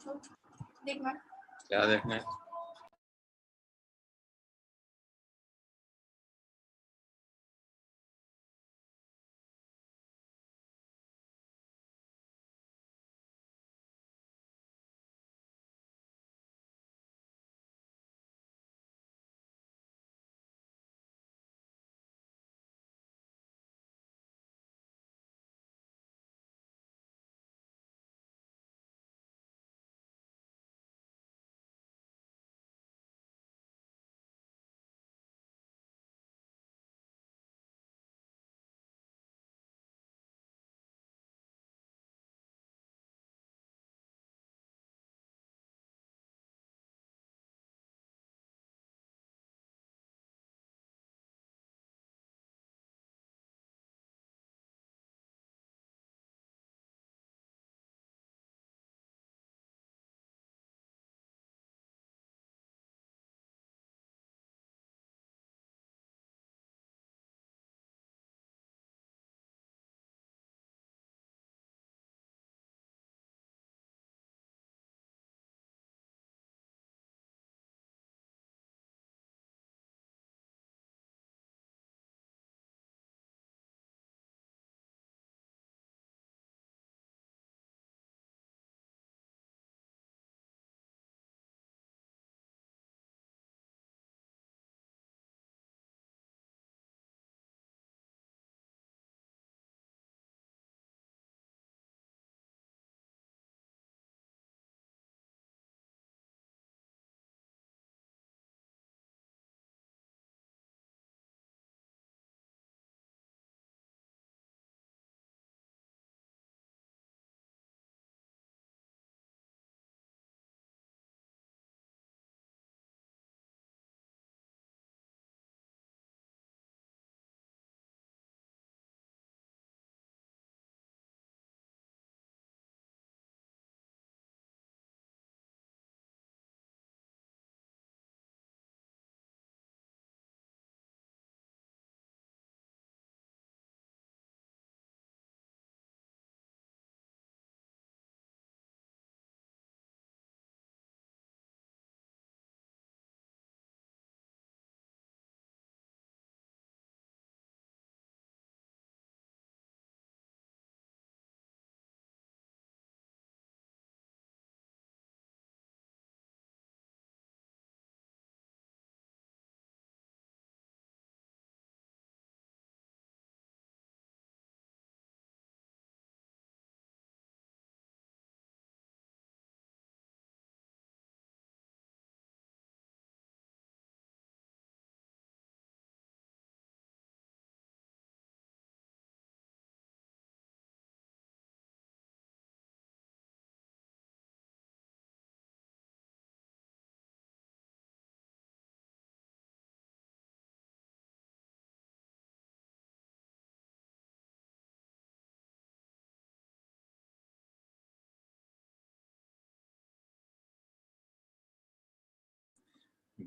देखना क्या देखना है?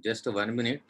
Just 1 minute.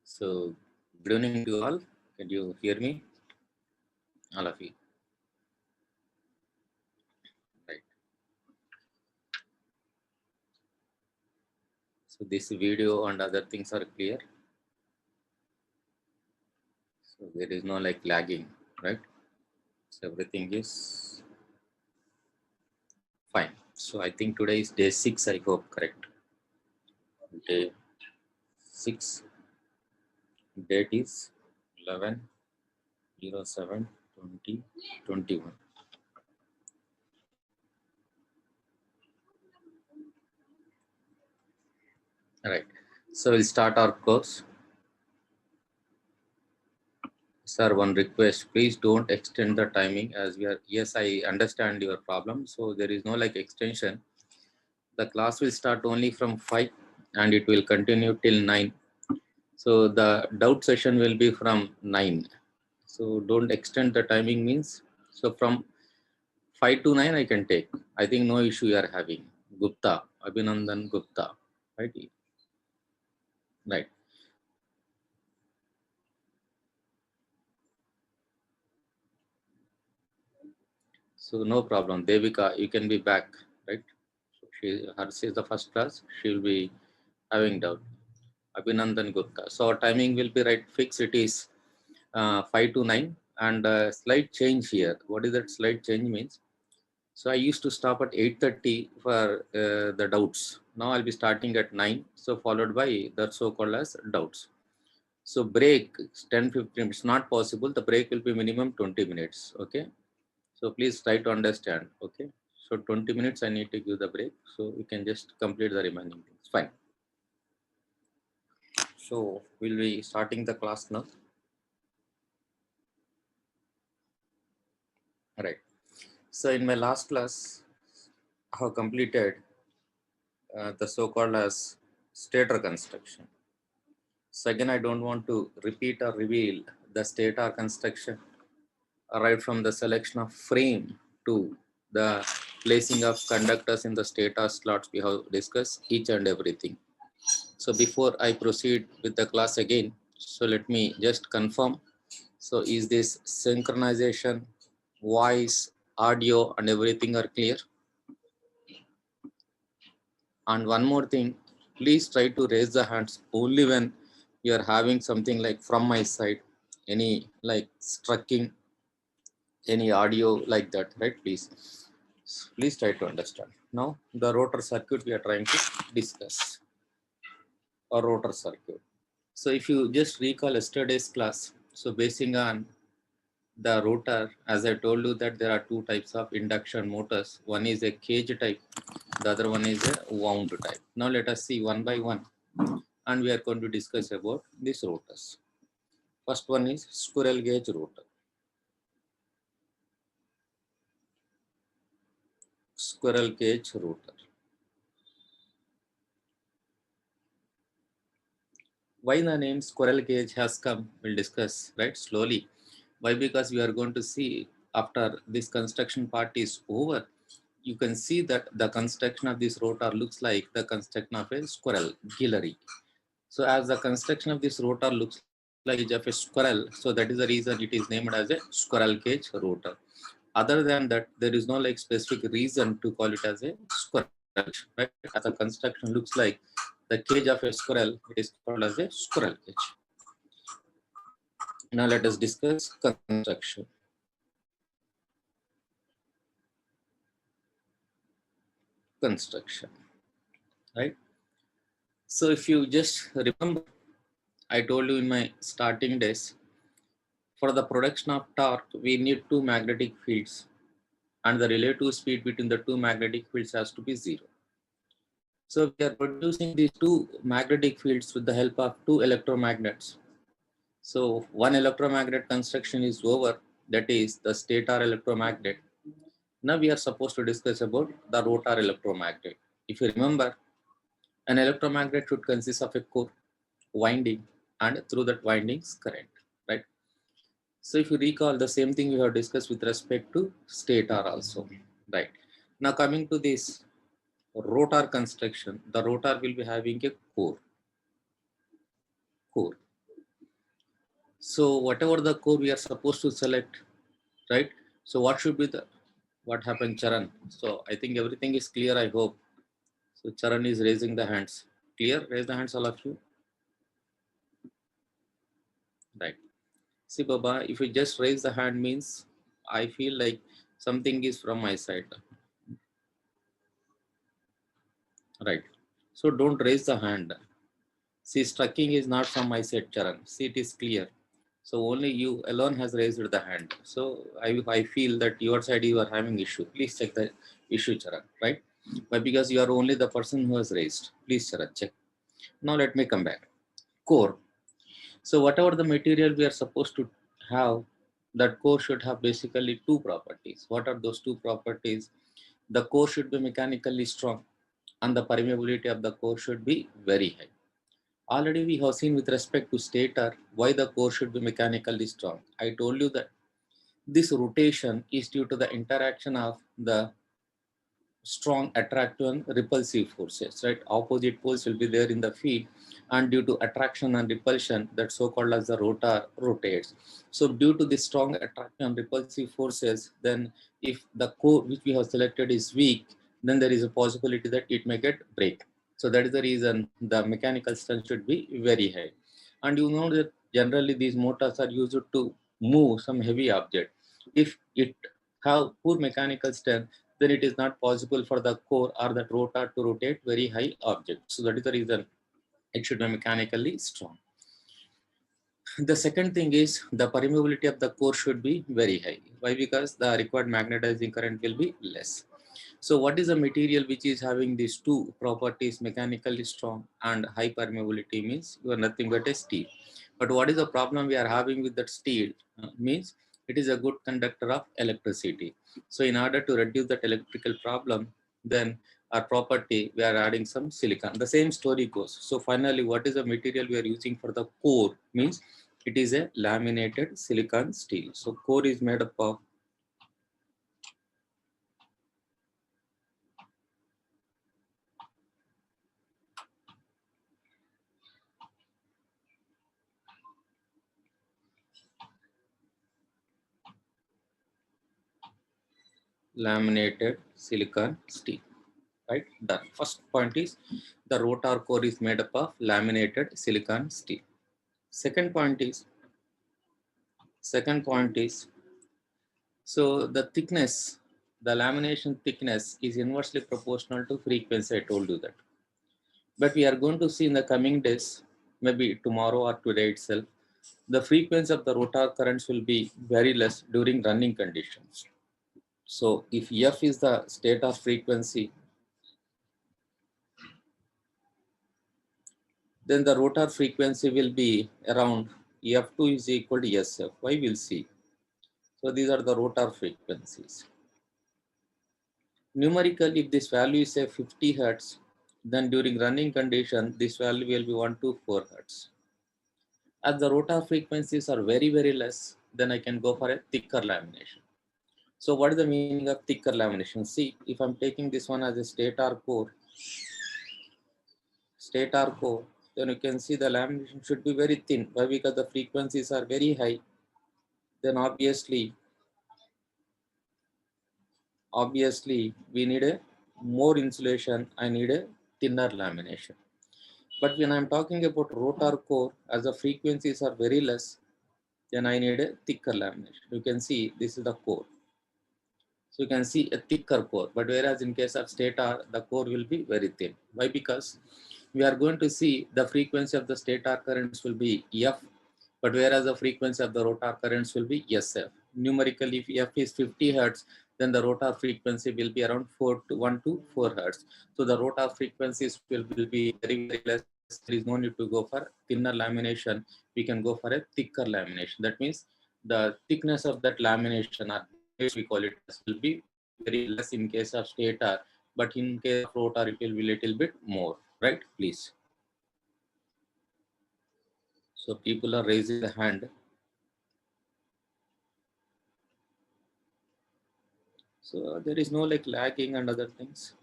So, good evening to you all. Can you hear me? All of you. Right. So, this video and other things are clear. So there is no like lagging, right? So everything is fine. So I think today is day 6, I hope, correct? Day 6, date is 11/07/2021. All right. So we'll start our course. Sir, one request, please don't extend the timing as we are. Yes, I understand your problem. So there is no like extension. The class will start only from 5 and it will continue till 9. So the doubt session will be from 9. So don't extend the timing means. So from 5 to 9 I can take. I think no issue you are having. Gupta, Abhinandan Gupta, right? Right. So no problem. Devika, you can be back, right? So hers is the first class. She will be having doubt. Abhinandan Gupta. So our timing will be right fixed. It is 5 to 9 and slight change here. What is that slight change means? So I used to stop at 8:30 for the doubts. Now I'll be starting at 9. So followed by the so-called as doubts. So break 10-15. It's not possible. The break will be minimum 20 minutes. Okay. So please try to understand. Okay. So 20 minutes I need to give the break. So we can just complete the remaining things. Fine. So we'll be starting the class now. All right. So in my last class, I have completed the so-called as stator construction. So again, I don't want to repeat or reveal the stator construction right from the selection of frame to the placing of conductors in the stator slots. We have discussed each and everything. So before I proceed with the class again, so let me just confirm. So is this synchronization, voice, audio and everything are clear? And one more thing, please try to raise the hands only when you are having something like from my side, any like strucking, any audio like that, right? Please try to understand. Now the rotor circuit we are trying to discuss, a rotor circuit. So if you just recall yesterday's class, so basing on the rotor, as I told you that there are two types of induction motors. One is a cage type, the other one is a wound type. Now let us see one by one and we are going to discuss about these rotors. First one is squirrel cage rotor. Squirrel cage rotor. Why the name squirrel cage has come, we'll discuss right slowly. Why? Because we are going to see after this construction part is over, you can see that the construction of this rotor looks like the construction of a squirrel, gillery. So as the construction of this rotor looks like the cage of a squirrel, so that is the reason it is named as a squirrel cage rotor. Other than that, there is no like specific reason to call it as a squirrel cage, right? As the construction looks like the cage of a squirrel, it is called as a squirrel cage. Now let us discuss construction. Construction, right? So if you just remember, I told you in my starting days, for the production of torque, we need two magnetic fields and the relative speed between the two magnetic fields has to be zero. So we are producing these two magnetic fields with the help of two electromagnets. So one electromagnet construction is over, that is the stator electromagnet. Now we are supposed to discuss about the rotor electromagnet. If you remember, an electromagnet should consist of a core, winding, and through that windings current, right? So if you recall, the same thing we have discussed with respect to stator also, right? Now coming to this rotor construction, the rotor will be having a core. So whatever the core we are supposed to select, right? So what should be the, what happened, Charan? So I think everything is clear, I hope. So Charan is raising the hands. Clear? Raise the hands, all of you. Right. See, Baba, if you just raise the hand means I feel like something is from my side, right? So don't raise the hand. See, striking is not from my side, Charan. See, it is clear. So only you alone has raised the hand. So I feel that your side you are having issue. Please check the issue, Charan, right? But because you are only the person who has raised. Please, Charan, check. Now let me come back. Core. So whatever the material we are supposed to have, that core should have basically two properties. What are those two properties? The core should be mechanically strong and the permeability of the core should be very high. Already we have seen with respect to stator why the core should be mechanically strong. I told you that this rotation is due to the interaction of the strong attractive and repulsive forces, right? Opposite poles will be there in the field, and due to attraction and repulsion, that so called as the rotor rotates. So due to the strong attraction and repulsive forces, then if the core which we have selected is weak, then there is a possibility that it may get break. So that is the reason the mechanical strength should be very high. And you know that generally these motors are used to move some heavy object. If it have poor mechanical strength, then it is not possible for the core or the rotor to rotate very high objects. So that is the reason it should be mechanically strong. The second thing is the permeability of the core should be very high. Why? Because the required magnetizing current will be less. So what is the material which is having these two properties, mechanically strong and high permeability? Means you are nothing but a steel. But what is the problem we are having with that steel? Means it is a good conductor of electricity. So in order to reduce that electrical problem, then our property we are adding some silicon. The same story goes. So finally, what is the material we are using for the core? Means it is a laminated silicon steel. So core is made up of laminated silicon steel, right? The first point is the rotor core is made up of laminated silicon steel. Second point is second point is so the thickness, the lamination thickness is inversely proportional to frequency. I told you that. But we are going to see in the coming days, maybe tomorrow or today itself, the frequency of the rotor currents will be very less during running conditions. So if F is the state of frequency, then the rotor frequency will be around F2 is equal to SF. Why? We'll see. So these are the rotor frequencies. Numerically, if this value is say 50 Hertz, then during running condition, this value will be 124 Hertz. As the rotor frequencies are very, very less, then I can go for a thicker lamination. So what is the meaning of thicker lamination? See, if I'm taking this one as a stator core, then you can see the lamination should be very thin. Why? Because the frequencies are very high. Then obviously we need a more insulation. I need a thinner lamination. But when I'm talking about rotor core, as the frequencies are very less, then I need a thicker lamination. You can see this is the core. So you can see a thicker core, but whereas in case of stator, the core will be very thin. Why? Because we are going to see the frequency of the stator currents will be F, but whereas the frequency of the rotor currents will be SF. Numerically, if F is 50 Hertz, then the rotor frequency will be around 1 to 4 Hertz. So the rotor frequencies will be very, very less. There is no need to go for thinner lamination. We can go for a thicker lamination. That means the thickness of that lamination, or we call it, will be very less in case of stator, but in case of rotor, it will be little bit more, right? Please. So people are raising the hand. So there is no like lagging and other things.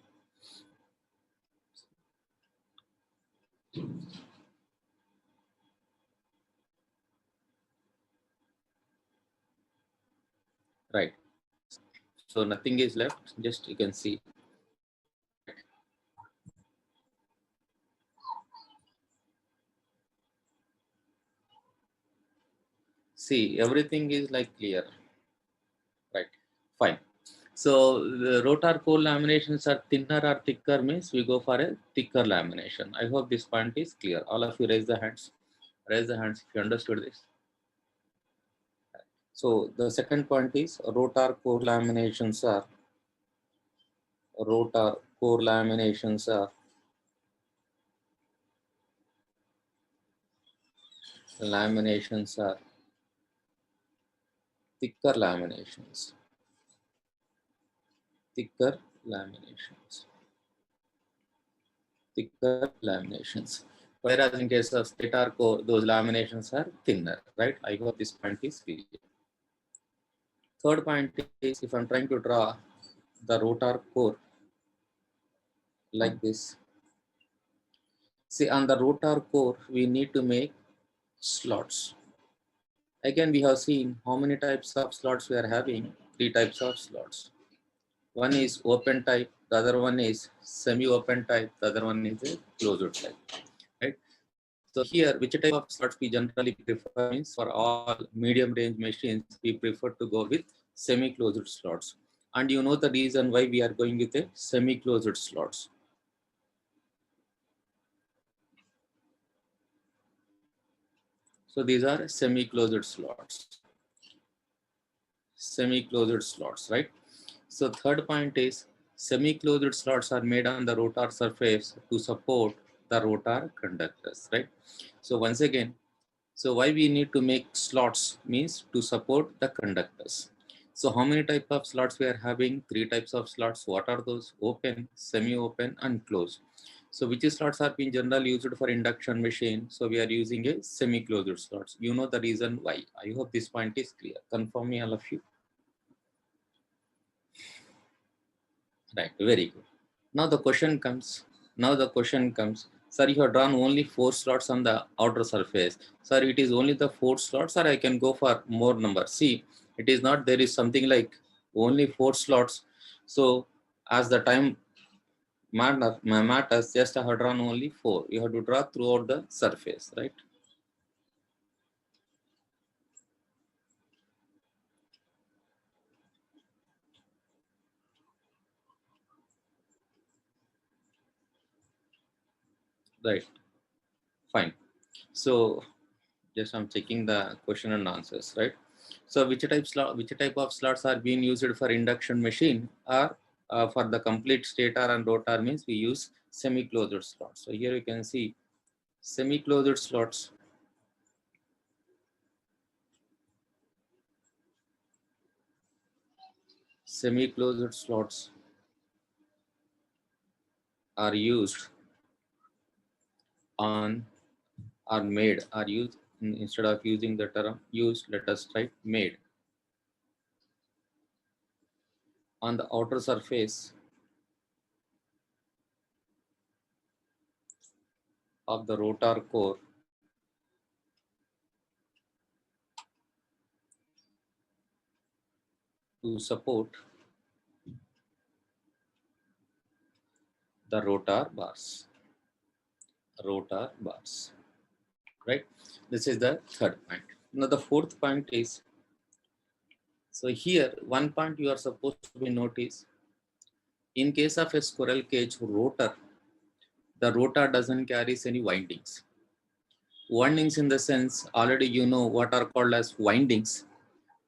Right. So nothing is left. Just you can see. See, everything is like clear, right? Fine. So the rotor core laminations are thinner or thicker means we go for a thicker lamination. I hope this point is clear. All of you raise the hands. Raise the hands if you understood this. So the second point is rotor core laminations are thicker laminations. Thicker laminations. Thicker laminations. Whereas in case of stator core, those laminations are thinner, right? I hope this point is clear. Third point is if I'm trying to draw the rotor core like this. See, on the rotor core, we need to make slots. Again, we have seen how many types of slots we are having. Three types of slots. One is open type, the other one is semi-open type, the other one is a closed type. Right? So here, which type of slots we generally prefer means for all medium range machines, we prefer to go with semi-closed slots. And you know the reason why we are going with a semi-closed slots. So these are semi-closed slots. Semi-closed slots, right? So third point is semi-closed slots are made on the rotor surface to support the rotor conductors, right? So once again, so why we need to make slots means to support the conductors. So how many type of slots we are having? Three types of slots. What are those? Open, semi-open, and closed. So which slots are being generally used for induction machine? So we are using a semi-closed slots. You know the reason why. I hope this point is clear. Confirm me, all of you. Right, very good. Now the question comes. Sir, you have drawn only 4 slots on the outer surface. Sir, it is only the 4 slots, or I can go for more number. See, it is not there is something like only 4 slots. So as the time matters, just I have drawn only 4. You have to draw throughout the surface, right? Right. Fine. So just I'm checking the question and answers, right? So which type of slots are being used for induction machine, or for the complete stator and rotor means we use semi-closed slots. So here you can see semi-closed slots. Semi-closed slots are used on are made are used instead of using the term used, let us write made on the outer surface of the rotor core to support the rotor bars. Right? This is the third point. Now the fourth point is, so here one point you are supposed to be notice, in case of a squirrel cage rotor, the rotor doesn't carry any windings. Windings in the sense, already you know what are called as windings.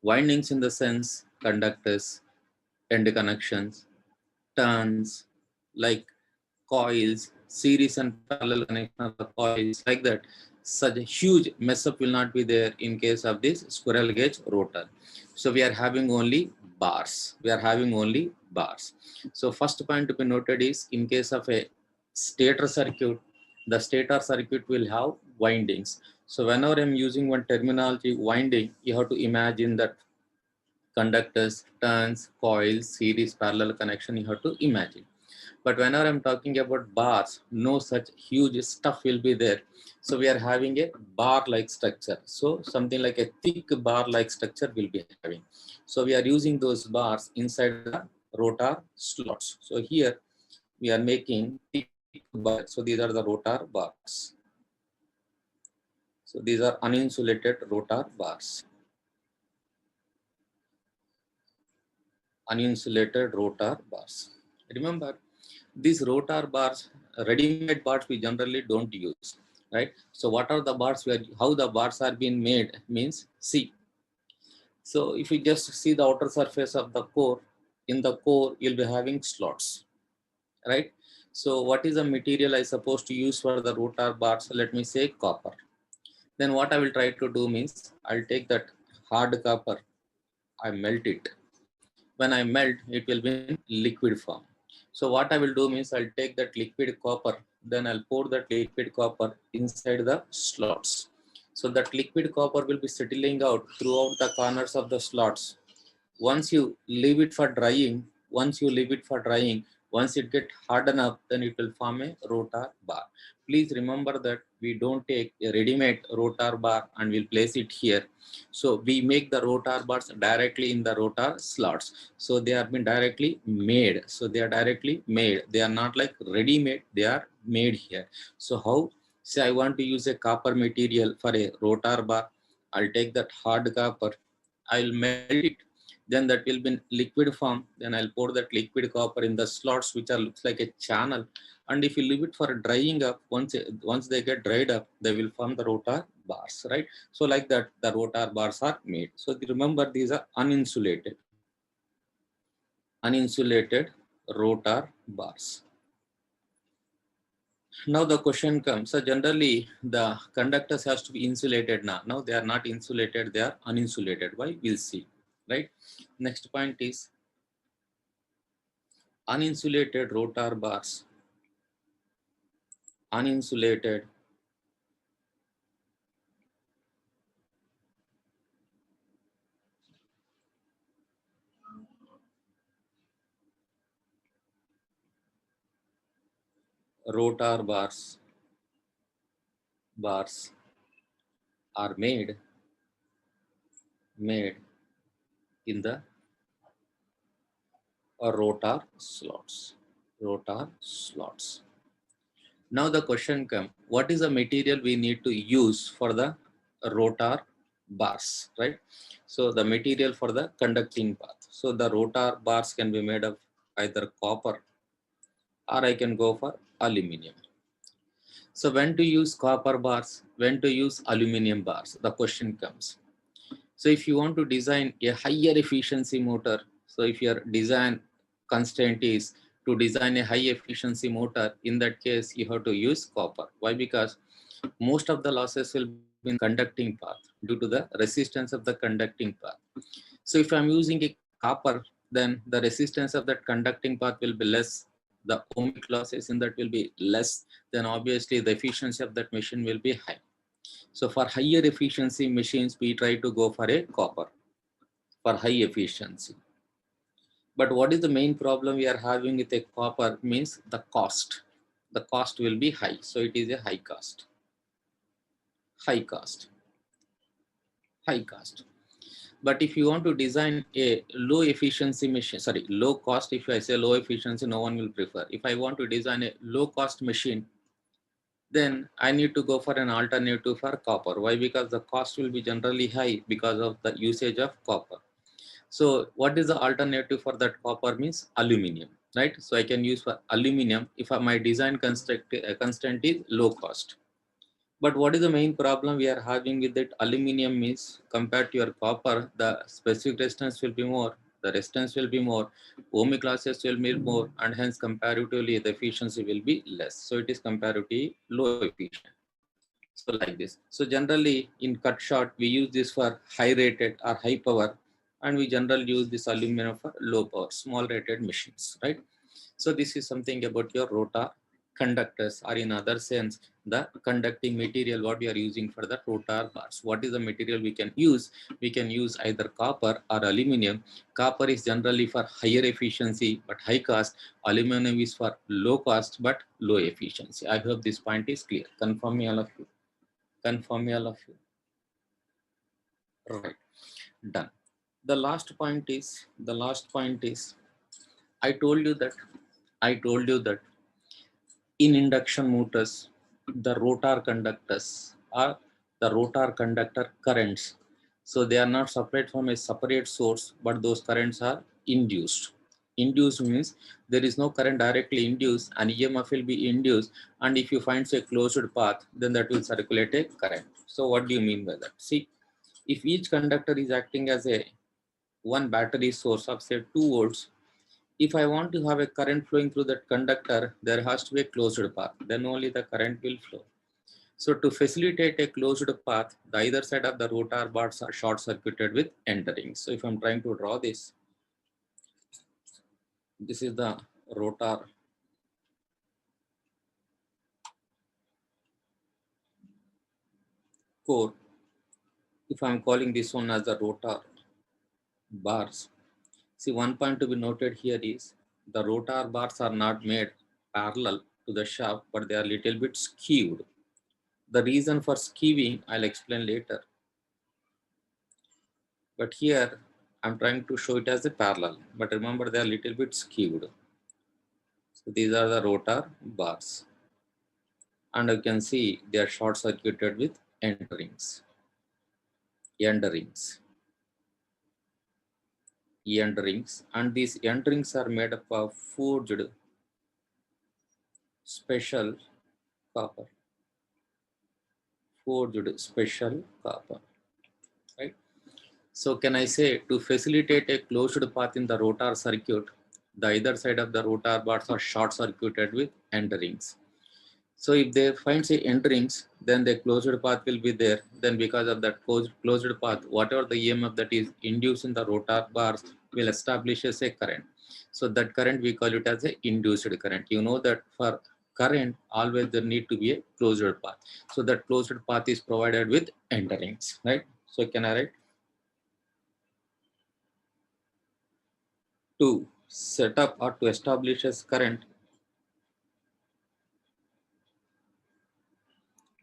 Windings in the sense conductors, end connections, turns, like coils, series and parallel connection of the coils, like that. Such a huge mess up will not be there in case of this squirrel cage rotor. So we are having only bars. So first point to be noted is in case of a stator circuit, the stator circuit will have windings. So whenever I'm using one terminology winding, you have to imagine that conductors, turns, coils, series, parallel connection, you have to imagine. But whenever I'm talking about bars, no such huge stuff will be there. So we are having a bar-like structure. So something like a thick bar-like structure will be having. So we are using those bars inside the rotor slots. So here we are making thick bars. So these are the rotor bars. So these are uninsulated rotor bars. uninsulated rotor bars. Remember, these rotor bars, ready-made bars we generally don't use, right? So what are the bars how the bars are being made means, see. So if you just see the outer surface of the core, in the core you'll be having slots, right? So what is the material I supposed to use for the rotor bars? Let me say copper. Then what I will try to do means, I'll take that hard copper, I melt it. When I melt, it will be in liquid form. So what I will do means, I'll take that liquid copper, then I'll pour that liquid copper inside the slots. So that liquid copper will be settling out throughout the corners of the slots. Once you leave it for drying, once it get hard enough, then it will form a rotor bar. Please remember that we don't take a ready-made rotor bar and we'll place it here. So we make the rotor bars directly in the rotor slots. So they are been directly made. They are not like ready-made, they are made here. So how? Say I want to use a copper material for a rotor bar. I'll take that hard copper, I'll melt it, then that will be in liquid form. Then I'll pour that liquid copper in the slots which are looks like a channel. And if you leave it for drying up, once they get dried up, they will form the rotor bars, right? So like that, the rotor bars are made. So remember, these are uninsulated rotor bars. Now the question comes, so generally the conductors has to be insulated. Now they are not insulated, they are uninsulated. Why? We'll see, right? Next point is uninsulated rotor bars. Uninsulated rotor bars are made in the rotor slots. Rotor slots. Now the question comes, what is the material we need to use for the rotor bars, right? So the material for the conducting path. So the rotor bars can be made of either copper, or I can go for aluminum. So when to use copper bars, when to use aluminum bars, the question comes. So if you want to design a higher efficiency motor, so if your design constraint is to design a high efficiency motor, in that case you have to use copper. Why? Because most of the losses will be in conducting path due to the resistance of the conducting path. So if I'm using a copper, then the resistance of that conducting path will be less. The ohmic losses in that will be less. Then obviously the efficiency of that machine will be high. So for higher efficiency machines, we try to go for a copper for high efficiency. But what is the main problem we are having with a copper means the cost. The cost will be high. So it is a high cost. High cost. High cost. But if you want to design a low efficiency machine, sorry, low cost, if I say low efficiency, no one will prefer. If I want to design a low cost machine, then I need to go for an alternative for copper. Why? Because the cost will be generally high because of the usage of copper. So what is the alternative for that copper means aluminum, right? So I can use for aluminum if my design constraint is low cost. But what is the main problem we are having with that aluminum is compared to your copper, the specific resistance will be more, the resistance will be more, ohmic losses will be more, and hence comparatively the efficiency will be less. So it is comparatively low efficient. So like this. So generally in cut short, we use this for high rated or high power, and we generally use this aluminum for low power, small rated machines, right? So this is something about your rotor conductors, or in other sense, the conducting material what we are using for the rotor bars. What is the material we can use? We can use either copper or aluminum. Copper is generally for higher efficiency but high cost. Aluminum is for low cost but low efficiency. I hope this point is clear. Confirm me all of you. Confirm me all of you. Right. Done. The last point is I told you that in induction motors, the rotor conductors or the rotor conductor currents, So they are not supplied from a separate source, but those currents are induced. Induced means there is no current directly induced, and EMF will be induced. And if you find a closed path, then that will circulate a current. So what do you mean by that? See, if each conductor is acting as a one battery source of say 2 volts, if I want to have a current flowing through that conductor, there has to be a closed path. Then only the current will flow. So to facilitate a closed path, the either side of the rotor bars are short circuited with end rings. So if I'm trying to draw this, this is the rotor core. If I'm calling this one as the rotor bars, see, one point to be noted here is the rotor bars are not made parallel to the shaft, but they are little bit skewed. The reason for skewing, I'll explain later. But here, I'm trying to show it as a parallel. But remember, they are little bit skewed. So these are the rotor bars. And you can see they are short circuited with end rings. End rings. End rings. And these end rings are made up of forged special copper. Forged special copper. Right? So can I say to facilitate a closed path in the rotor circuit, the either side of the rotor bars are short circuited with end rings. So if they find say end rings, then the closed path will be there. Then because of that closed path, whatever the EMF that is induced in the rotor bars will establish as a current. So that current we call it as a induced current. You know that for current always there need to be a closed path. So that closed path is provided with end rings, right? So can I write? To set up or to establish as current,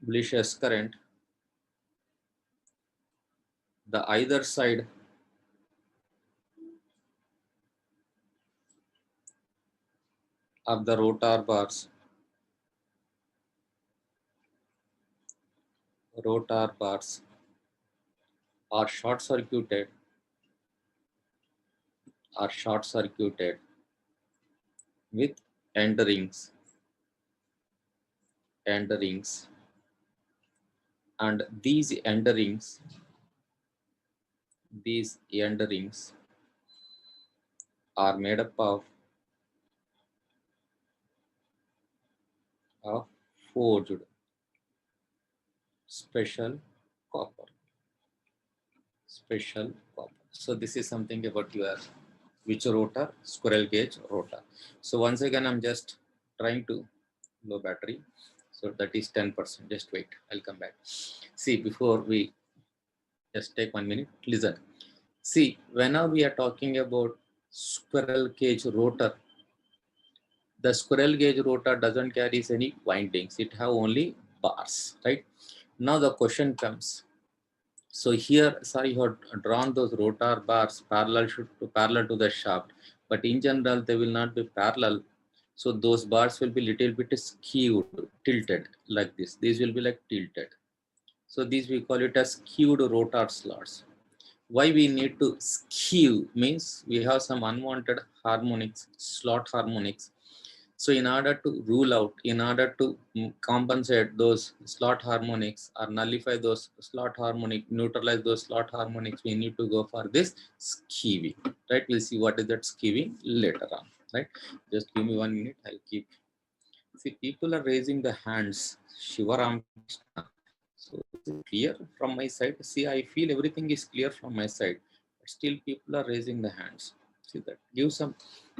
establishes current, the either side of the rotor bars are short circuited with end rings, end rings, and these end rings are made up of forged special copper, special copper. So this is something about your which rotor, squirrel cage rotor. So once again, I'm just trying to low battery. So that is 10%. Just wait, I'll come back. See, before we just take 1 minute, listen. See, whenever we are talking about squirrel cage rotor, the squirrel cage rotor doesn't carry any windings. It have only bars, right? Now the question comes. So here, sorry, you have drawn those rotor bars parallel to the shaft, but in general they will not be parallel. So those bars will be little bit skewed, tilted like this. These will be like tilted. So these we call it as skewed rotor slots. Why we need to skew means we have some unwanted harmonics, slot harmonics. So in order to rule out, in order to compensate those slot harmonics or nullify those slot harmonic, neutralize those slot harmonics, we need to go for this skewing, right? We'll see what is that skewing later on, right? Just give me 1 minute, I'll keep. See, people are raising the hands. Shivaram Krishna. So is it clear from my side? See, I feel everything is clear from my side, but still people are raising the hands. See that give some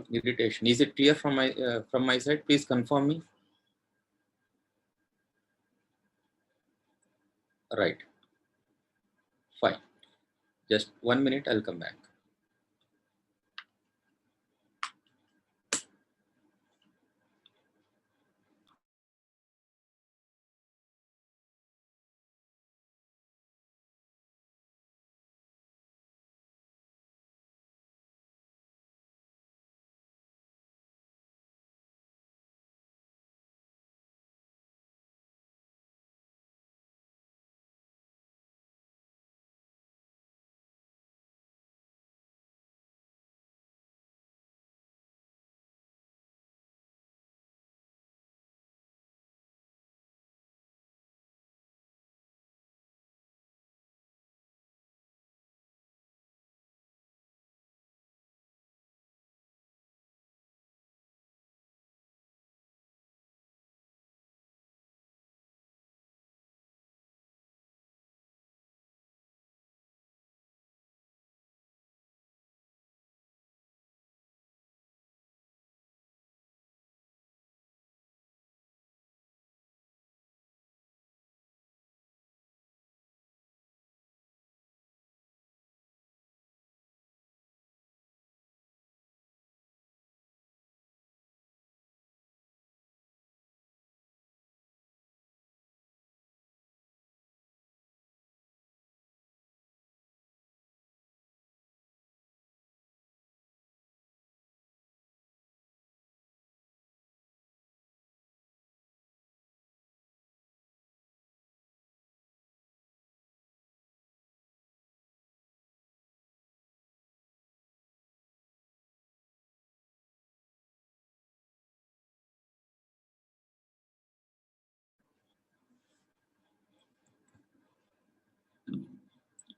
irritation. Is it clear from my side? Please confirm me. Right. Fine. Just 1 minute. I'll come back.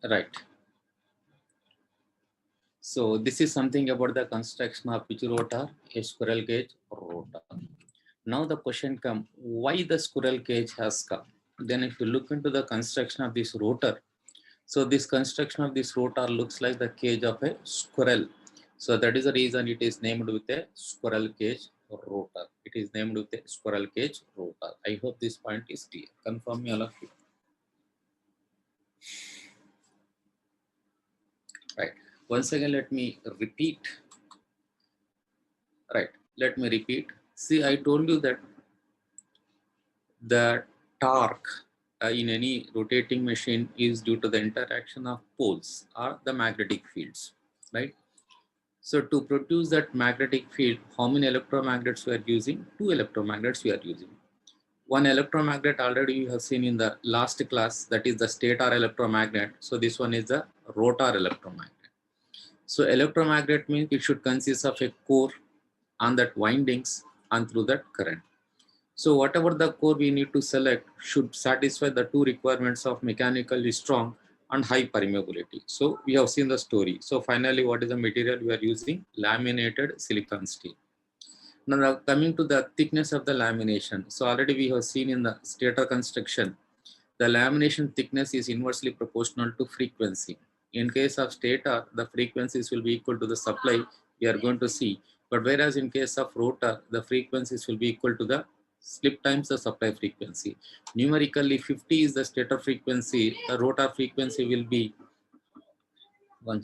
Right. So this is something about the construction of which rotor? A squirrel cage rotor. Now the question comes, why the squirrel cage has come? Then if you look into the construction of this rotor, so this construction of this rotor looks like the cage of a squirrel. So that is the reason it is named with a squirrel cage rotor. It is named with a squirrel cage rotor. I hope this point is clear. Confirm me all of you. Right. Once again, let me repeat. Right. Let me repeat. See, I told you that the torque in any rotating machine is due to the interaction of poles or the magnetic fields, right? So to produce that magnetic field, how many electromagnets we are using? Two electromagnets we are using. One electromagnet already you have seen in the last class, that is the stator electromagnet. So this one is the rotor electromagnet. So electromagnet means it should consist of a core on that windings and through that current. So whatever the core we need to select should satisfy the two requirements of mechanically strong and high permeability. So we have seen the story. So finally, what is the material we are using? Laminated silicon steel. Now coming to the thickness of the lamination. So already we have seen in the stator construction, the lamination thickness is inversely proportional to frequency. In case of stator, the frequencies will be equal to the supply we are going to see. But whereas in case of rotor, the frequencies will be equal to the slip times the supply frequency. Numerically, 50 is the stator frequency. The rotor frequency will be 1.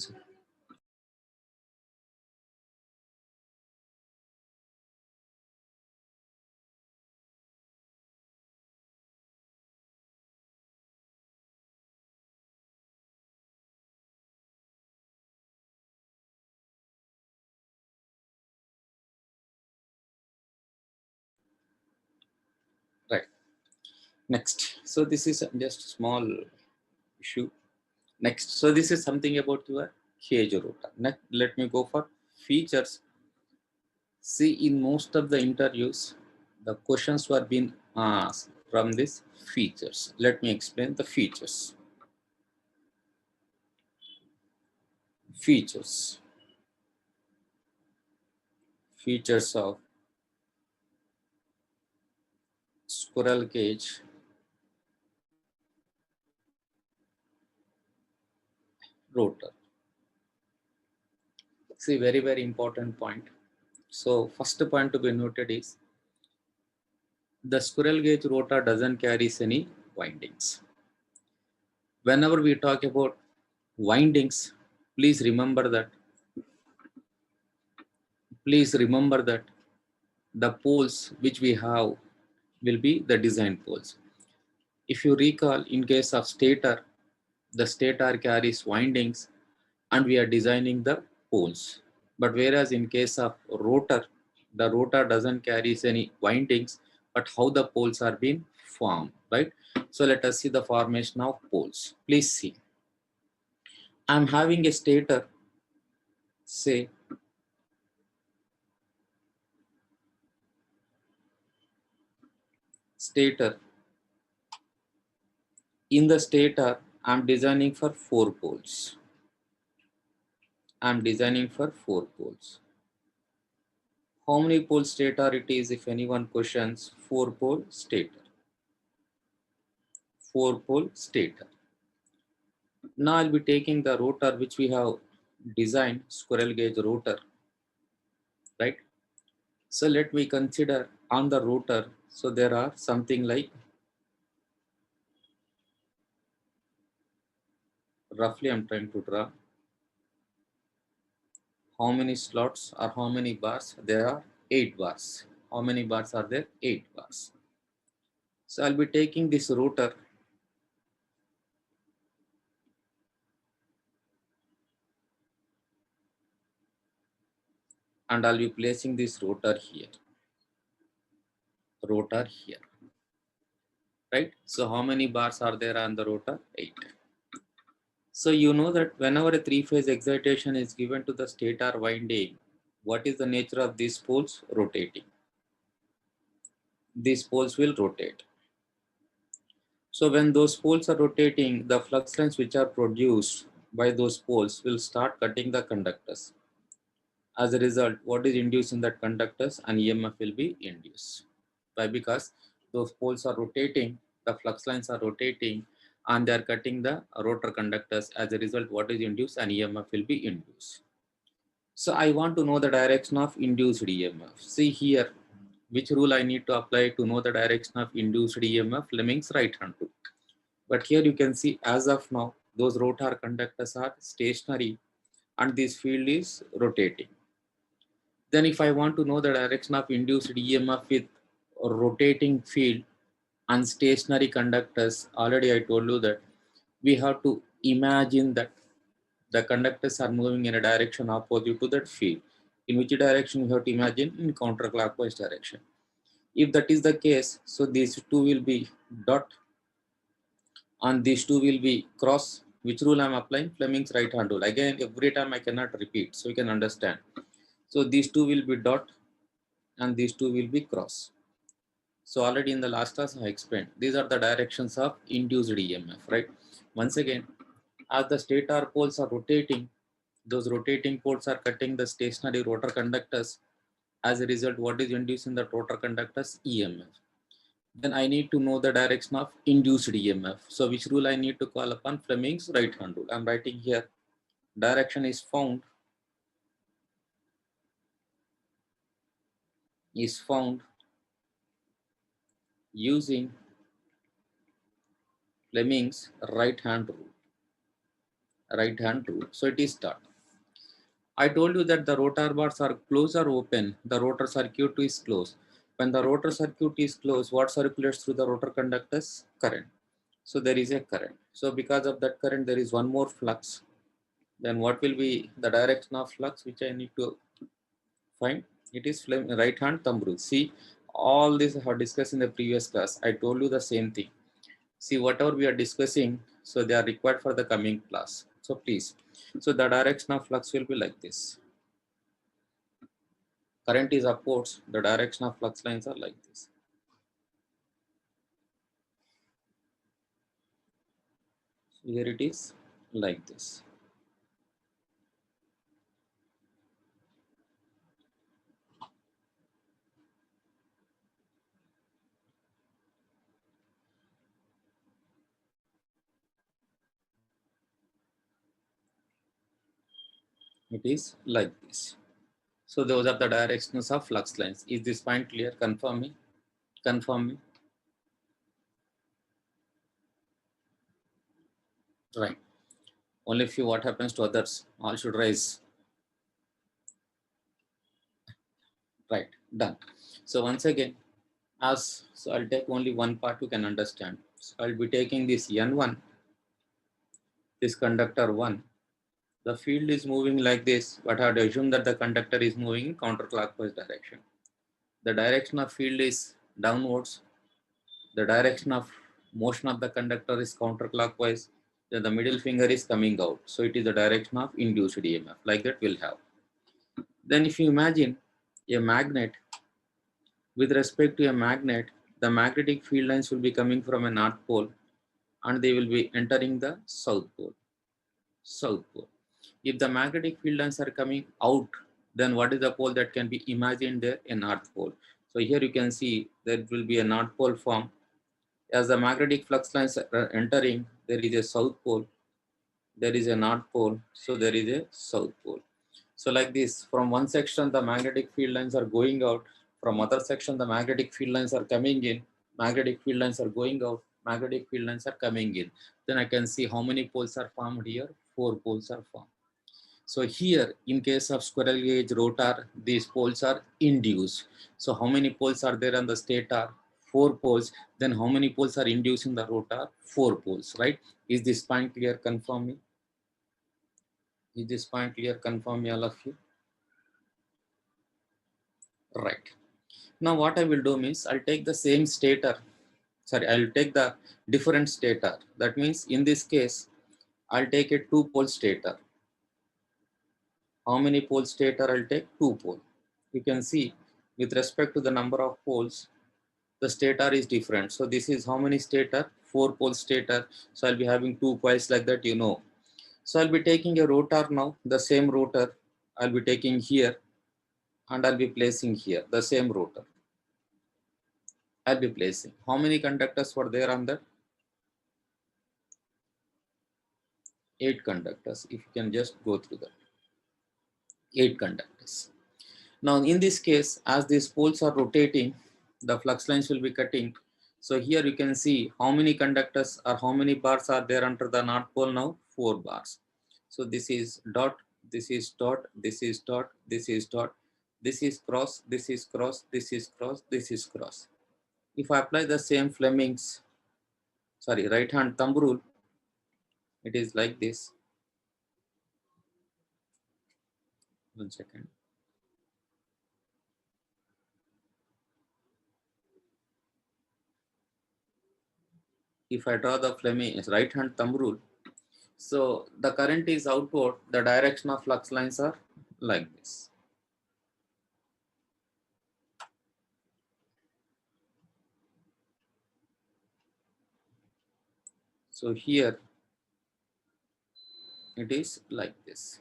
Right. Next. So this is just small issue. Next. So this is something about your cage rotor. Next, let me go for features. See, in most of the interviews, the questions were being asked from these features. Let me explain the features. Features. Features of squirrel cage rotor. See, very, very important point. So, first point to be noted is the squirrel cage rotor doesn't carry any windings. Whenever we talk about windings, please remember that. Please remember that the poles which we have will be the design poles. If you recall, in case of stator, the stator carries windings and we are designing the poles. But whereas in case of rotor, the rotor doesn't carry any windings, but how the poles are being formed, right? So let us see the formation of poles. Please see. I'm having a stator, say, stator. In the stator, I'm designing for 4 poles. I'm designing for 4 poles. How many pole stator it is? If anyone questions, 4 pole stator. 4 pole stator. Now I'll be taking the rotor which we have designed, squirrel cage rotor, right? So let me consider on the rotor. So there are something like, roughly I'm trying to draw how many slots or how many bars. There are 8 bars. How many bars are there? 8 bars. So I'll be taking this rotor and I'll be placing this rotor here, right? So how many bars are there on the rotor? 8. So you know that whenever a three-phase excitation is given to the stator winding, what is the nature of these poles? Rotating. These poles will rotate. So when those poles are rotating, the flux lines which are produced by those poles will start cutting the conductors. As a result, what is induced in that conductors? An EMF will be induced. Why? Because those poles are rotating, the flux lines are rotating, and they are cutting the rotor conductors. As a result, what is induced? An EMF will be induced. So I want to know the direction of induced EMF. See here, which rule I need to apply to know the direction of induced EMF? Fleming's right hand rule. But here you can see, as of now, those rotor conductors are stationary and this field is rotating. Then if I want to know the direction of induced EMF with rotating field and stationary conductors, already I told you that we have to imagine that the conductors are moving in a direction opposite to that field. In which direction we have to imagine? In counterclockwise direction. If that is the case, so these two will be dot and these two will be cross. Which rule I am applying? Fleming's right hand rule. Again, every time I cannot repeat, so you can understand. So these two will be dot and these two will be cross. So already in the last class I explained, these are the directions of induced EMF, right? Once again, as the stator poles are rotating, those rotating poles are cutting the stationary rotor conductors. As a result, what is induced in the rotor conductors? EMF. Then I need to know the direction of induced EMF. So which rule I need to call upon? Fleming's right hand rule. I'm writing here. Direction is found using Fleming's right hand rule. Right hand rule. So it is start. I told you that the rotor bars are closed or open. The rotor circuit is closed. When the rotor circuit is closed, what circulates through the rotor conductors? Current. So there is a current. So because of that current, there is one more flux. Then what will be the direction of flux which I need to find? It is right hand thumb rule. See, all this I have discussed in the previous class. I told you the same thing. See, whatever we are discussing, so they are required for the coming class. So please, so the direction of flux will be like this. Current is upwards, the direction of flux lines are like this. So here it is like this. It is like this. So those are the directions of flux lines. Is this point clear? Confirm me. Confirm me. Right. Only few what happens to others. All should rise. Right. Done. So once again, so I'll take only one part you can understand. So I'll be taking this N1, this conductor 1. The field is moving like this, but I have to assume that the conductor is moving in counterclockwise direction. The direction of field is downwards. The direction of motion of the conductor is counterclockwise. Then the middle finger is coming out. So it is the direction of induced EMF. Like that we'll have. Then if you imagine a magnet, with respect to a magnet, the magnetic field lines will be coming from a north pole and they will be entering the south pole. South pole. If the magnetic field lines are coming out, then what is the pole that can be imagined there? A north pole. So here you can see there will be a north pole form. As the magnetic flux lines are entering, there is a south pole, there is a north pole, so there is a south pole. So like this, from one section the magnetic field lines are going out, from other section the magnetic field lines are coming in, magnetic field lines are going out, magnetic field lines are coming in. Then I can see how many poles are formed here. 4 poles are formed. So here, in case of squirrel cage rotor, these poles are induced. So how many poles are there on the stator? 4 poles. Then how many poles are induced in the rotor? 4 poles, right? Is this point clear? Confirm me. Is this point clear? Confirm me, all of you. Right. Now what I will do means I'll take the same stator. Sorry, I'll take the different stator. That means in this case, I'll take a 2 pole stator. How many poles stator? I'll take 2 pole. You can see with respect to the number of poles, the stator is different. So this is how many stator? 4-pole stator. So I'll be having 2 coils like that, So I'll be taking a rotor now, the same rotor I'll be taking here, and I'll be placing here, the same rotor. I'll be placing. How many conductors were there on that? 8 conductors. If you can just go through that. 8 conductors. Now in this case, as these poles are rotating, the flux lines will be cutting. So here you can see how many conductors or how many bars are there under the north pole now? 4 bars. So this is dot, this is dot, this is dot, this is dot, this is cross, this is cross, this is cross, this is cross. If I apply the same Fleming's, right hand thumb rule, it is like this. 1 second. If I draw the Fleming's right hand thumb rule, so the current is outward, the direction of flux lines are like this. So here it is like this.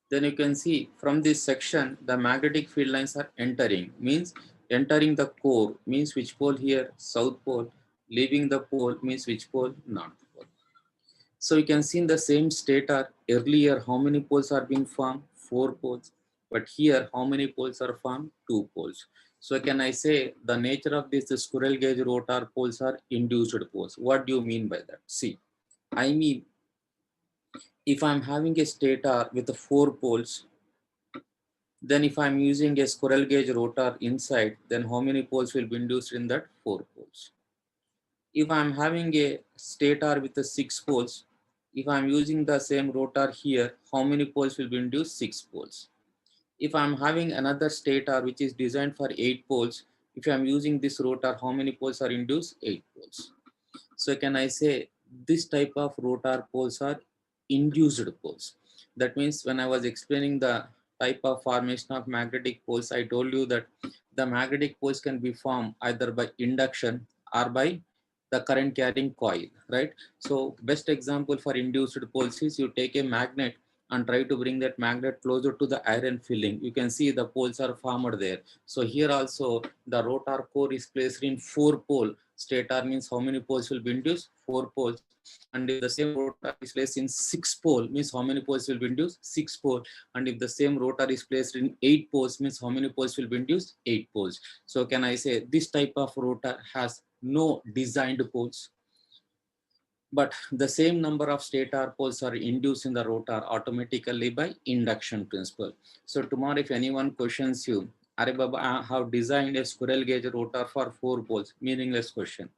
Then you can see from this section, the magnetic field lines are entering, means entering the core, means which pole here? South pole. Leaving the pole means which pole? North pole. So you can see in the same stator, earlier how many poles are being formed? 4 poles. But here how many poles are formed? 2 poles. So can I say the nature of this squirrel cage rotor poles are induced poles? What do you mean by that? See, I mean, if I'm having a stator with the 4 poles, then if I'm using a squirrel cage rotor inside, then how many poles will be induced in that? 4 poles. If I'm having a stator with the 6 poles, if I'm using the same rotor here, how many poles will be induced? 6 poles. If I'm having another stator which is designed for 8 poles, if I'm using this rotor, how many poles are induced? 8 poles. So can I say this type of rotor poles are induced poles? That means when I was explaining the type of formation of magnetic poles, I told you that the magnetic poles can be formed either by induction or by the current carrying coil, right? So best example for induced poles is you take a magnet and try to bring that magnet closer to the iron filling. You can see the poles are formed there. So here also the rotor core is placed in 4 pole. Stator means how many poles will be induced? 4 poles. And if the same rotor is placed in 6 pole, means how many poles will be induced? 6 pole. And if the same rotor is placed in 8 poles, means how many poles will be induced? 8 poles. So can I say this type of rotor has no designed poles, but the same number of stator poles are induced in the rotor automatically by induction principle. So tomorrow if anyone questions you, Are Baba, I have designed a squirrel cage rotor for 4 poles, meaningless question.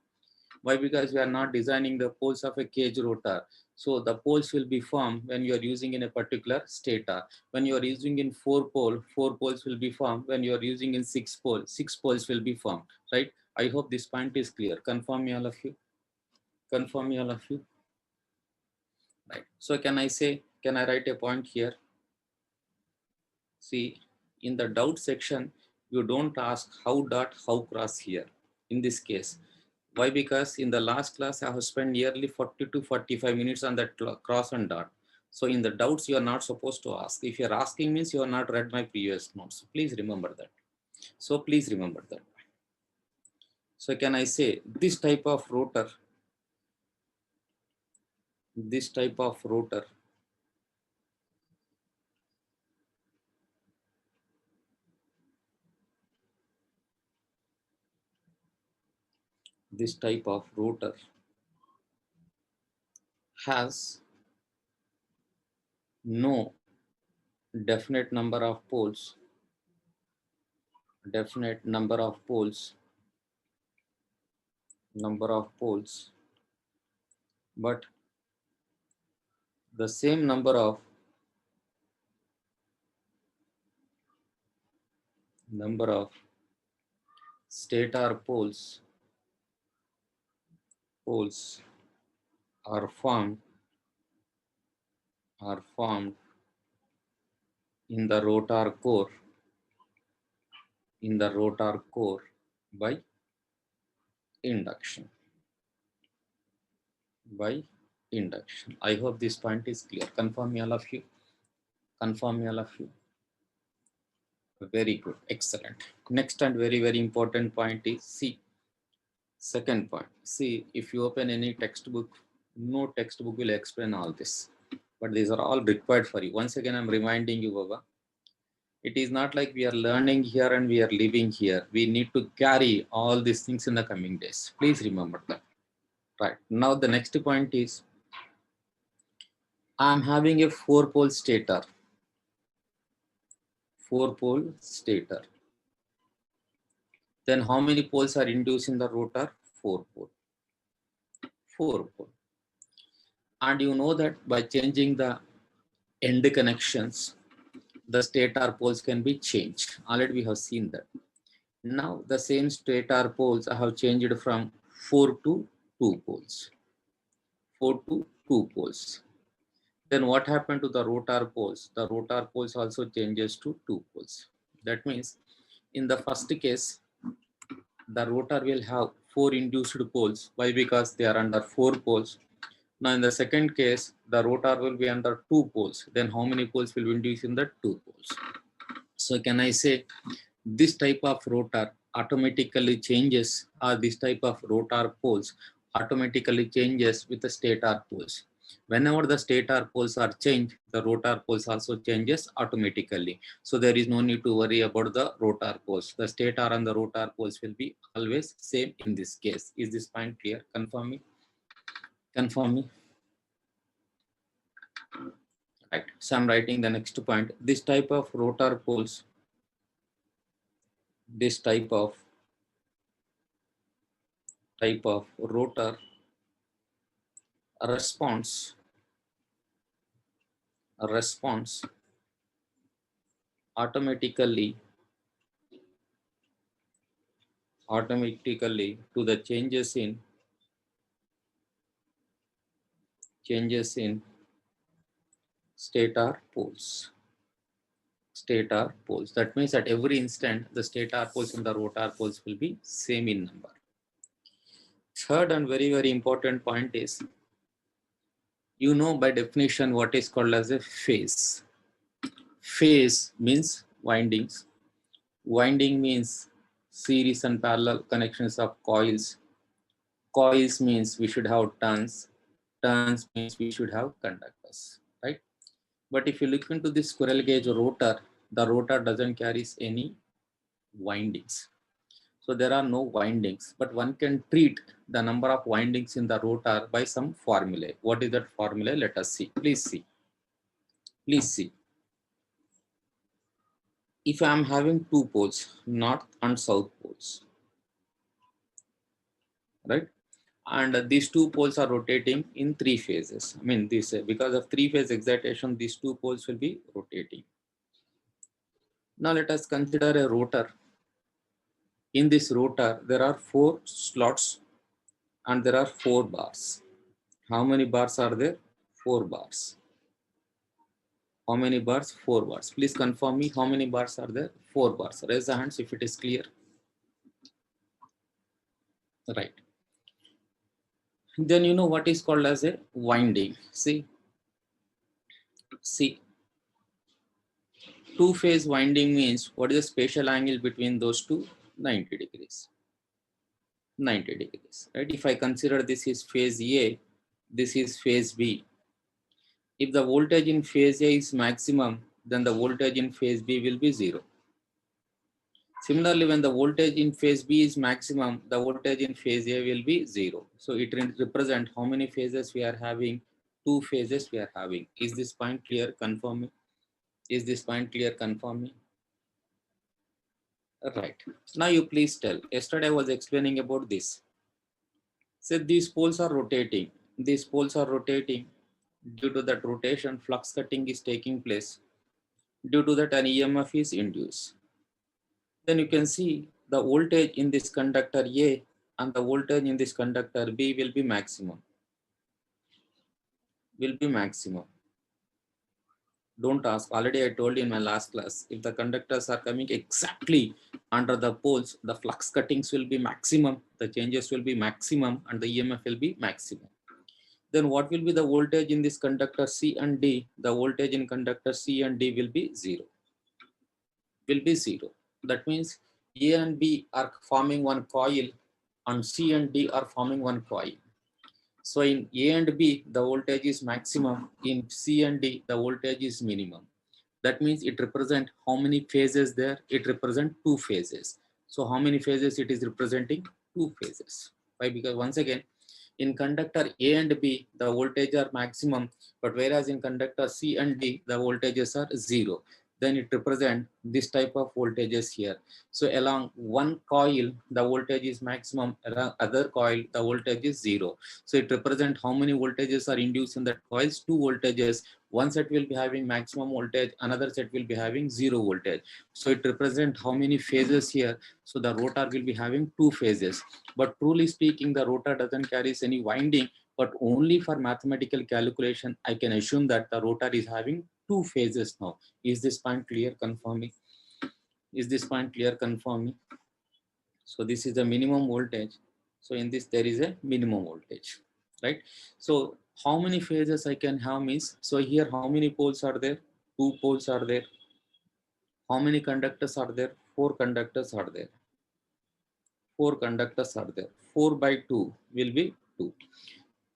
Why? Because we are not designing the poles of a cage rotor. So the poles will be formed when you are using in a particular stator. When you are using in 4 pole, 4 poles will be formed. When you are using in 6 pole, 6 poles will be formed, right? I hope this point is clear. Confirm me all of you. Confirm me all of you. Right. So can I write a point here? See, in the doubt section, you don't ask how dot, how cross here. In this case, why? Because in the last class, I have spent nearly 40 to 45 minutes on that cross and dot. So in the doubts, you are not supposed to ask. If you're asking means you have not read my previous notes. Please remember that. So please remember that. So can I say this type of rotor, this type of rotor, this type of rotor has no definite number of poles, definite number of poles, but the same number of stator poles are formed in the rotor core, by induction. by induction. I hope this point is clear. Confirm me all of you. Confirm me all of you. Very good. Excellent. Next and very, very important point is see. Second point. See, if you open any textbook, no textbook will explain all this. But these are all required for you. Once again, I'm reminding you, Baba. It is not like we are learning here and we are living here. We need to carry all these things in the coming days. Please remember that. Right. Now the next point is I'm having a four-pole stator. Four-pole stator. Then how many poles are induced in the rotor? Four pole. Four pole. And you know that by changing the end connections, the stator poles can be changed. Already we have seen that. Now the same stator poles I have changed from 4 to 2 poles. 4 to 2 poles. Then what happened to the rotor poles? The rotor poles also changes to 2 poles. That means in the first case, the rotor will have 4 induced poles. Why? Because they are under 4 poles. Now in the second case, the rotor will be under 2 poles. Then how many poles will be induced in the 2 poles? So can I say this type of rotor automatically changes, or this type of rotor poles automatically changes with the stator poles. Whenever the stator poles are changed, the rotor poles also changes automatically. So there is no need to worry about the rotor poles. The stator and the rotor poles will be always same in this case. Is this point clear? Confirm me. Confirm me. Right. So I'm writing the next point. This type of rotor poles, this type of rotor response automatically to the changes in stator poles. Stator poles. That means at every instant the stator poles and the rotor poles will be same in number. Third and very, very important point is, you know by definition what is called as a phase. Phase means windings. Winding means series and parallel connections of coils. Coils means we should have turns. Turns means we should have conductors, right? But if you look into this squirrel cage rotor, the rotor doesn't carry any windings. So there are no windings, but one can treat the number of windings in the rotor by some formula. What is that formula? Let us see. Please see. Please see. If I am having two poles, north and south poles, right? And these two poles are rotating in three phases. I mean, this because of three-phase excitation, these two poles will be rotating. Now let us consider a rotor. In this rotor, there are 4 slots and there are 4 bars. How many bars are there? 4 bars. How many bars? 4 bars. Please confirm me how many bars are there? 4 bars. Raise the hands if it is clear. Right. Then you know what is called as a winding. See, two-phase winding means what is the spatial angle between those two? 90 degrees. 90 degrees, right? If I consider this is phase A, this is phase B. If the voltage in phase A is maximum, then the voltage in phase B will be 0. Similarly, when the voltage in phase B is maximum, the voltage in phase A will be 0. So it represents how many phases we are having. 2 phases we are having. Is this point clear? Confirm me. Is this point clear? Confirm me. Right. Now you please tell. Yesterday I was explaining about this. So these poles are rotating. These poles are rotating. Due to that rotation, flux cutting is taking place. Due to that, an EMF is induced. Then you can see the voltage in this conductor A and the voltage in this conductor B will be maximum. Will be maximum. Don't ask. Already I told you in my last class, if the conductors are coming exactly under the poles, the flux cuttings will be maximum, the changes will be maximum, and the EMF will be maximum. then what will be the voltage in this conductor C and D? The voltage in conductor C and D will be zero. That means A and B are forming one coil and C and D are forming one coil. So in A and B, the voltage is maximum. In C and D, the voltage is minimum. That means it represents how many phases there? It represents two phases. So how many phases it is representing? Two phases. Why? Because once again, in conductor A and B, the voltage are maximum, but whereas in conductor C and D, the voltages are zero. Then it represents this type of voltages here. So along one coil, the voltage is maximum, along other coil, the voltage is zero. So it represents how many voltages are induced in that coils, two voltages. One set will be having maximum voltage, another set will be having zero voltage. So it represents how many phases here. So the rotor will be having two phases. But truly speaking, the rotor doesn't carry any winding, but only for mathematical calculation, I can assume that the rotor is having two phases now. Is this point clear? Confirm me. Is this point clear? Confirm me. So this is the minimum voltage. So in this, there is a minimum voltage, right? So how many phases I can have means, so here how many poles are there? Two poles are there. How many conductors are there? Four conductors are there. Four conductors are there. 4 by 2 will be 2.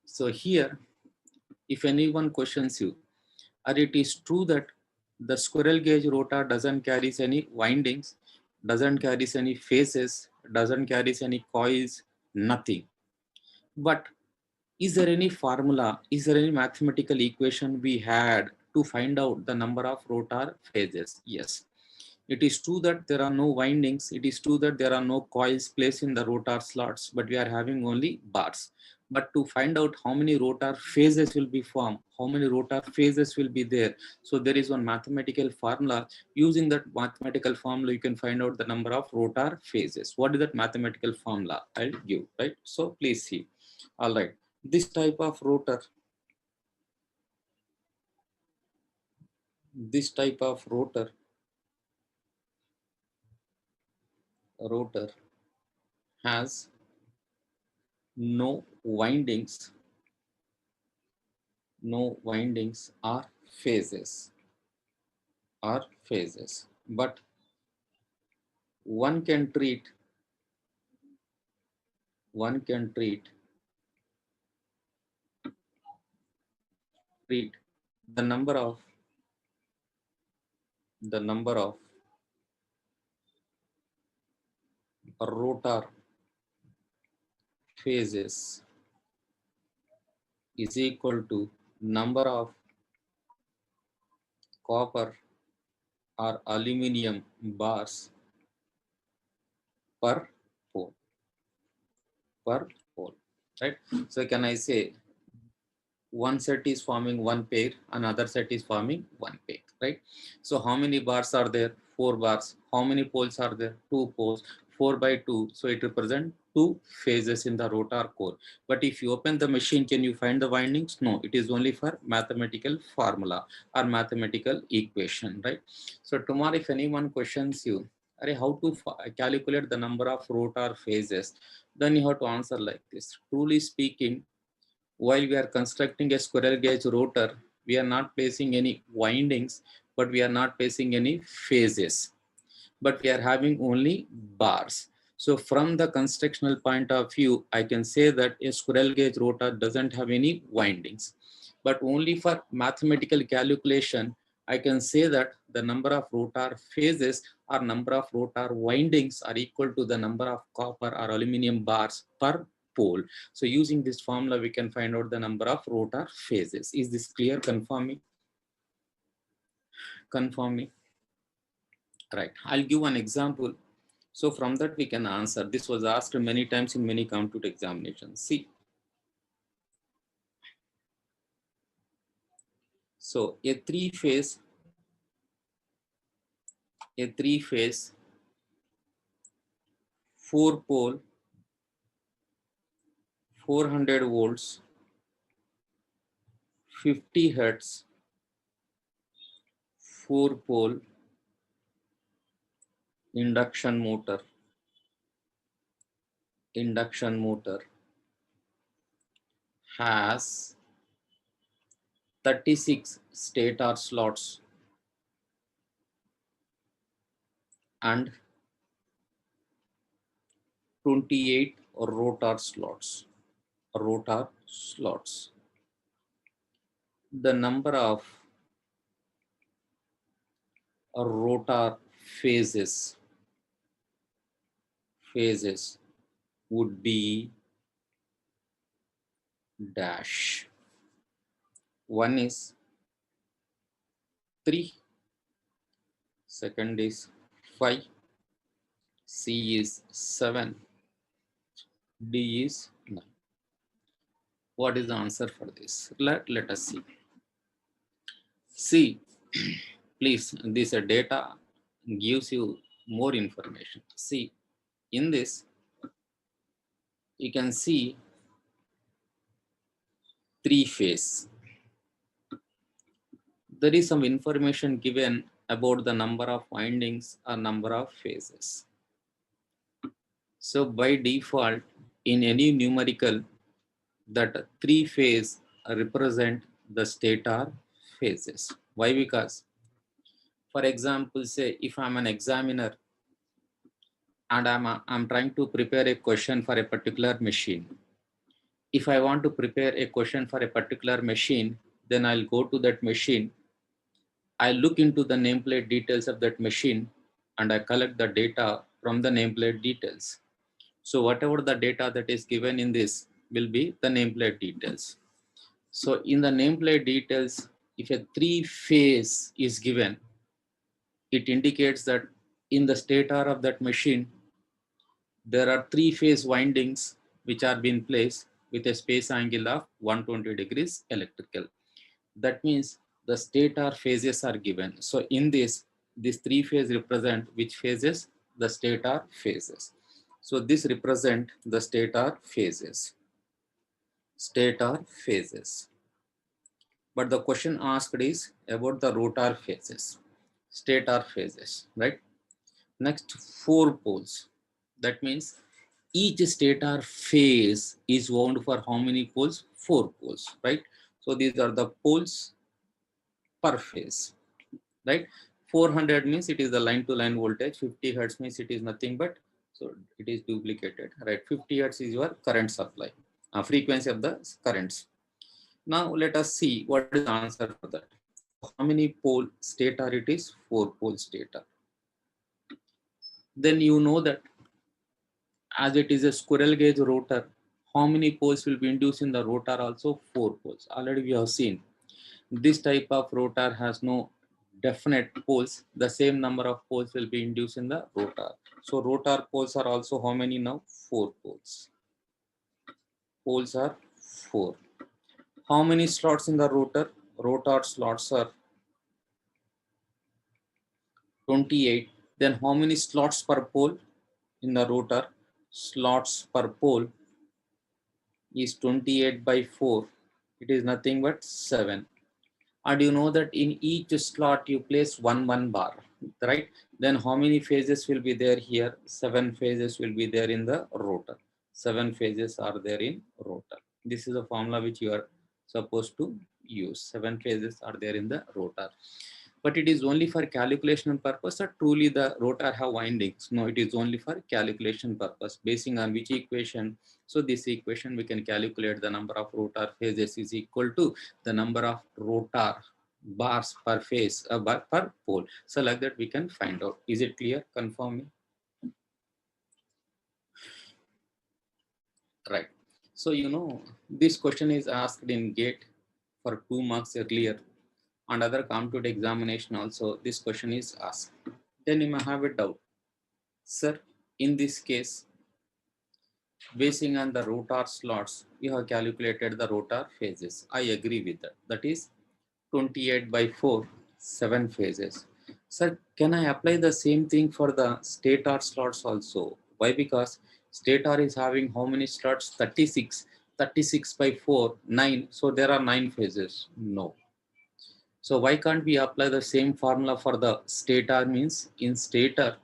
So here, if anyone questions you, or it is true that the squirrel cage rotor doesn't carry any windings, doesn't carry any phases, doesn't carry any coils, nothing. But is there any formula, is there any mathematical equation we had to find out the number of rotor phases? Yes. It is true that there are no windings. It is true that there are no coils placed in the rotor slots, but we are having only bars. But to find out how many rotor phases will be formed, how many rotor phases will be there. So there is one mathematical formula. Using that mathematical formula, you can find out the number of rotor phases. What is that mathematical formula? I'll give, right? So please see. All right. This type of rotor, this type of rotor has no windings, or phases, but one can treat one can treat the number of rotor phases is equal to number of copper or aluminum bars per pole, per pole, right? So can I say one set is forming one pair, another set is forming one pair, right? So how many bars are there? Four bars. How many poles are there? Two poles. 4 by 2. So it represents two phases in the rotor core. But if you open the machine, can you find the windings? No, it is only for mathematical formula or mathematical equation, right? So tomorrow, if anyone questions you, how to calculate the number of rotor phases, then you have to answer like this. Truly speaking, while we are constructing a squirrel gauge rotor, we are not placing any windings, but we are not placing any phases, but we are having only bars. So from the constructional point of view, I can say that a squirrel gauge rotor doesn't have any windings, but only for mathematical calculation, I can say that the number of rotor phases or number of rotor windings are equal to the number of copper or aluminum bars per pole. So using this formula, we can find out the number of rotor phases. Is this clear? Confirm me. Confirm me. Right. I'll give one example. So from that we can answer. This was asked many times in many computer examinations. See. So a three-phase, four-pole, 400 volts, 50 hertz, four-pole induction motor has 36 stator slots and 28 rotor slots. Rotor slots. The number of rotor phases would be dash. One is 3, second is 5, C is 7, D is 9. What is the answer for this? Let us see. See, please, this data gives you more information. See, in this, you can see 3 phase. There is some information given about the number of windings or number of phases. So by default, in any numerical, that 3 phase represent the stator phases. Why? Because, for example, say if I'm an examiner and I'm trying to prepare a question for a particular machine. If I want to prepare a question for a particular machine, then I'll go to that machine. I look into the nameplate details of that machine and I collect the data from the nameplate details. So whatever the data that is given in this will be the nameplate details. So in the nameplate details, if a 3 phase is given, it indicates that in the stator of that machine, there are 3 phase windings which are being placed with a space angle of 120 degrees electrical. That means the stator phases are given. So in this 3 phase represent which phases? The stator phases. So this represent the stator phases. Stator phases. But the question asked is about the rotor phases, stator phases, right? Next, 4 poles. That means each stator phase is wound for how many poles? 4 poles, right? So these are the poles per phase, right? 400 means it is the line to line voltage. 50 hertz means it is nothing but, so it is duplicated, right? 50 hertz is your current supply, frequency of the currents. Now let us see what is the answer for that. So how many pole stator it is? 4 pole stator. Then you know that as it is a squirrel gauge rotor, how many poles will be induced in the rotor? Also 4 poles. Already we have seen this type of rotor has no definite poles. The same number of poles will be induced in the rotor. So rotor poles are also how many now? 4 poles. Poles are 4. How many slots in the rotor? Rotor slots are 28. Then how many slots per pole in the rotor? Slots per pole is 28 by 4. It is nothing but 7. And you know that in each slot you place one bar, right? Then how many phases will be there here? 7 phases will be there in the rotor. 7 phases are there in rotor. This is a formula which you are supposed to use. 7 phases are there in the rotor. But it is only for calculation purpose, or truly the rotor have windings? No, it is only for calculation purpose. Basing on which equation? So this equation we can calculate the number of rotor phases is equal to the number of rotor bars per phase, bar per pole. So like that we can find out. Is it clear? Confirm me. Right. So you know this question is asked in GATE for 2 marks earlier, and other competitive examination also this question is asked. Then you may have a doubt. Sir, in this case, basing on the rotor slots, you have calculated the rotor phases. I agree with that. That is 28 by 4, 7 phases. Sir, can I apply the same thing for the stator slots also? Why? Because stator is having how many slots? 36. 36 by 4, 9. So there are 9 phases. No. So why can't we apply the same formula for the stator? Means in stator,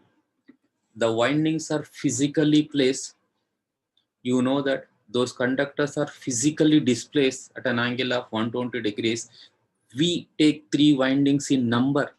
the windings are physically placed. You know that those conductors are physically displaced at an angle of 120 degrees. we take 3 windings in number,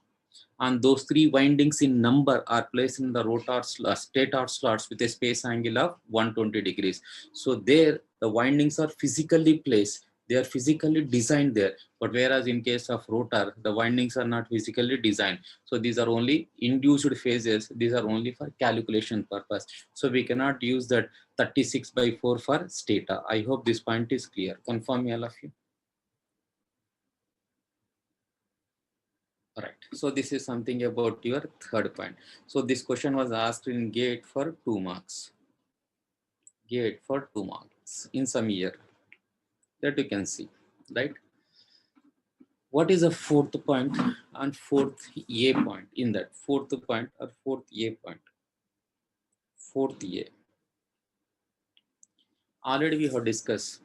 and those 3 windings in number are placed in the rotor stator slots with a space angle of 120 degrees. So there the windings are physically placed, they are physically designed there. But whereas in case of rotor, the windings are not physically designed. So these are only induced phases, these are only for calculation purpose. So we cannot use that 36/4 for stator. I hope this point is clear. Confirm me, all of you. Right. So this is something about your third point. So this question was asked in GATE for 2 marks. GATE for 2 marks in some year. That you can see, right? What is a fourth point and fourth A point in that? Fourth point or fourth A point? Fourth A. Already we have discussed.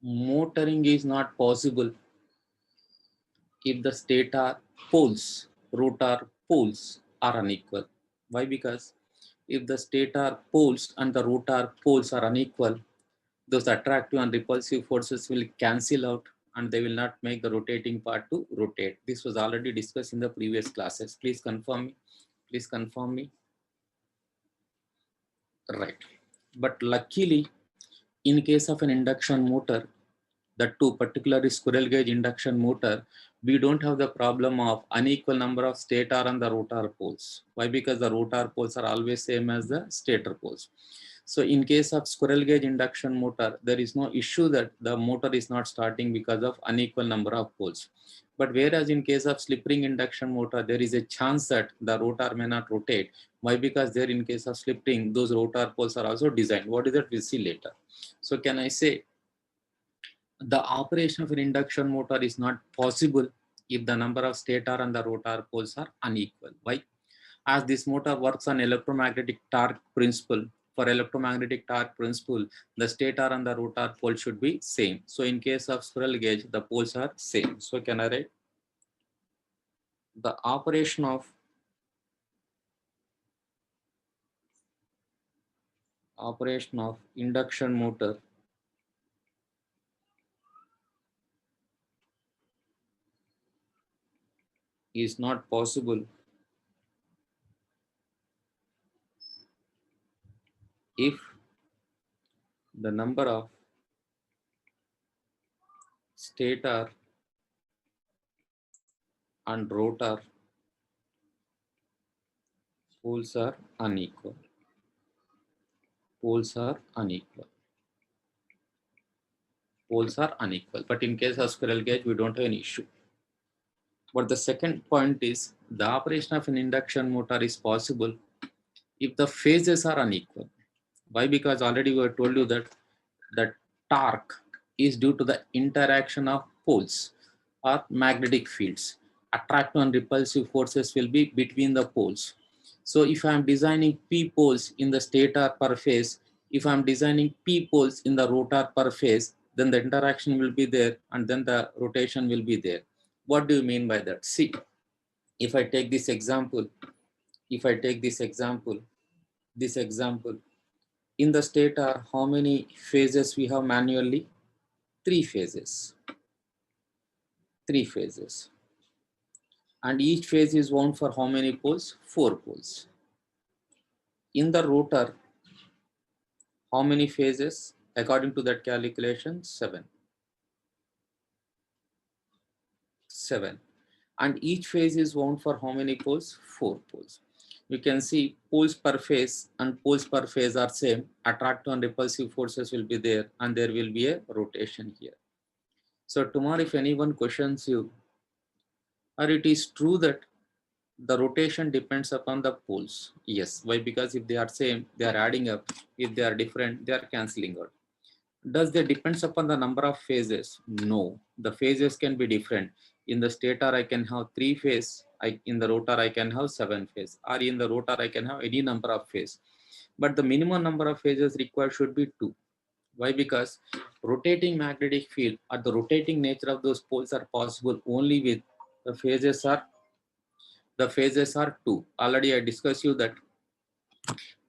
Motoring is not possible if the stator poles, rotor poles are unequal. Why? Because if the stator poles and the rotor poles are unequal, those attractive and repulsive forces will cancel out and they will not make the rotating part to rotate. This was already discussed in the previous classes. Please confirm me. Please confirm me. Right. But luckily, in case of an induction motor, that too particularly squirrel cage induction motor, we don't have the problem of unequal number of stator and the rotor poles. Why? Because the rotor poles are always same as the stator poles. So in case of squirrel cage induction motor, there is no issue that the motor is not starting because of unequal number of poles. But whereas in case of slip ring induction motor, there is a chance that the rotor may not rotate. Why? Because there in case of slip ring, those rotor poles are also designed. What is that? We'll see later. So can I say the operation of an induction motor is not possible if the number of stator and the rotor poles are unequal. Why? As this motor works on electromagnetic torque principle, for electromagnetic torque principle, the stator and the rotor pole should be same. So in case of squirrel cage, the poles are same. So can I write the operation of induction motor is not possible if the number of stator and rotor poles are unequal. Poles are unequal. Poles are unequal. But in case of squirrel cage, we don't have an issue. But the second point is the operation of an induction motor is possible if the phases are unequal. Why? Because already we have told you that the torque is due to the interaction of poles or magnetic fields. Attractive and repulsive forces will be between the poles. So if I am designing P poles in the stator per phase, if I am designing P poles in the rotor per phase, then the interaction will be there and then the rotation will be there. What do you mean by that? See, if I take this example, this example, in the stator, how many phases we have manually? Three phases. Three phases. And each phase is wound for how many poles? 4 poles. In the rotor, how many phases? According to that calculation, 7. 7. And each phase is wound for how many poles? 4 poles. You can see poles per phase and poles per phase are same. Attractive and repulsive forces will be there and there will be a rotation here. So tomorrow if anyone questions you, or it is true that the rotation depends upon the poles. Yes. Why? Because if they are same, they are adding up. If they are different, they are cancelling out. Does they depends upon the number of phases? No. The phases can be different. In the stator, I can have 3 phase. In the rotor, I can have 7 phase. Or in the rotor, I can have any number of phase. But the minimum number of phases required should be 2. Why? Because rotating magnetic field or the rotating nature of those poles are possible only with the phases are 2. Already I discussed you that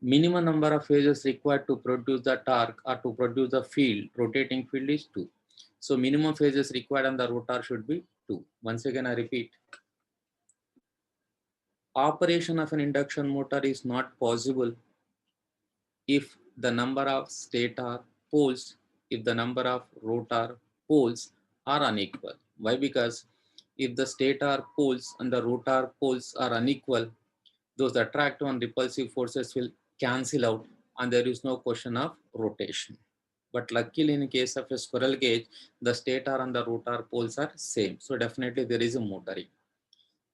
minimum number of phases required to produce the torque or to produce the field, rotating field is 2. So minimum phases required on the rotor should be 2. Once again, I repeat, operation of an induction motor is not possible if the number of stator poles, if the number of rotor poles are unequal. Why? Because if the stator poles and the rotor poles are unequal, those attractive and repulsive forces will cancel out and there is no question of rotation. But luckily in case of a squirrel cage, the stator and the rotor poles are same. So definitely there is a motoring.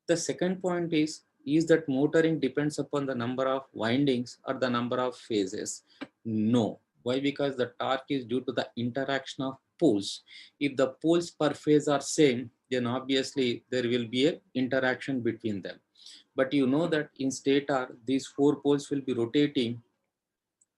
The second point is that motoring depends upon the number of windings or the number of phases? No. Why? Because the torque is due to the interaction of poles. If the poles per phase are same, then obviously there will be a interaction between them. But you know that in stator, these four poles will be rotating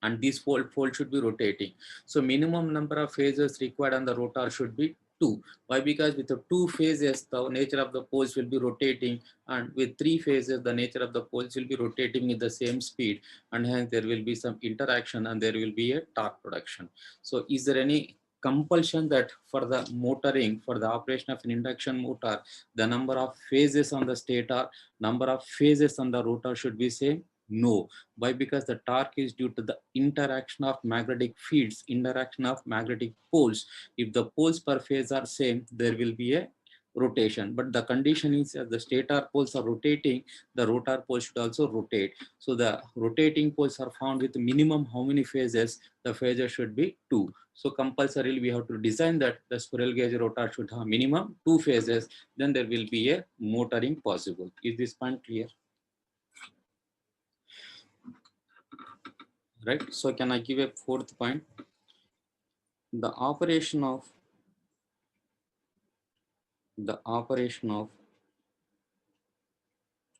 and these fold should be rotating. So minimum number of phases required on the rotor should be 2. Why? Because with the 2 phases, the nature of the poles will be rotating, and with 3 phases, the nature of the poles will be rotating in the same speed, and hence there will be some interaction and there will be a torque production. So is there any compulsion that for the motoring, for the operation of an induction motor, the number of phases on the stator, number of phases on the rotor should be same? No. Why? Because the torque is due to the interaction of magnetic fields, interaction of magnetic poles. If the poles per phase are same, there will be a rotation. But the condition is that the stator poles are rotating, the rotor poles should also rotate. So the rotating poles are found with minimum how many phases? The phases should be 2. So compulsorily we have to design that the squirrel cage rotor should have minimum 2 phases. Then there will be a motoring possible. Is this point clear? Right. So can I give a fourth point? The operation of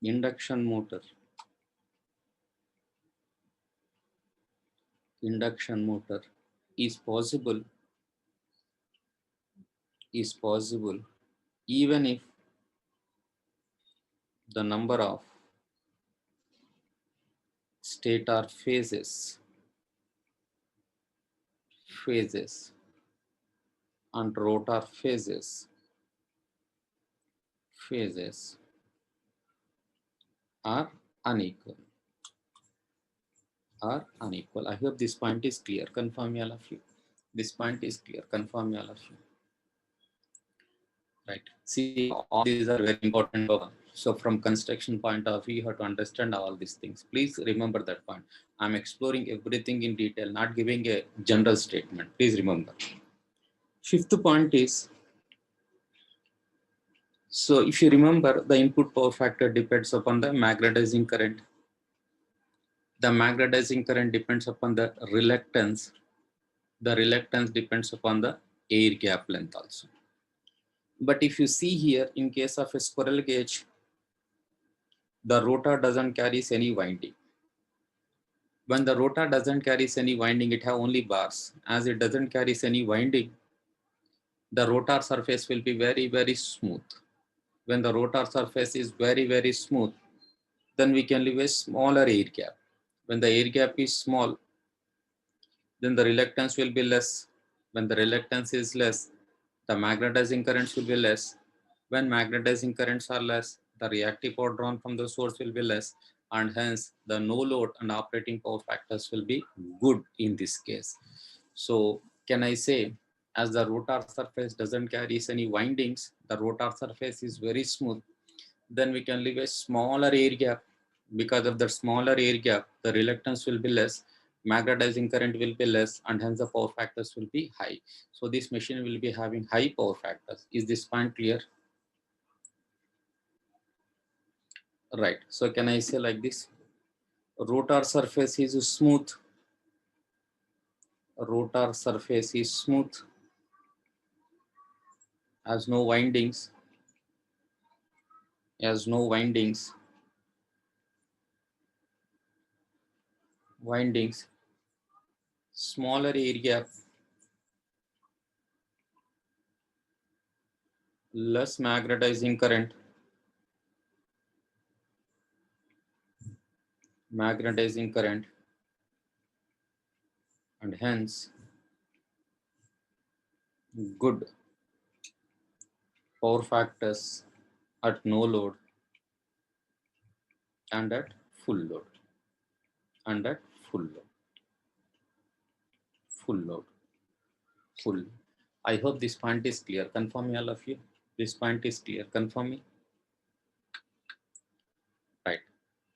induction motor is possible even if the number of stator phases and rotor phases are unequal. I hope this point is clear. Confirm me all of you. This point is clear. Confirm me all of you. Right. See, all these are very important. So from construction point of view, you have to understand all these things. Please remember that point. I'm exploring everything in detail, not giving a general statement. Please remember. Fifth point is, so if you remember, the input power factor depends upon the magnetizing current. The magnetizing current depends upon the reluctance. The reluctance depends upon the air gap length also. But if you see here, in case of a squirrel cage, the rotor doesn't carry any winding. When the rotor doesn't carry any winding, it have only bars. As it doesn't carry any winding, the rotor surface will be very, very smooth. When the rotor surface is very, very smooth, then we can leave a smaller air gap. When the air gap is small, then the reluctance will be less. When the reluctance is less, the magnetizing currents will be less. When magnetizing currents are less, the reactive power drawn from the source will be less, and hence the no load and operating power factors will be good in this case. So can I say, as the rotor surface doesn't carry any windings, the rotor surface is very smooth, then we can leave a smaller air gap. Because of the smaller air gap, the reluctance will be less, magnetizing current will be less, and hence the power factors will be high. So this machine will be having high power factors. Is this point clear? Right. So can I say like this? Rotor surface is smooth. Rotor surface is smooth, has no windings, has no windings, smaller air gap, less magnetizing current, and hence good power factors at no load and at full load and at full load, full load, full. I hope this point is clear. Confirm me, all of you. This point is clear. Confirm me. Right.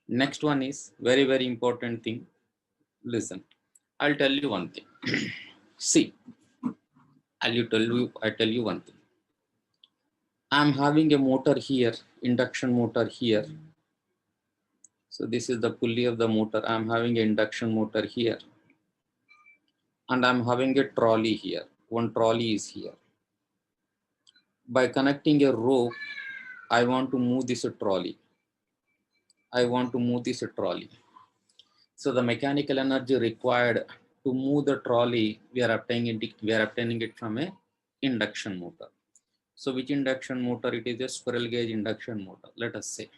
Next one is very, very important thing. Listen, I'll tell you one thing. See, I tell you one thing. I'm having a motor here, induction motor here. So this is the pulley of the motor. I'm having an induction motor here. And I'm having a trolley here. One trolley is here. By connecting a rope, I want to move this trolley. I want to move this trolley. So the mechanical energy required to move the trolley, we are obtaining it from a induction motor. So which induction motor? It is a squirrel cage induction motor, let us say.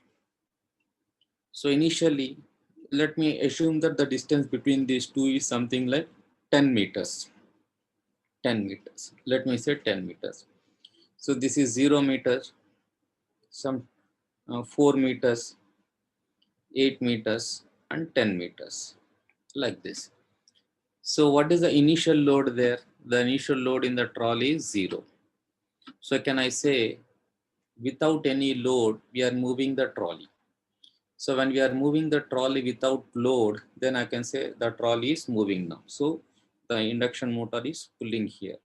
So initially, let me assume that the distance between these two is something like 10 meters. 10 meters. Let me say 10 meters. So this is 0 meters, some 4 meters, 8 meters, and 10 meters, like this. So what is the initial load there? The initial load in the trolley is 0. So can I say without any load, we are moving the trolley. So when we are moving the trolley without load, then I can say the trolley is moving now. So the induction motor is pulling here.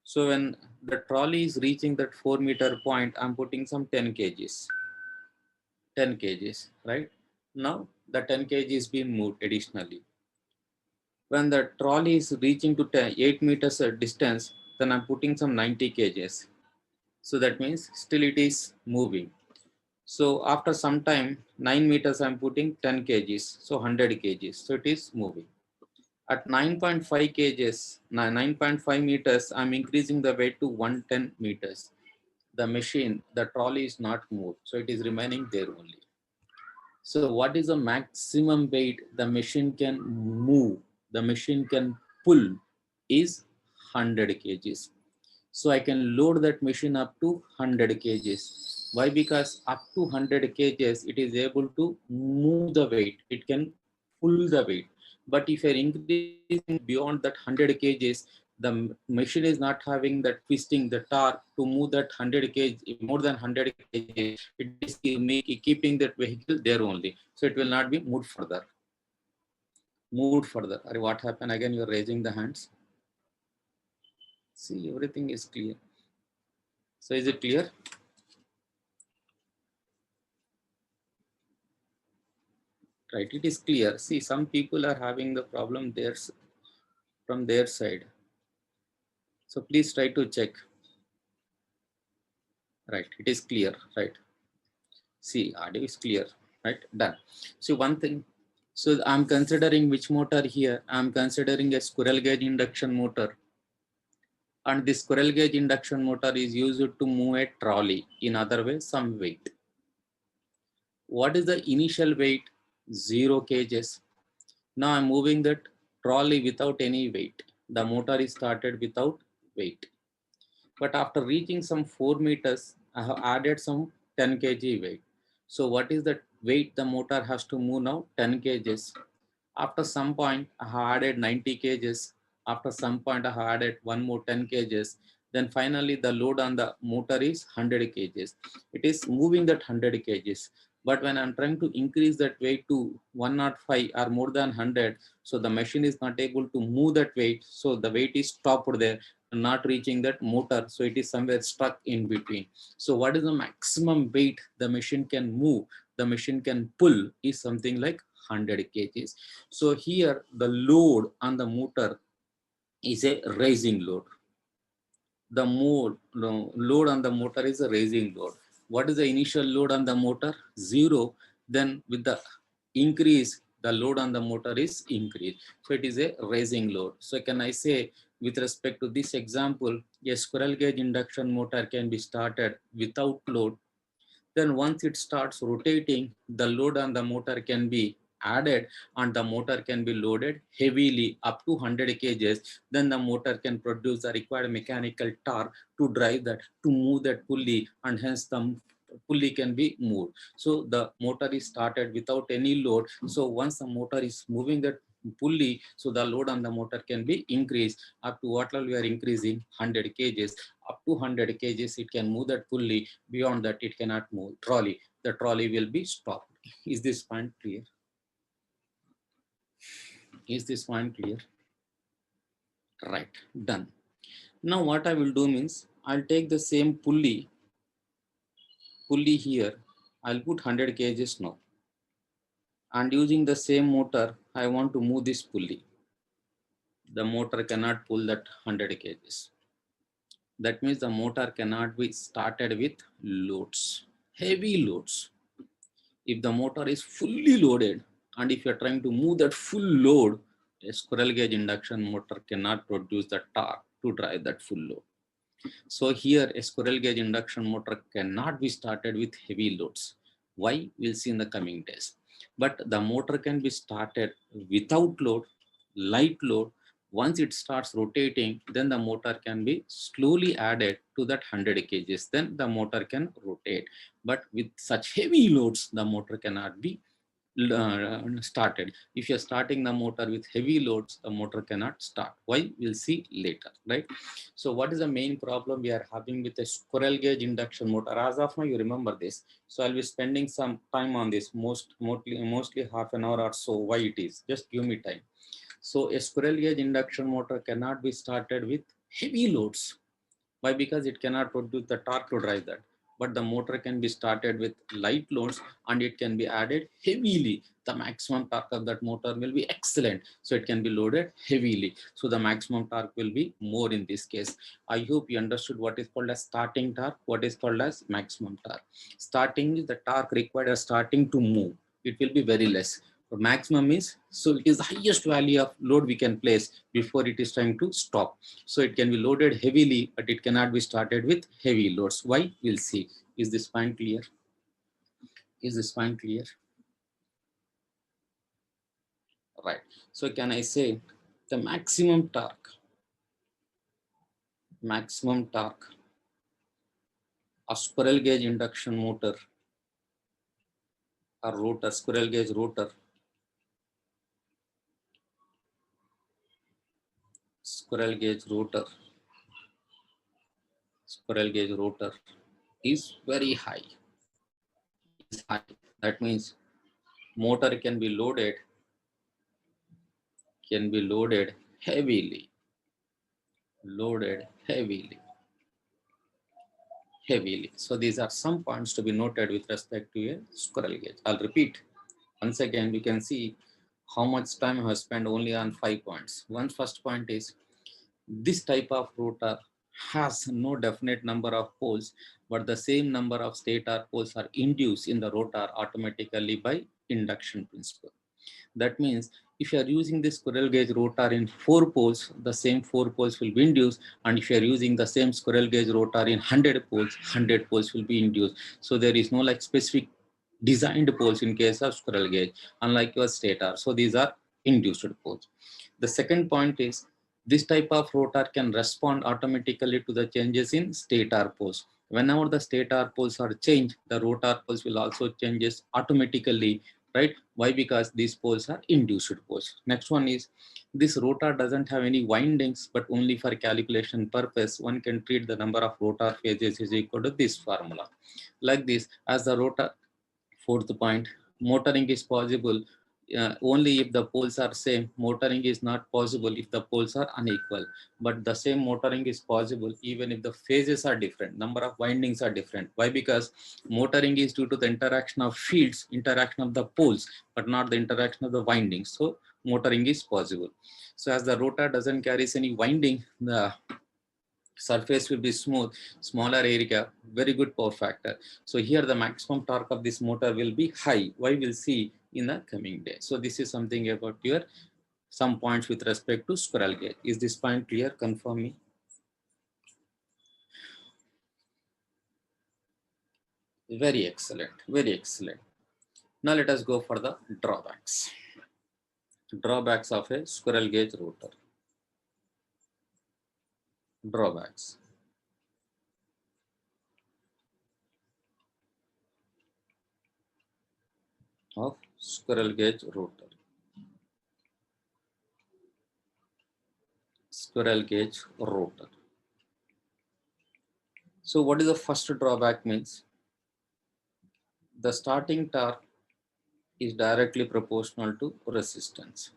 So when the trolley is reaching that 4-meter point, I'm putting some 10 kgs. 10 kgs, right? Now the 10 kg is being moved additionally. When the trolley is reaching to 8 meters distance, then I'm putting some 90 kgs. So that means still it is moving. So after some time, 9 meters, I'm putting 10 kgs. So 100 kgs. So it is moving. At 9.5 kgs, 9.5 meters, I'm increasing the weight to 110 meters. The machine, the trolley is not moved. So it is remaining there only. So what is the maximum weight the machine can move, the machine can pull is 100 kgs. So I can load that machine up to 100 kgs. Why? Because up to 100 kgs, it is able to move the weight. It can pull the weight. But if you're increasing beyond that 100 kgs, the machine is not having that twisting, the torque to move that 100 kg, more than 100 kg. It is keeping that vehicle there only. So it will not be moved further. Moved further. What happened? Again, you're raising the hands. See, everything is clear. So is it clear? Right, it is clear. See, some people are having the problem there from their side. So please try to check. Right, it is clear, right? See, audio is clear, right? Done. So one thing, so I'm considering which motor here. I'm considering a squirrel cage induction motor. And this squirrel cage induction motor is used to move a trolley. In other way, some weight. What is the initial weight? 0 kgs. Now I'm moving that trolley without any weight. The motor is started without weight. But after reaching some 4 meters, I have added some 10 kg weight. So what is the weight the motor has to move now? 10 kgs. After some point, I have added 90 kgs. After some point, I have added one more 10 kgs. Then finally, the load on the motor is 100 kgs. It is moving that 100 kgs. But when I'm trying to increase that weight to 105 or more than 100, so the machine is not able to move that weight. So the weight is stopped there, not reaching that motor. So it is somewhere stuck in between. So what is the maximum weight the machine can move, the machine can pull is something like 100 kgs. So here the load on the motor is a raising load. The load on the motor is a raising load. What is the initial load on the motor? 0. Then with the increase, the load on the motor is increased. So it is a raising load. So can I say with respect to this example, a squirrel cage induction motor can be started without load. Then once it starts rotating, the load on the motor can be added and the motor can be loaded heavily up to 100 kgs, then the motor can produce the required mechanical torque to drive that, to move that pulley, and hence the pulley can be moved. So the motor is started without any load. So once the motor is moving that pulley, so the load on the motor can be increased up to what level we are increasing, 100 kgs. Up to 100 kgs it can move that pulley. Beyond that it cannot move trolley. The trolley will be stopped. Is this point clear? Is this point clear? Right, done. Now what I will do means, I'll take the same pulley here. I'll put 100 kgs now, and using the same motor I want to move this pulley. The motor cannot pull that 100 kgs. That means the motor cannot be started with loads, heavy loads. If the motor is fully loaded and if you are trying to move that full load, a squirrel cage induction motor cannot produce the torque to drive that full load. So here a squirrel cage induction motor cannot be started with heavy loads. Why? We'll see in the coming days. But the motor can be started without load, light load. Once it starts rotating, then the motor can be slowly added to that 100 kgs. Then the motor can rotate. But with such heavy loads, the motor cannot be started. If you're starting the motor with heavy loads, the motor cannot start. Why? We'll see later, right? So what is the main problem we are having with a squirrel cage induction motor? As of now, you remember this. So I'll be spending some time on this, mostly half an hour or so. Why it is? Just give me time. So a squirrel cage induction motor cannot be started with heavy loads. Why? Because it cannot produce the torque to drive that. But the motor can be started with light loads and it can be added heavily. The maximum torque of that motor will be excellent. So it can be loaded heavily. So the maximum torque will be more in this case. I hope you understood what is called as starting torque, what is called as maximum torque. Starting is the torque required as starting to move. It will be very less. But maximum is, so it is the highest value of load we can place before it is trying to stop. So it can be loaded heavily, but it cannot be started with heavy loads. Why? We'll see. Is this point clear? Is this point clear? Right. So can I say the maximum torque of squirrel cage induction motor or rotor, squirrel cage rotor, squirrel gauge rotor is very high. Is high. That means motor can be loaded heavily. So these are some points to be noted with respect to a squirrel gauge. I'll repeat. Once again, we can see how much time I have spent only on 5 points. One first point is, this type of rotor has no definite number of poles, but the same number of stator poles are induced in the rotor automatically by induction principle. That means if you are using this squirrel gauge rotor in 4 poles, the same 4 poles will be induced. And if you are using the same squirrel gauge rotor in 100 poles, 100 poles will be induced. So there is no like specific designed poles in case of squirrel gauge, unlike your stator. So these are induced poles. The second point is, this type of rotor can respond automatically to the changes in stator poles. Whenever the stator poles are changed, the rotor poles will also changes automatically, right? Why? Because these poles are induced poles. Next one is, this rotor doesn't have any windings, but only for calculation purpose, one can treat the number of rotor phases is equal to this formula. Like this, as the rotor. Fourth point, motoring is possible only if the poles are same. Motoring is not possible if the poles are unequal. But the same motoring is possible even if the phases are different, number of windings are different. Why? Because motoring is due to the interaction of fields, interaction of the poles, but not the interaction of the windings. So motoring is possible. So as the rotor doesn't carry any winding, the surface will be smooth, smaller area, very good power factor. So here the maximum torque of this motor will be high. Why? We'll see in the coming day. So this is something about your some points with respect to squirrel cage. Is this point clear? Confirm me. Very excellent. Very excellent. Now let us go for the drawbacks. Drawbacks of a squirrel cage rotor. Drawbacks. Of squirrel cage rotor. Squirrel cage rotor. So what is the first drawback means? The starting torque is directly proportional to resistance.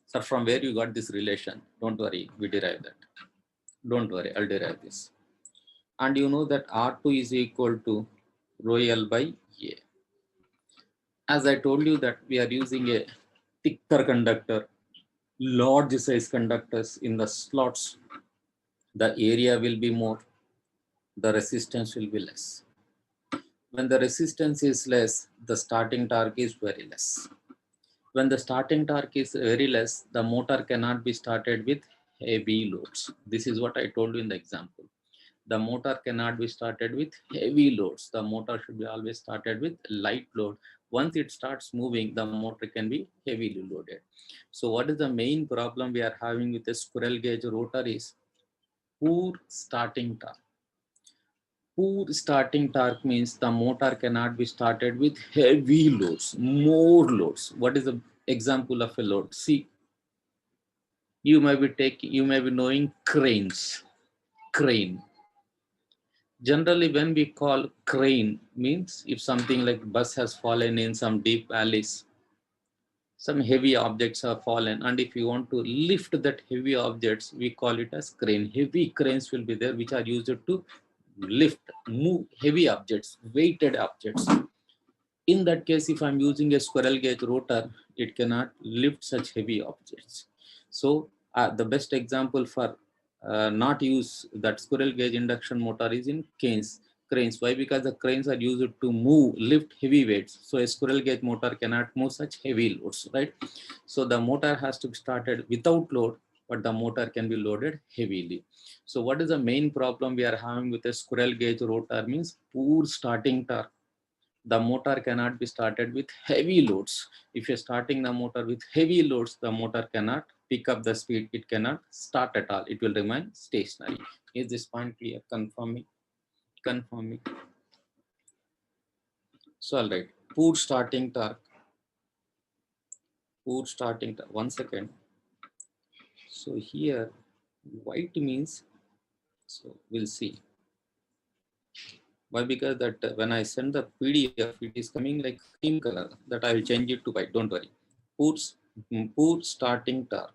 So from where you got this relation? Don't worry, we derive that. Don't worry, I'll derive this. And you know that R2 is equal to rho L by A. As I told you that we are using a thicker conductor, large size conductors in the slots, the area will be more, the resistance will be less. When the resistance is less, the starting torque is very less. When the starting torque is very less, the motor cannot be started with heavy loads. This is what I told you in the example. The motor cannot be started with heavy loads. The motor should be always started with light load. Once it starts moving, the motor can be heavily loaded. So what is the main problem we are having with a squirrel cage rotor is poor starting torque. Poor starting torque means the motor cannot be started with heavy loads, more loads. What is the example of a load? See, you may be knowing cranes. Crane. Generally, when we call crane means if something like bus has fallen in some deep valleys, some heavy objects have fallen, and if you want to lift that heavy objects, we call it as crane. Heavy cranes will be there which are used to lift, move heavy objects, weighted objects. In that case, if I'm using a squirrel cage rotor, it cannot lift such heavy objects. So the best example for not use that squirrel cage induction motor is in cranes. Why? Because the cranes are used to lift heavy weights. So a squirrel cage motor cannot move such heavy loads, right? So the motor has to be started without load, but the motor can be loaded heavily. So what is the main problem we are having with a squirrel cage rotor means poor starting torque. The motor cannot be started with heavy loads. If you're starting the motor with heavy loads, the motor cannot pick up the speed. It cannot start at all. It will remain stationary. Is this point clear? Confirm me. Confirm me. So, all right. Poor starting torque. Poor starting torque. 1 second. So here, white means, so we'll see. Why? Because that when I send the PDF, it is coming like cream color. That I will change it to white. Don't worry. Poor starting torque.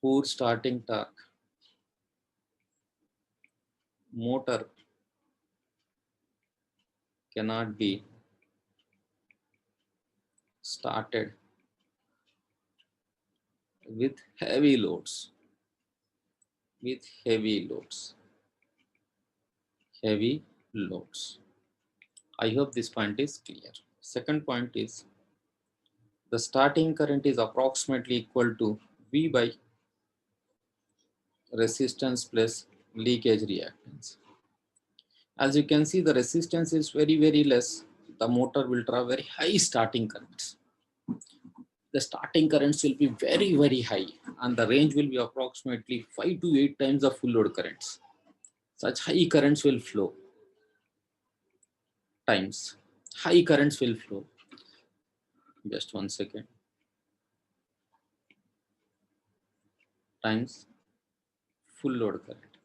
Poor starting torque. Motor cannot be started with heavy loads. With heavy loads. Heavy loads. I hope this point is clear. Second point is the starting current is approximately equal to V by resistance plus leakage reactance. As you can see, the resistance is very, very less. The motor will draw very high starting currents. The starting currents will be very, very high, and the range will be approximately 5 to 8 times the full load currents. Such high currents will flow times. High currents will flow. Just 1 second. Times full load current.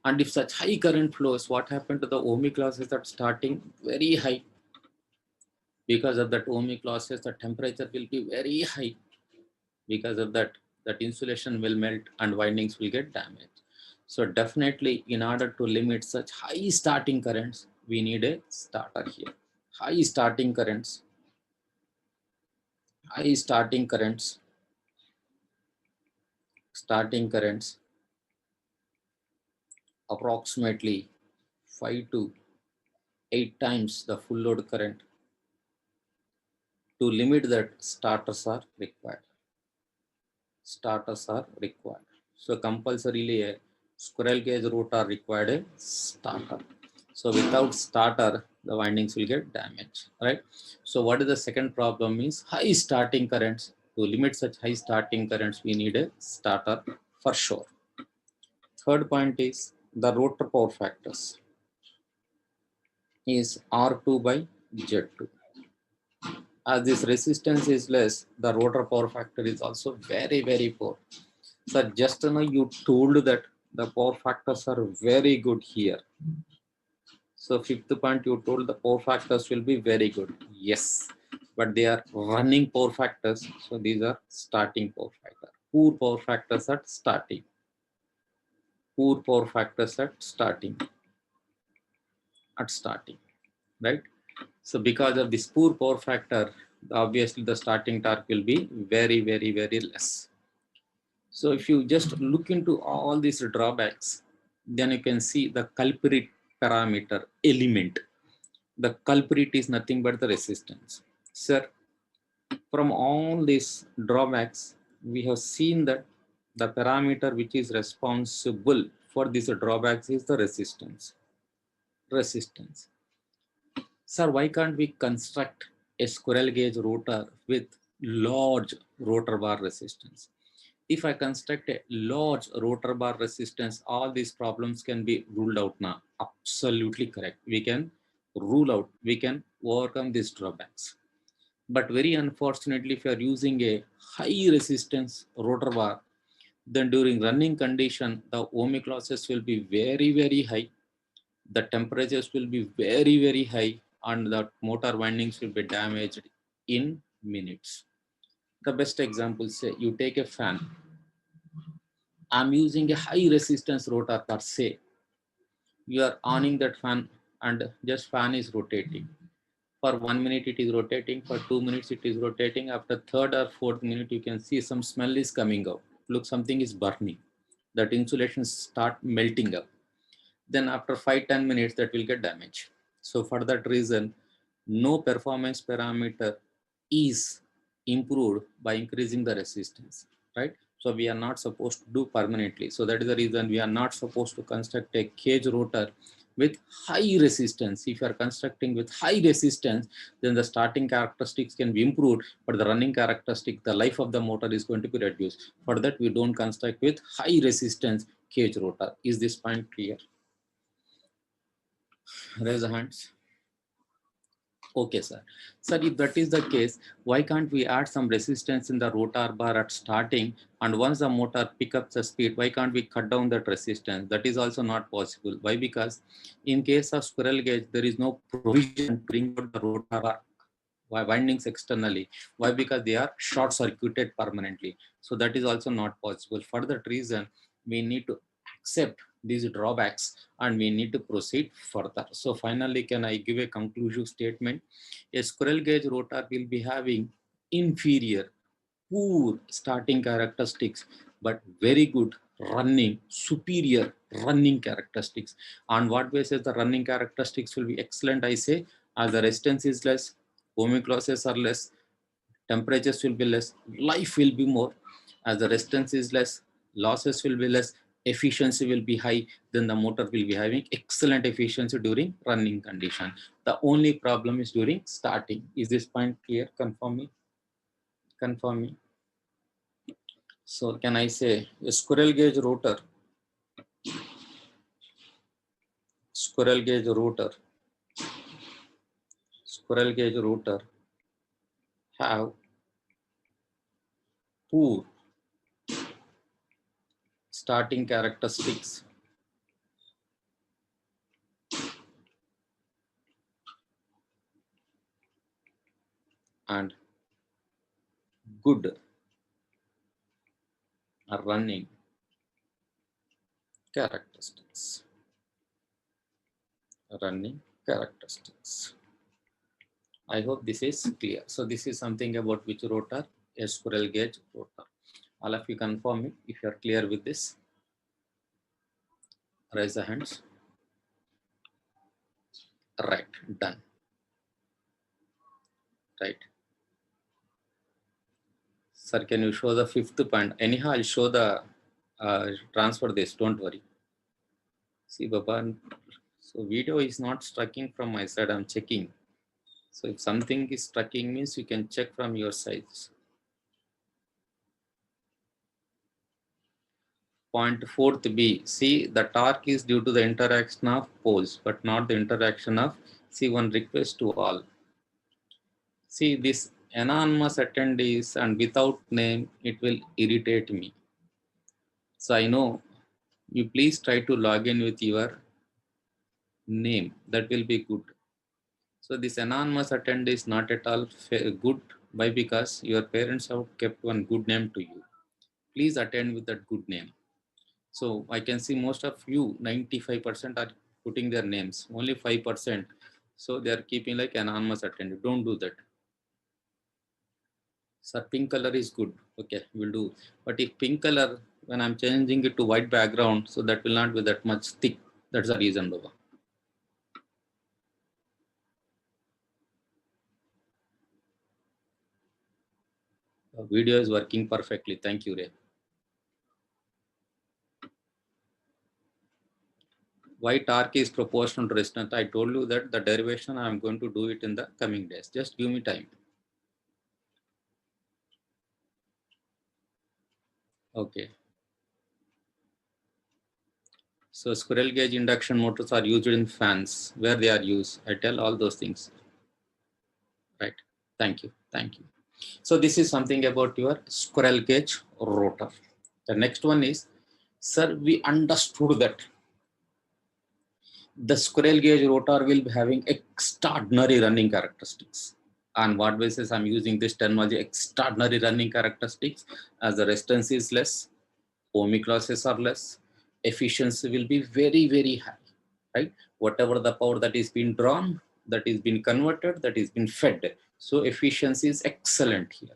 And if such high current flows, what happened to the ohmic losses that starting very high? Because of that ohmic losses, the temperature will be very high. Because of that, that insulation will melt and windings will get damaged. So definitely, in order to limit such high starting currents, we need a starter here. High starting currents. High starting currents. Starting currents approximately 5 to 8 times the full load current. To limit that, starters are required. Starters are required. So compulsorily a squirrel cage rotor required a starter. So without starter, the windings will get damaged, right? So what is the second problem is high starting currents. To limit such high starting currents, we need a starter for sure. Third point is the rotor power factors is R2 by Z2. As this resistance is less, the rotor power factor is also very, very poor. So just now you told that the power factors are very good here. So fifth point, you told the power factors will be very good. Yes, but they are running power factors. So these are starting power factor. Poor power factors at starting. Poor power factors at starting. At starting, right? So because of this poor power factor, obviously the starting torque will be very, very, very less. So if you just look into all these drawbacks, then you can see the culprit parameter element. The culprit is nothing but the resistance. Sir, from all these drawbacks, we have seen that the parameter which is responsible for these drawbacks is the resistance. Resistance. Sir, why can't we construct a squirrel cage rotor with large rotor bar resistance? If I construct a large rotor bar resistance, all these problems can be ruled out now. Absolutely correct. We can rule out, we can overcome these drawbacks. But very unfortunately, if you are using a high resistance rotor bar, then during running condition, the ohmic losses will be very, very high. The temperatures will be very, very high, and the motor windings will be damaged in minutes. The best example, say you take a fan. I'm using a high resistance rotor per se. You are owning that fan and just fan is rotating. For 1 minute it is rotating, for 2 minutes it is rotating. After third or fourth minute, you can see some smell is coming out. Look, something is burning. That insulation start melting up. Then after 5-10 minutes, that will get damaged. So for that reason, no performance parameter is improved by increasing the resistance, right? So we are not supposed to do permanently. So that is the reason we are not supposed to construct a cage rotor with high resistance. If you are constructing with high resistance, then the starting characteristics can be improved, but the running characteristic, the life of the motor is going to be reduced. For that, we don't construct with high resistance cage rotor. Is this point clear? Raise the hands. Okay, sir. Sir, if that is the case, why can't we add some resistance in the rotor bar at starting, and once the motor pick up the speed, why can't we cut down that resistance? That is also not possible. Why? Because in case of squirrel cage, there is no provision to bring out the rotor bar windings externally. Why? Because they are short circuited permanently. So that is also not possible. For that reason, we need to accept these drawbacks and we need to proceed further. So finally, can I give a conclusive statement? A squirrel cage rotor will be having inferior, poor starting characteristics, but very good running, superior running characteristics. On what basis the running characteristics will be excellent? I say, as the resistance is less, ohmic losses are less, temperatures will be less, life will be more. As the resistance is less, losses will be less, efficiency will be high, then the motor will be having excellent efficiency during running condition. The only problem is during starting. Is this point clear? Confirm me. Confirm me. So can I say a squirrel gauge rotor, squirrel gauge rotor have poor starting characteristics and good running characteristics. Running characteristics. I hope this is clear. So this is something about which rotor, a squirrel gauge rotor. All of you confirm me if you are clear with this. Raise the hands. Right, done. Right. Sir, can you show the fifth point? Anyhow, I'll show the transfer this. Don't worry. See, Baba, So video is not striking from my side, I'm checking. So if something is striking means you can check from your side. Point fourth B. See, the torque is due to the interaction of poles, but not the interaction of. See, one request to all. See, this anonymous attendees and without name, it will irritate me. So I know you please try to log in with your name. That will be good. So this anonymous attendee is not at all good. Why? Because your parents have kept one good name to you. Please attend with that good name. So I can see most of you, 95% are putting their names, only 5%. So they are keeping like anonymous attendee. Don't do that. Sir, pink color is good. Okay, we'll do. But if pink color, when I'm changing it to white background, so that will not be that much thick. That's the reason, Baba. The video is working perfectly. Thank you, Ray. Why torque is proportional to resistance? I told you that the derivation I'm going to do it in the coming days. Just give me time. Okay. So squirrel gauge induction motors are used in fans. Where they are used, I tell all those things. Right. Thank you. Thank you. So this is something about your squirrel gauge rotor. The next one is, sir, we understood that the squirrel gauge rotor will be having extraordinary running characteristics. On what basis I'm using this terminology, extraordinary running characteristics? As the resistance is less, ohmic losses are less, efficiency will be very, very high, right? Whatever the power that is being drawn, that is being converted, that is being fed. So efficiency is excellent here.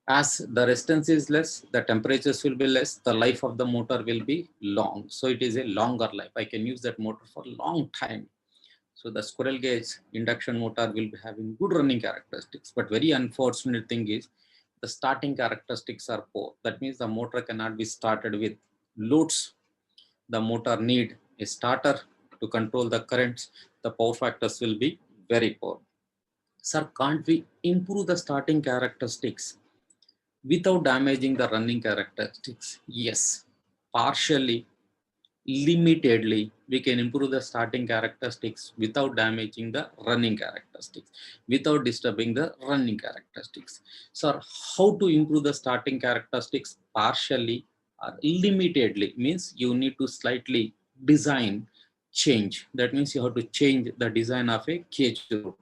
As the resistance is less, the temperatures will be less, the life of the motor will be long. So it is a longer life. I can use that motor for a long time. So the squirrel gauge induction motor will be having good running characteristics. But very unfortunate thing is the starting characteristics are poor. That means the motor cannot be started with loads. The motor need a starter to control the currents. The power factors will be very poor. Sir, can't we improve the starting characteristics without damaging the running characteristics? Yes, partially, limitedly, we can improve the starting characteristics without damaging the running characteristics, without disturbing the running characteristics. So how to improve the starting characteristics? Partially or limitedly means you need to slightly design change. That means you have to change the design of a cage rotor.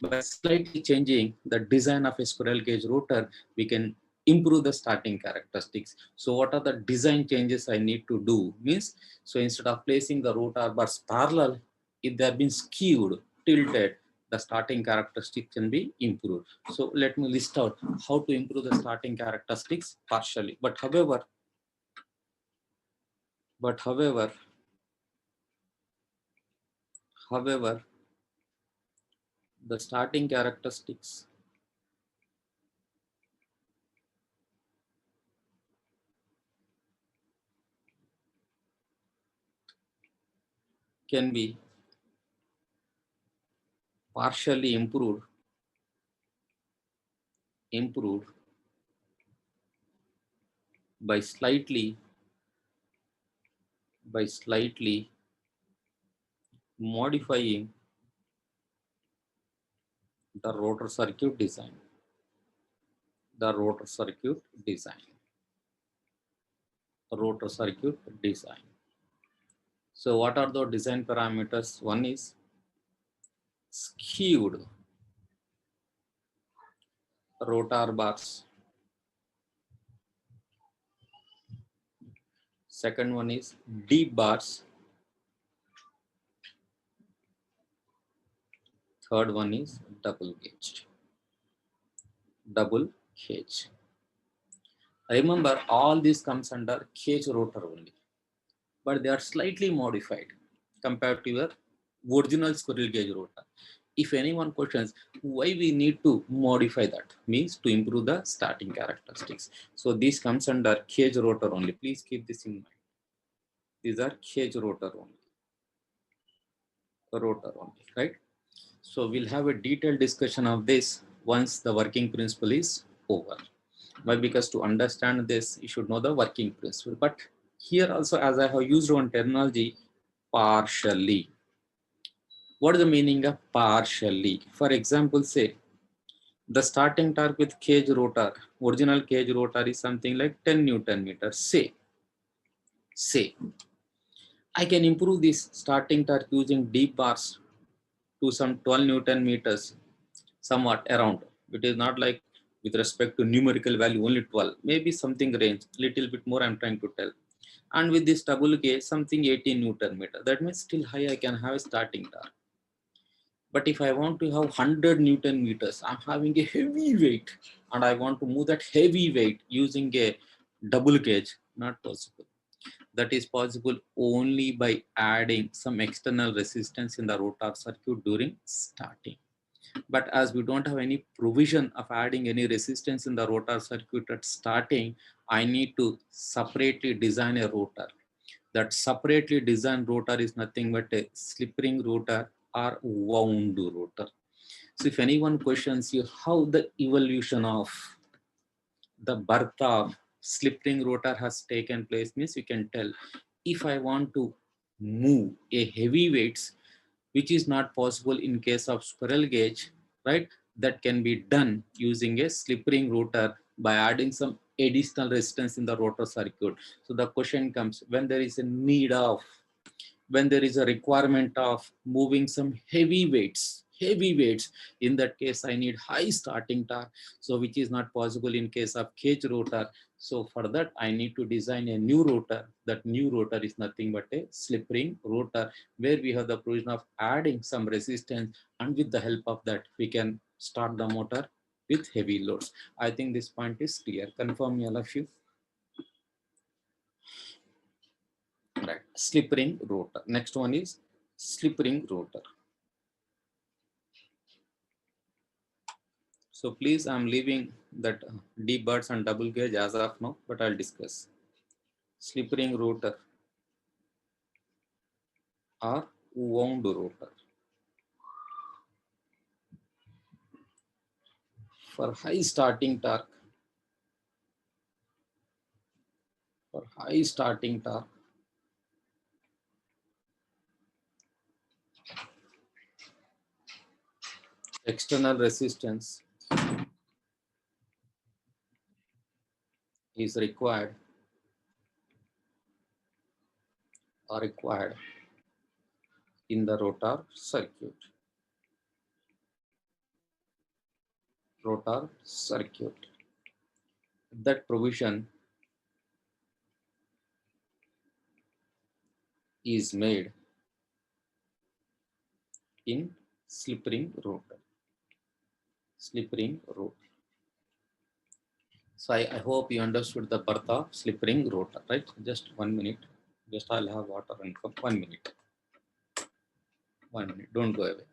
By slightly changing the design of a squirrel cage rotor, we can improve the starting characteristics. So what are the design changes I need to do? Means, so instead of placing the rotor bars parallel, if they have been skewed, tilted, the starting characteristics can be improved. So let me list out how to improve the starting characteristics partially. However, the starting characteristics can be partially improved by slightly modifying the rotor circuit design. The rotor circuit design. Rotor circuit design. So what are the design parameters? One is skewed rotor bars. Second one is deep bars. Third one is double gauge. Double gauge. Remember, all this comes under cage rotor only, but they are slightly modified compared to your original squirrel gauge rotor. If anyone questions why we need to modify that, means to improve the starting characteristics. So this comes under cage rotor only. Please keep this in mind. These are cage rotor only. rotor only, right? So we'll have a detailed discussion of this once the working principle is over. Why? Because to understand this, you should know the working principle. But here also, as I have used one terminology, partially. What is the meaning of partially? For example, say the starting torque with cage rotor, original cage rotor is something like 10 Newton meters. Say, I can improve this starting torque using deep bars to some 12 Newton meters, somewhat around. It is not like with respect to numerical value only 12, maybe something range, little bit more I'm trying to tell. And with this double gauge, something 18 Newton meter. That means still high I can have a starting torque. But if I want to have 100 Newton meters, I'm having a heavy weight and I want to move that heavy weight using a double gauge, not possible. That is possible only by adding some external resistance in the rotor circuit during starting. But as we don't have any provision of adding any resistance in the rotor circuit at starting, I need to separately design a rotor. That separately designed rotor is nothing but a slip ring rotor or wound rotor. So if anyone questions you how the evolution of the birth of slip ring rotor has taken place, means you can tell if I want to move a heavy weights, which is not possible in case of squirrel gauge, right? That can be done using a slip ring rotor by adding some additional resistance in the rotor circuit. So the question comes, when there is a need of, when there is a requirement of moving some heavy weights, in that case I need high starting torque, so which is not possible in case of cage rotor. So for that I need to design a new rotor. That new rotor is nothing but a slip ring rotor, where we have the provision of adding some resistance, and with the help of that we can start the motor with heavy loads. I think this point is clear. Confirm me all of you. Right, slip ring rotor. Next one is slip ring rotor. So please, I'm leaving that deep birds and double gauge as of now, but I'll discuss slip ring rotor or wound rotor. For high starting torque, for high starting torque, external resistance is required or required in the rotor circuit. Rotor circuit. That provision is made in slip ring rotor. Slip ring rotor. So I hope you understood the birth of slip ring rotor, right? Just 1 minute. Just I'll have water and come. 1 minute. 1 minute. Don't go away.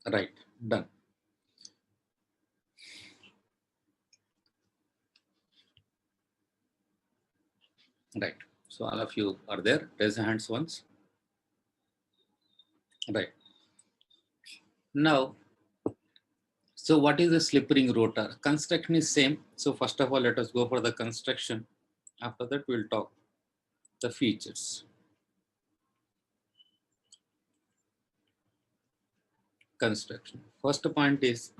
Right, done. Right. So all of you are there. Raise your hands once. Right. Now, so what is the slip ring rotor? Construction is same. So first of all, let us go for the construction. After that, we'll talk the features. Construction. First point is,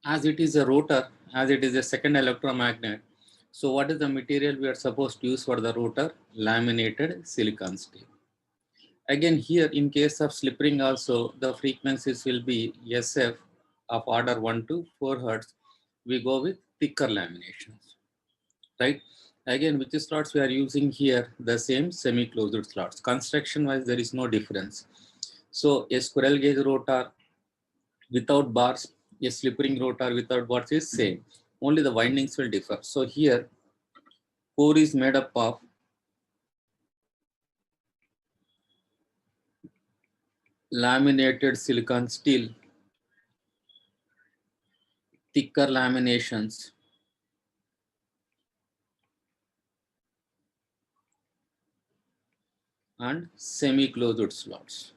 as it is a rotor, as it is a second electromagnet. So what is the material we are supposed to use for the rotor? Laminated silicon steel. Again, here in case of slip ring also, the frequencies will be SF of order 1 to 4 hertz. We go with thicker laminations, right? Again, which slots we are using here? The same semi-closed slots. Construction wise, there is no difference. So a squirrel gauge rotor without bars, a slip ring rotor without bars is same. Only the windings will differ. So here, core is made up of laminated silicon steel, thicker laminations, and semi-closed slots.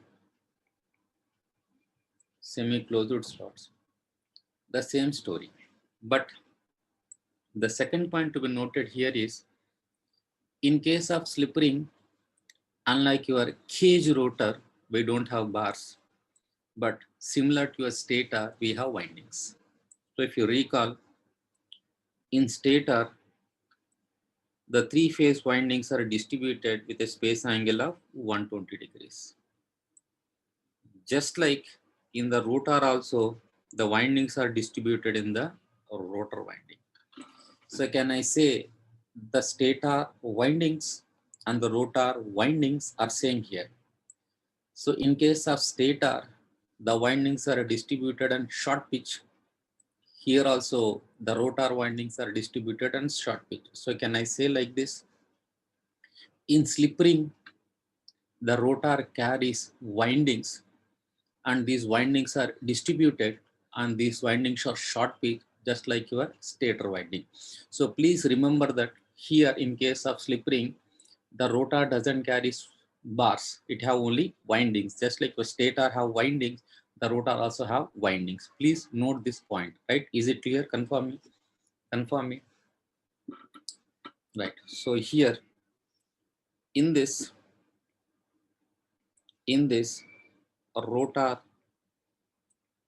Semi-closed slots. The same story. But the second point to be noted here is, in case of slip ring, unlike your cage rotor, we don't have bars. But similar to a stator, we have windings. So if you recall, in stator, the three-phase windings are distributed with a space angle of 120 degrees. Just like in the rotor also, the windings are distributed in the rotor winding. So can I say the stator windings and the rotor windings are same here. So in case of stator, the windings are distributed and short pitch. Here also the rotor windings are distributed and short pitch. So can I say like this? In slip ring, the rotor carries windings and these windings are distributed and these windings are short pitch just like your stator winding. So please remember that here in case of slip ring, the rotor doesn't carry bars, it have only windings. Just like your stator have windings, the rotor also have windings. Please note this point, right? Is it clear? Confirm me. Confirm me. Right. So here in this rotor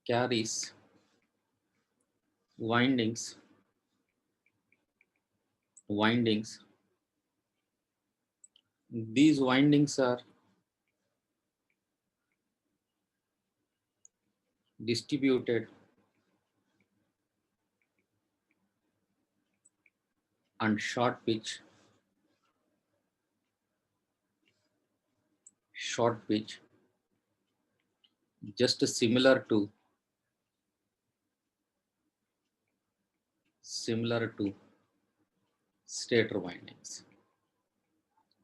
carries windings. These windings are distributed and short pitch, just similar to stator windings.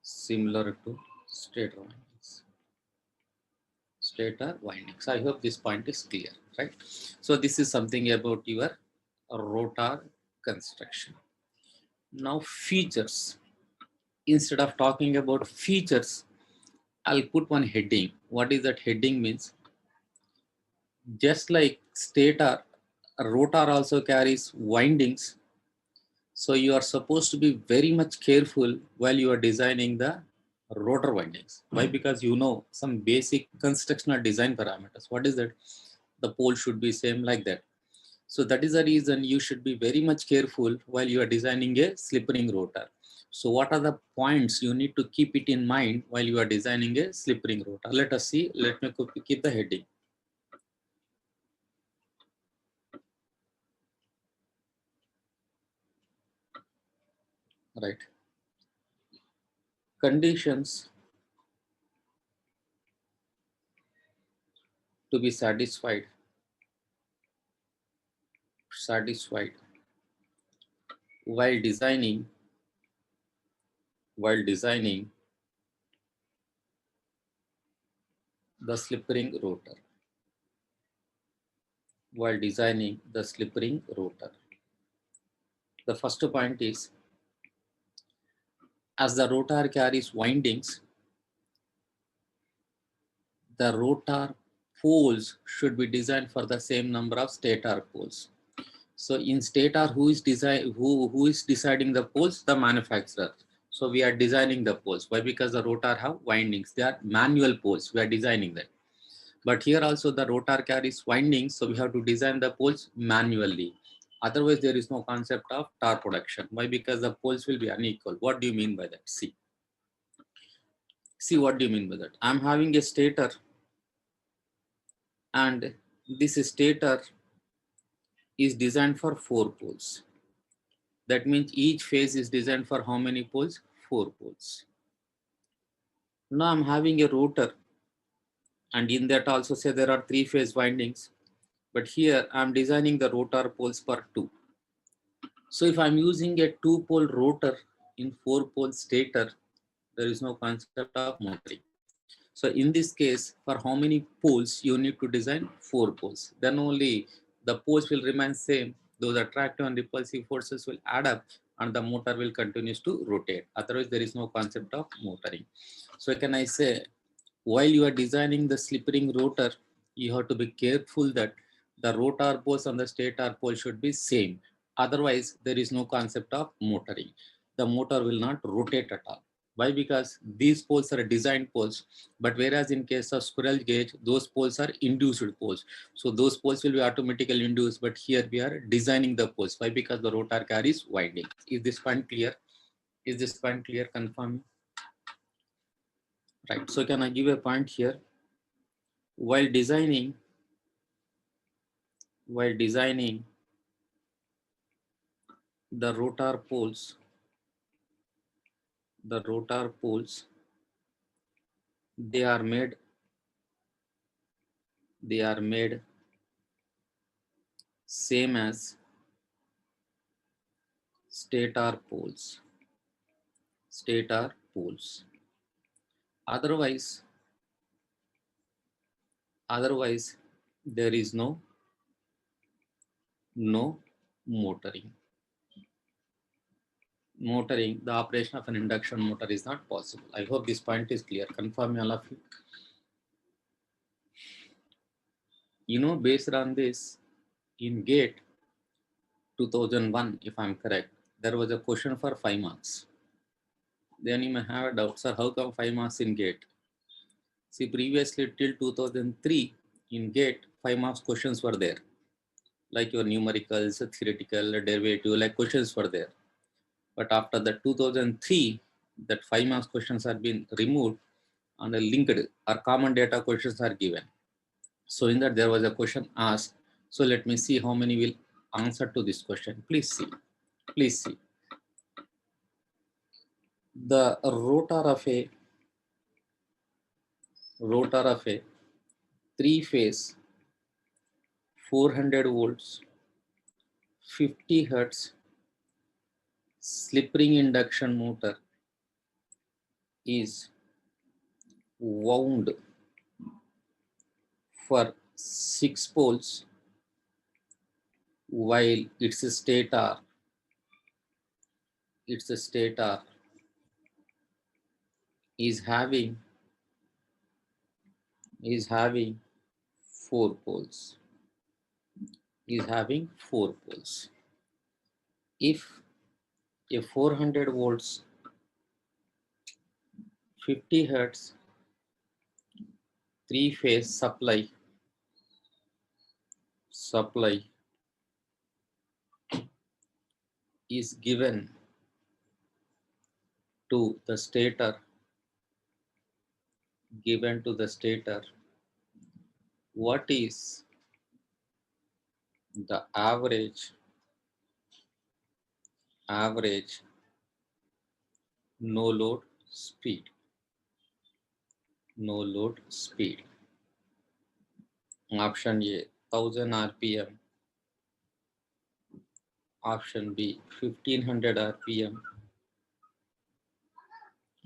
Similar to stator windings. Stator windings. I hope this point is clear, right? So this is something about your rotor construction. Now features. Instead of talking about features, I'll put one heading. What is that heading means? Just like stator, rotor also carries windings. So you are supposed to be very much careful while you are designing the rotor windings. Why? Because you know some basic constructional design parameters. What is that? The pole should be same like that. So that is the reason you should be very much careful while you are designing a slip ring rotor. So what are the points you need to keep it in mind while you are designing a slip ring rotor? Let us see. Let me keep the heading. Right. Conditions to be satisfied while designing the slip ring rotor. While designing the slip ring rotor, the first point is, as the rotor carries windings, the rotor poles should be designed for the same number of stator poles. So in stator, who is deciding the poles? The manufacturer. So we are designing the poles. Why? Because the rotor have windings. They are manual poles. We are designing them. But here also the rotor carries windings, so we have to design the poles manually. Otherwise, there is no concept of torque production. Why? Because the poles will be unequal. What do you mean by that? See what do you mean by that? I'm having a stator, and this stator is designed for 4 poles. That means each phase is designed for how many poles? 4 poles. Now I'm having a rotor, and in that also say there are 3-phase windings. But here I'm designing the rotor poles for 2. So if I'm using a 2-pole rotor in 4-pole stator, there is no concept of motoring. So in this case, for how many poles you need to design? 4 poles. Then only the poles will remain same. Those attractive and repulsive forces will add up and the motor will continue to rotate. Otherwise, there is no concept of motoring. So can I say, while you are designing the slip ring rotor, you have to be careful that the rotor poles and the stator pole should be same. Otherwise, there is no concept of motoring. The motor will not rotate at all. Why? Because these poles are designed poles, but whereas in case of squirrel cage, those poles are induced poles. So those poles will be automatically induced, but here we are designing the poles. Why? Because the rotor carries winding. Is this point clear? Is this point clear? Confirm. Right. So can I give a point here? While designing the rotor poles, they are made same as stator poles. Otherwise there is no motoring. The operation of an induction motor is not possible. I hope this point is clear. Confirm, all of you. You know, based on this, in GATE 2001, if I'm correct, there was a question for 5 marks. Then you may have a doubt, sir, how come 5 marks in GATE? See, previously till 2003, in GATE, 5 marks questions were there. Like your numericals, theoretical, derivative, like questions were there. But after the 2003, that 5 marks questions are been removed and linked or common data questions are given. So in that there was a question asked. So let me see how many will answer to this question. Please see. The rotor of a 3-phase 400 volts 50 hertz slip ring induction motor is wound for 6 poles, while its stator is having 4 poles. If a 400 volts 50 hertz 3-phase supply is given to the stator, what is the average no load speed? Option A 1000 rpm, option B 1500 rpm,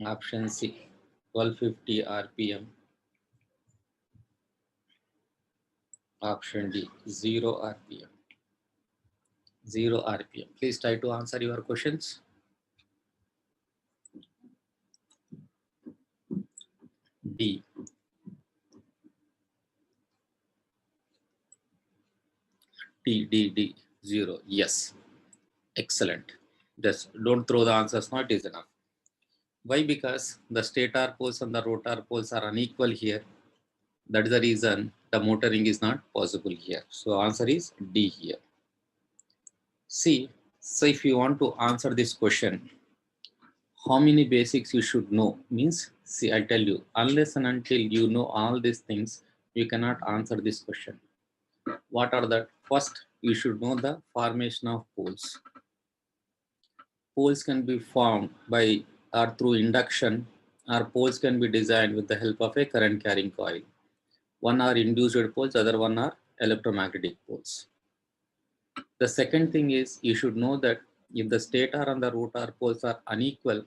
option C 1250 rpm, Option D, 0 RPM. 0 RPM. Please try to answer your questions. D. D. 0. Yes. Excellent. Just don't throw the answers, not is enough. Why? Because the stator poles and the rotor poles are unequal here. That is the reason the motoring is not possible here. So answer is D here. See, so if you want to answer this question, how many basics you should know means, see, I tell you, unless and until you know all these things, you cannot answer this question. What are the first? You should know the formation of poles. Poles can be formed by or through induction, or poles can be designed with the help of a current carrying coil. One are induced poles, other one are electromagnetic poles. The second thing is you should know that if the stator and the rotor poles are unequal,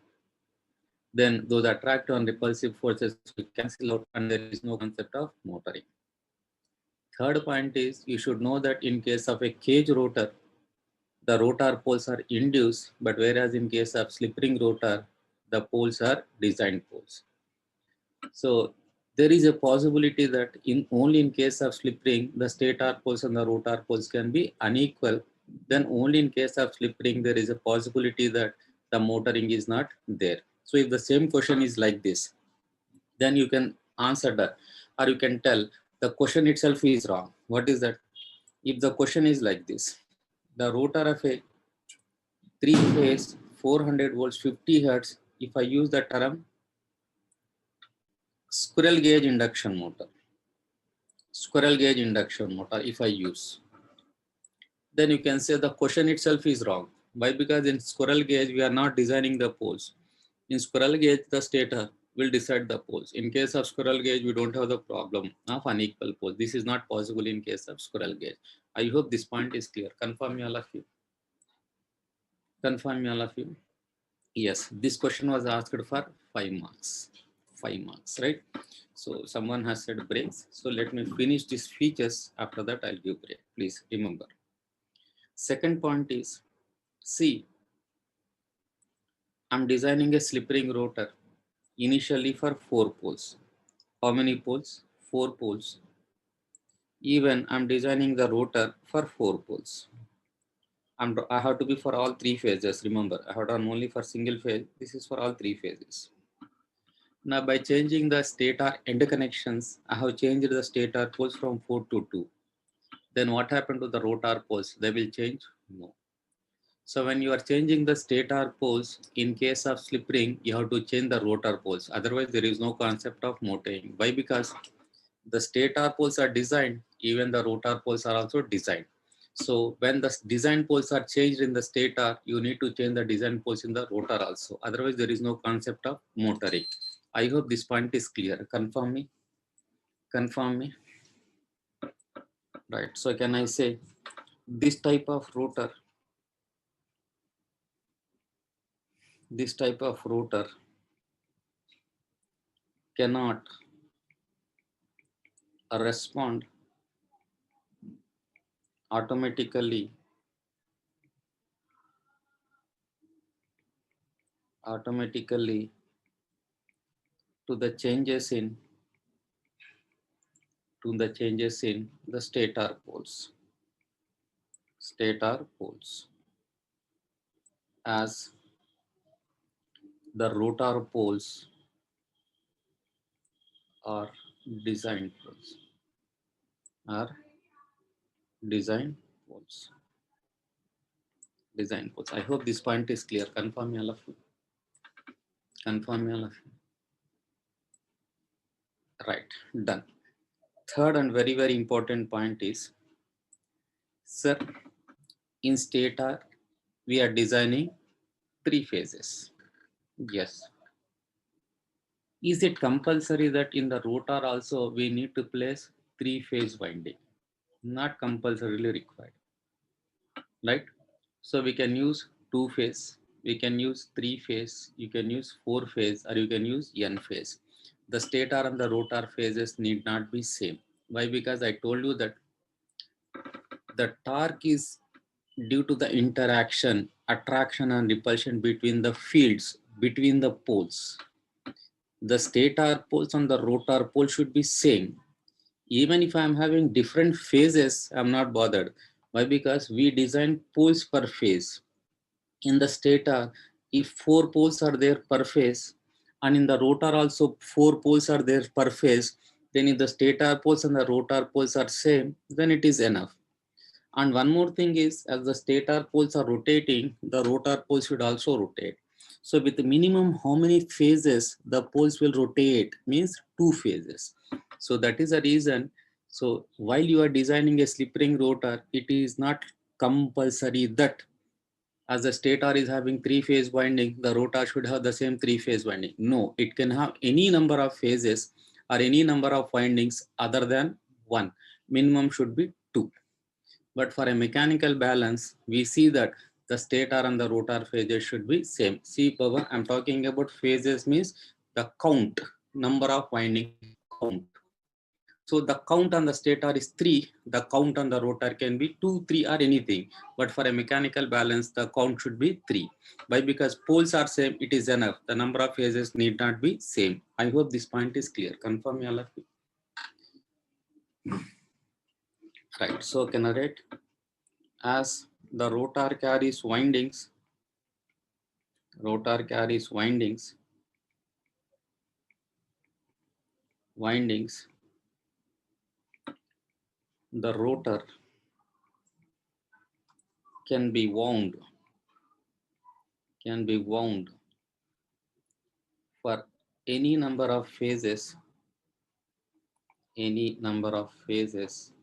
then those attractive and repulsive forces will cancel out and there is no concept of motoring. Third point is you should know that in case of a cage rotor, the rotor poles are induced, but whereas in case of slip ring rotor, the poles are designed poles. So there is a possibility that in only in case of slip ring, the stator poles and the rotor poles can be unequal. Then only in case of slip ring, there is a possibility that the motoring is not there. So if the same question is like this, then you can answer that, or you can tell the question itself is wrong. What is that? If the question is like this, the rotor of a three phase 400 volts 50 hertz, if I use the term squirrel gauge induction motor, if I use, then you can say the question itself is wrong. Why? Because in squirrel gauge we are not designing the poles. In squirrel gauge the stator will decide the poles. In case of squirrel gauge we don't have the problem of unequal poles. This is not possible in case of squirrel gauge. I hope this point is clear. Confirm me all of you. Confirm me all of you. Yes, this question was asked for 5 marks. 5 marks, right? So someone has said breaks. So let me finish these features. After that, I'll give break. Please remember. Second point is, see, I'm designing a slip ring rotor initially for 4 poles. How many poles? 4 poles. Even I'm designing the rotor for 4 poles. I have to be for all 3 phases. Remember, I have done only for single phase. This is for all 3 phases. Now by changing the stator end connections, I have changed the stator poles from 4 to 2. Then what happened to the rotor poles? They will change? No. So when you are changing the stator poles, in case of slip ring, you have to change the rotor poles. Otherwise, there is no concept of motoring. Why? Because the stator poles are designed, even the rotor poles are also designed. So when the design poles are changed in the stator, you need to change the design poles in the rotor also. Otherwise, there is no concept of motoring. I hope this point is clear. Confirm me. Confirm me. Right. So can I say this type of rotor, cannot respond automatically to the changes in the stator poles as the rotor poles are design poles are design poles I hope this point is clear. Confirm me all of you. Confirm me all of you. Right, done. Third and very very important point is, sir, in stator we are designing 3 phases. Yes. Is it compulsory that in the rotor also we need to place 3-phase winding? Not compulsorily required, right? So we can use 2-phase, we can use 3-phase, you can use 4-phase, or you can use n phase. The stator and the rotor phases need not be same. Why? Because I told you that The torque is due to the interaction, attraction and repulsion between the fields, between the poles. The stator poles and the rotor pole should be same. Even if I'm having different phases, I'm not bothered. Why? Because we design poles per phase. In the stator, if four poles are there per phase, and in the rotor also four poles are there per phase, then if the stator poles and the rotor poles are same, then it is enough. And one more thing is, as the stator poles are rotating, the rotor poles should also rotate. So with the minimum how many phases the poles will rotate means two phases. So that is the reason. So while you are designing a slip ring rotor, it is not compulsory that as the stator is having three-phase winding, the rotor should have the same three-phase winding. No, it can have any number of phases or any number of windings other than one. Minimum should be two. But for a mechanical balance, we see that the stator and the rotor phases should be same. See, Baba, I'm talking about phases means the count, number of windings count. So the count on the stator is 3, the count on the rotor can be 2, 3 or anything. But for a mechanical balance, the count should be 3. Why? Because poles are same, it is enough. The number of phases need not be same. I hope this point is clear. Confirm me all of you. Right, so can I write as the rotor carries windings, rotor carries windings, the rotor can be wound, for any number of phases, any number of phases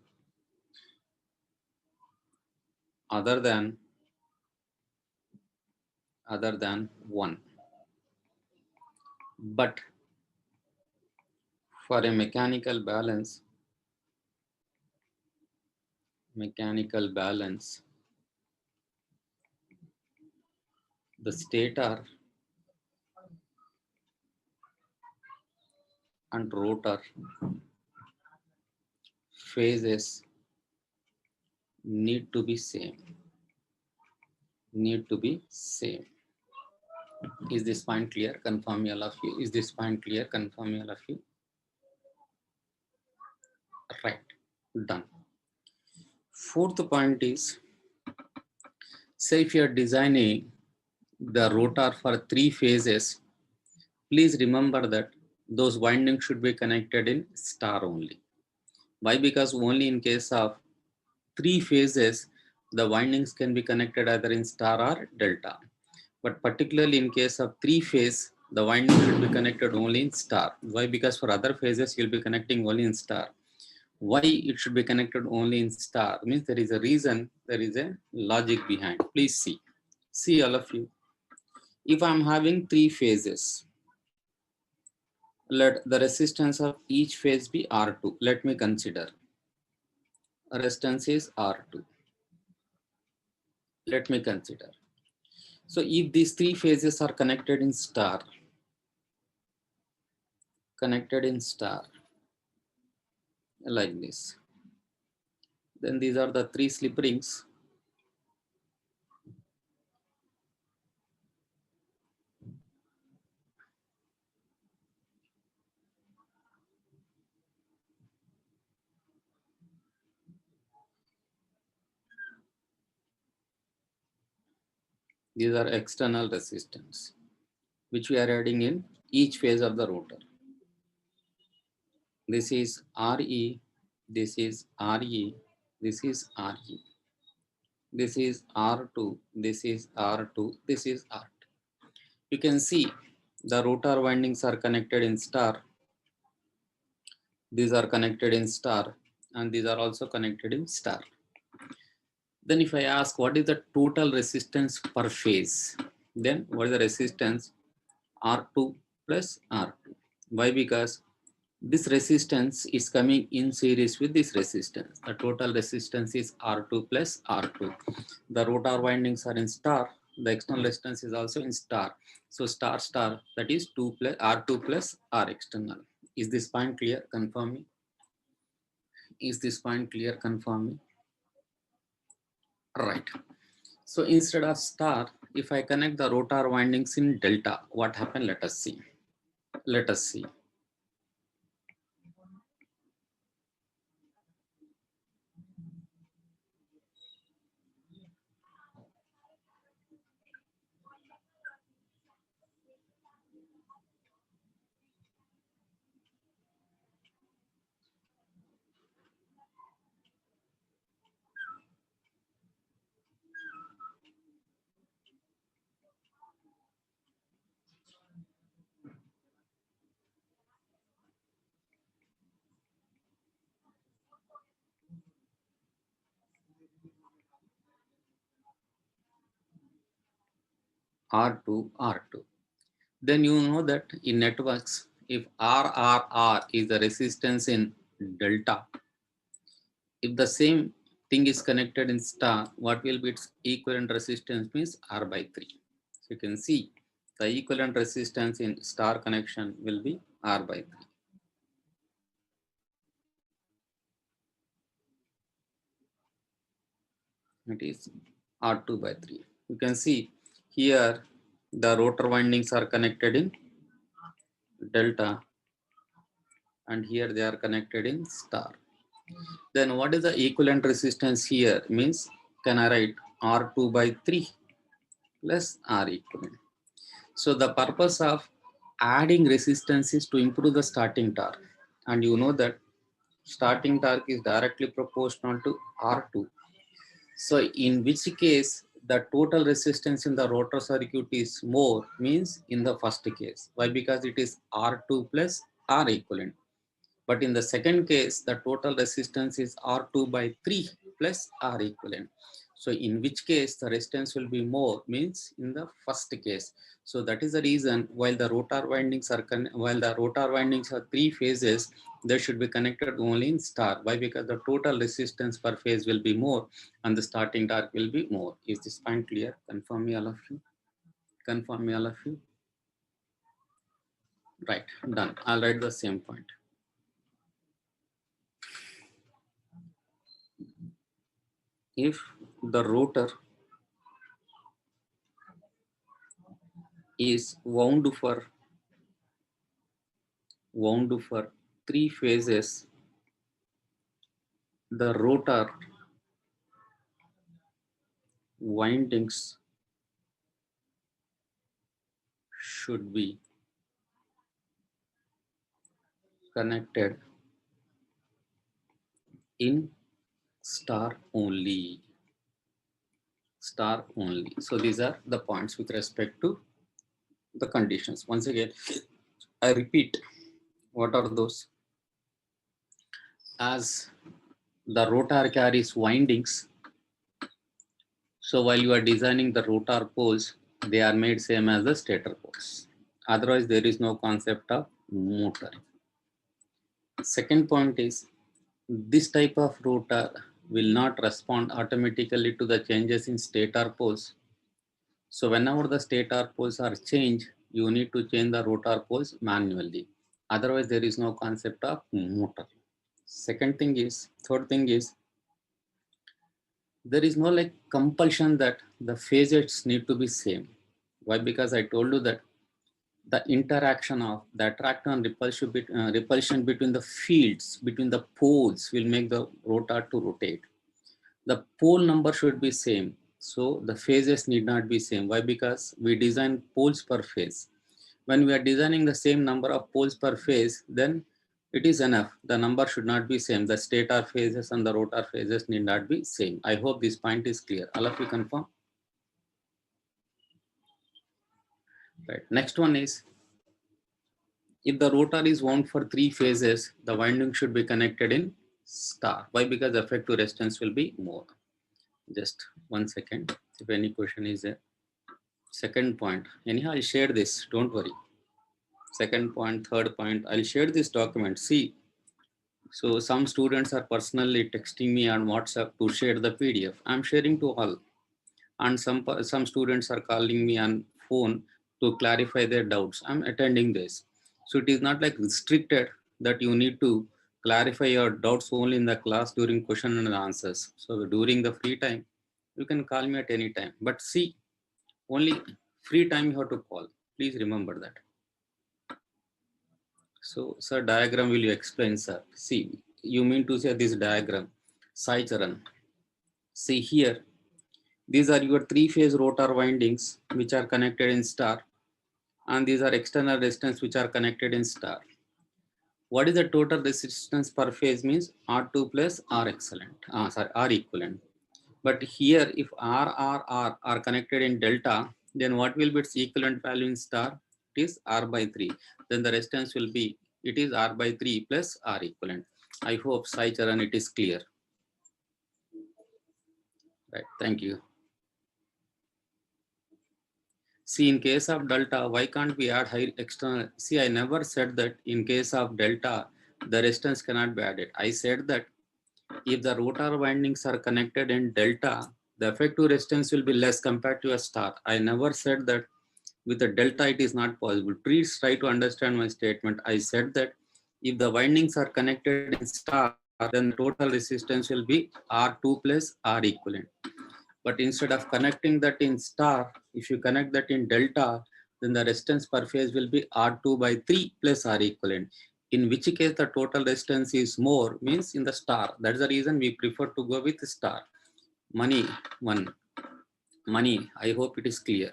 other than one. But for a mechanical balance, the stator and rotor phases need to be same. Is this point clear? Confirm me all of you. Is this point clear? Confirm me all of you. Right. Done. Fourth point is, say if you are designing the rotor for 3 phases, please remember that those windings should be connected in star only. Why? Because only in case of 3 phases, the windings can be connected either in star or delta. But particularly in case of 3 phase, the winding should be connected only in star. Why? Because for other phases, you'll be connecting only in star. Why it should be connected only in star? Means there is a reason, there is a logic behind. Please see. See all of you. If I'm having 3 phases, let the resistance of each phase be R2. Let me consider. Resistance is R2. Let me consider. So if these 3 phases are connected in star, like this, then these are the 3 slip rings. These are external resistance, which we are adding in each phase of the rotor. This is RE, this is RE, this is RE. This is R2, this is R2, this is R2. You can see the rotor windings are connected in star. These are connected in star, and these are also connected in star. Then if I ask what is the total resistance per phase, then what is the resistance? R2 plus R2. Why? Because this resistance is coming in series with this resistance. The total resistance is R2 plus R2. The rotor windings are in star. The external resistance is also in star. So star star, that is 2 plus R2 plus R external. Is this point clear? Confirm me. Is this point clear? Confirm me. Right. So instead of star, if I connect the rotor windings in delta, what happened? Let us see. Let us see. R2, R2. Then you know that in networks, if RRR is the resistance in delta, if the same thing is connected in star, what will be its equivalent resistance means R by 3. So you can see the equivalent resistance in star connection will be R by 3. It is R2 by 3. You can see here the rotor windings are connected in delta and here they are connected in star. Then what is the equivalent resistance here? Means can I write R2 by 3 plus R equivalent. So the purpose of adding resistance is to improve the starting torque. And you know that starting torque is directly proportional to R2. So in which case the total resistance in the rotor circuit is more means in the first case. Why? Because it is R2 plus R equivalent. But in the second case, the total resistance is R2 by 3 plus R equivalent. So in which case the resistance will be more means in the first case. So that is the reason while the rotor windings are three phases, they should be connected only in star. Why? Because the total resistance per phase will be more and the starting torque will be more. Is this point clear? Confirm me all of you. Confirm me all of you. Right, done. I'll write the same point. If the rotor is wound for three phases, the rotor windings should be connected in star only. Star only. So these are the points with respect to the conditions. Once again, I repeat, what are those? As the rotor carries windings, so while you are designing the rotor poles, they are made same as the stator poles. Otherwise, there is no concept of motor. Second point is this type of rotor will not respond automatically to the changes in stator poles. So whenever the stator poles are changed, you need to change the rotor poles manually. Otherwise, there is no concept of motor. Third thing is, there is no like compulsion that the phases need to be same. Why? Because I told you that the interaction of the attraction and repulsion between the fields, between the poles will make the rotor to rotate. The pole number should be same. So the phases need not be same. Why? Because we design poles per phase. When we are designing the same number of poles per phase, then it is enough. The number should not be same. The stator phases and the rotor phases need not be same. I hope this point is clear. All of you confirm? Right. Next one is, if the rotor is wound for three phases, the winding should be connected in star. Why? Because effective resistance will be more. Just 1 second. If any question is there. Second point. Anyhow, I'll share this. Don't worry. Second point, third point. I'll share this document. See, so some students are personally texting me on WhatsApp to share the PDF. I'm sharing to all, and some students are calling me on phone to clarify their doubts. I'm attending this, so it is not like restricted that you need to clarify your doubts only in the class during question and answers. So during the free time, You can call me at any time. But see, only free time you have to call. Please remember that. So, sir, diagram will you explain, sir? See, you mean to say this diagram, Sai Charan. See here, these are your three-phase rotor windings which are connected in star, and these are external resistance which are connected in star. What is the total resistance per phase means R2 plus R excellent, R equivalent. But here, if R are connected in delta, then what will be its equivalent value in star? It is R by 3. Then the resistance will be, it is R by 3 plus R equivalent. I hope, Sai Charan, it is clear. Right, thank you. See, in case of delta, why can't we add high external? See, I never said that in case of delta, the resistance cannot be added. I said that if the rotor windings are connected in delta, the effective resistance will be less compared to a star. I never said that with a delta it is not possible. Please try to understand my statement. I said that if the windings are connected in star, then the total resistance will be R2 plus R equivalent. But instead of connecting that in star, if you connect that in delta, then the resistance per phase will be R2 by 3 plus R equivalent. In which case the total resistance is more, means in the star. That's the reason we prefer to go with star. Money, one. Money, I hope it is clear.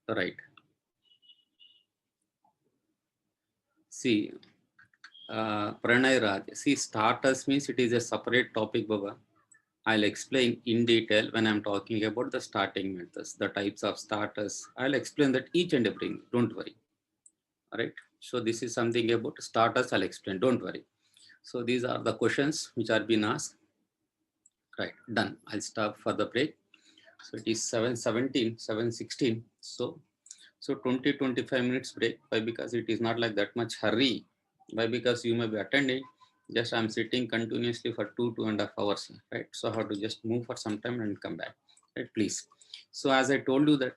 Right. See, Pranay Raj, see, starters means it is a separate topic, Baba. I'll explain in detail when I'm talking about the starting methods, the types of starters. I'll explain that each and everything. Don't worry. All right. So this is something about starters. I'll explain. Don't worry. So these are the questions which are being asked. Right. Done. I'll stop for the break. So it is 7:17, 7:16. So 20-25 minutes break. Why? Because it is not like that much hurry. Why? Because you may be attending. Just I'm sitting continuously for 2.5 hours. Right. So I have to just move for some time and come back. Right. Please. So as I told you that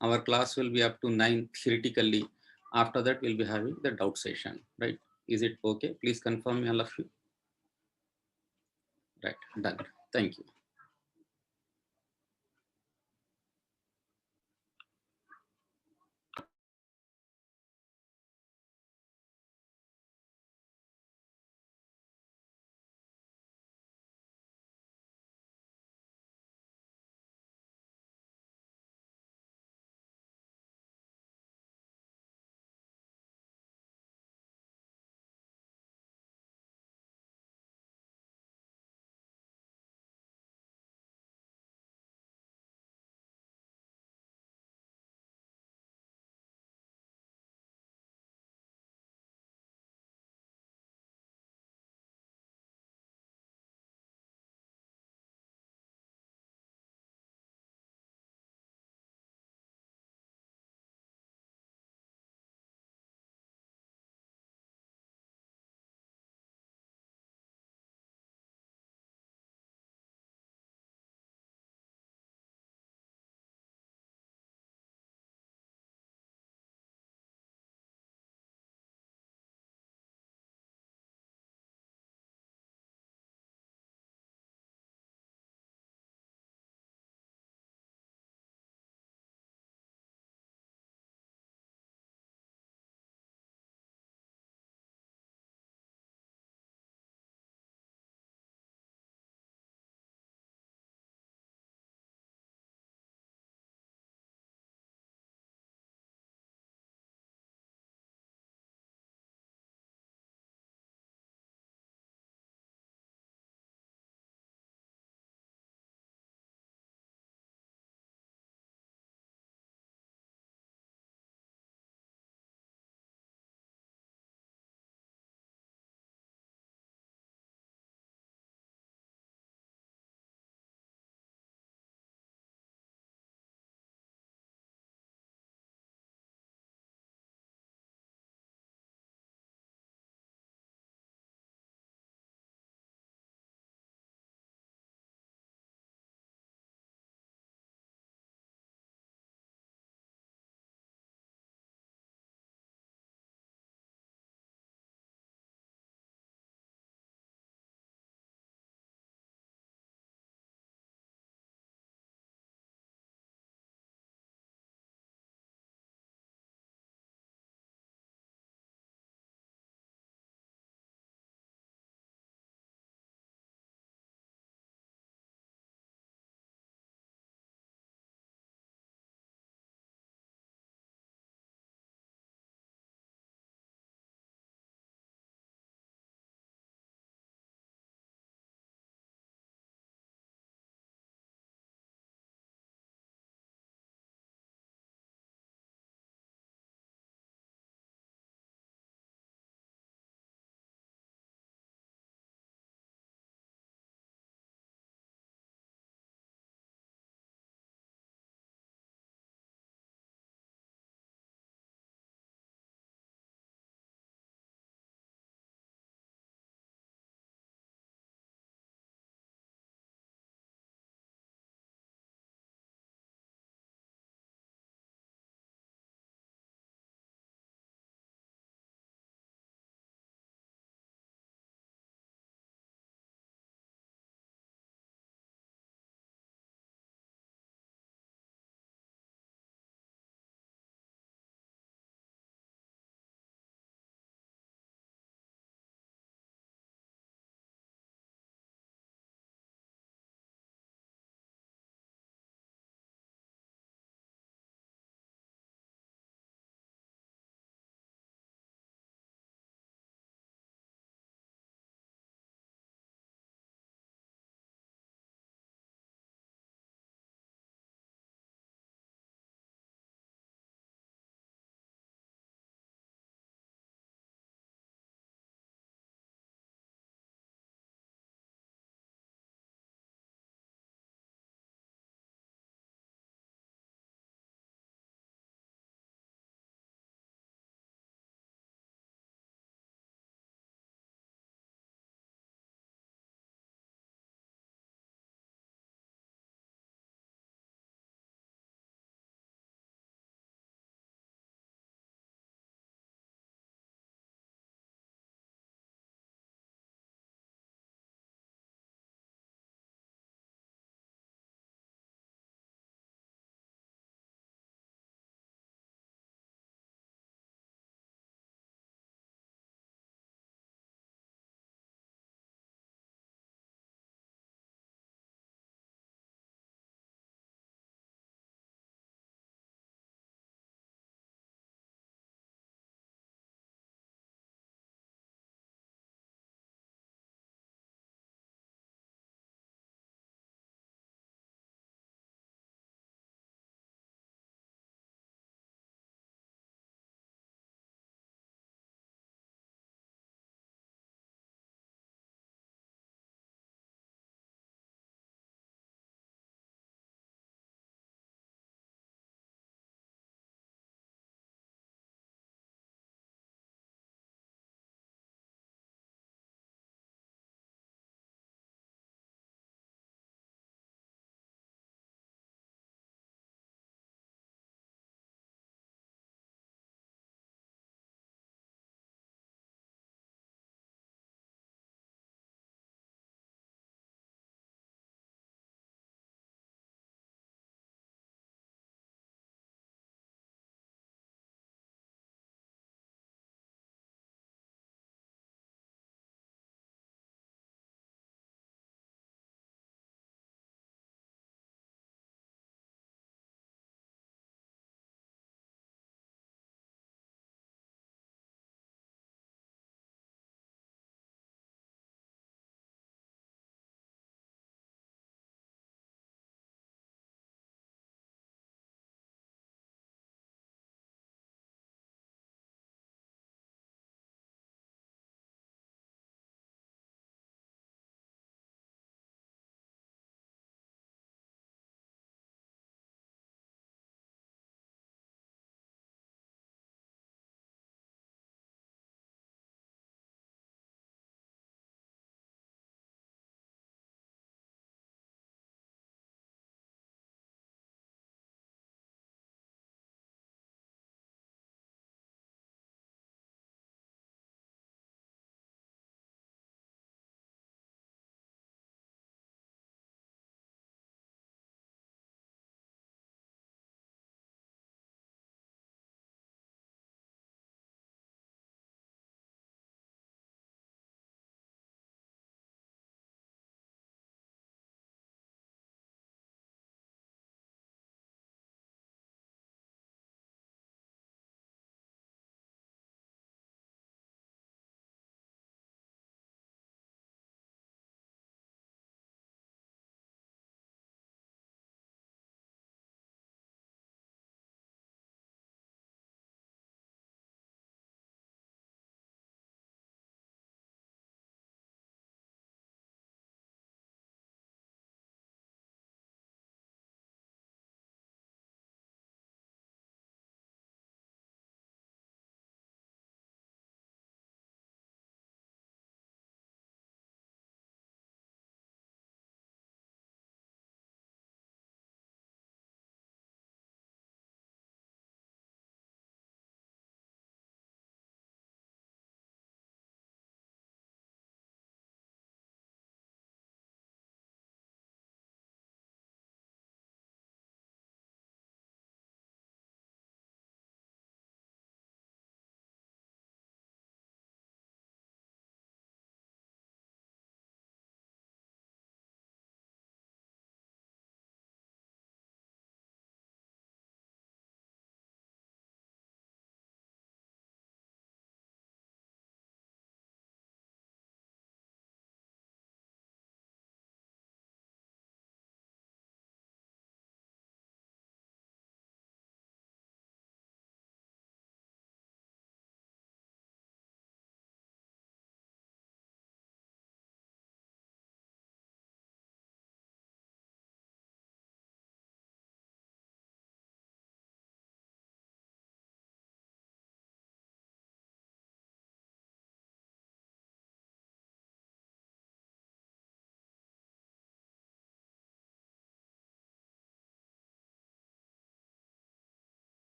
our class will be up to 9 theoretically. After that, we'll be having the doubt session. Right. Is it okay? Please confirm me, all of you. Right. Done. Thank you.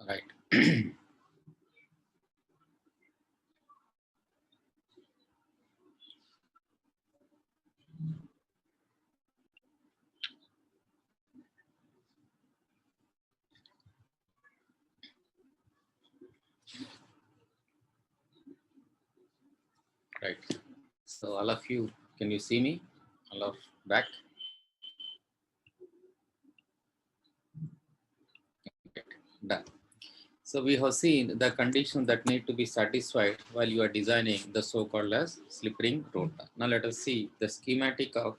Right. Right. So all of you, can you see me? All of back. Right. Done. So we have seen the conditions that need to be satisfied while you are designing the so-called as slip ring rotor. Now let us see the schematic of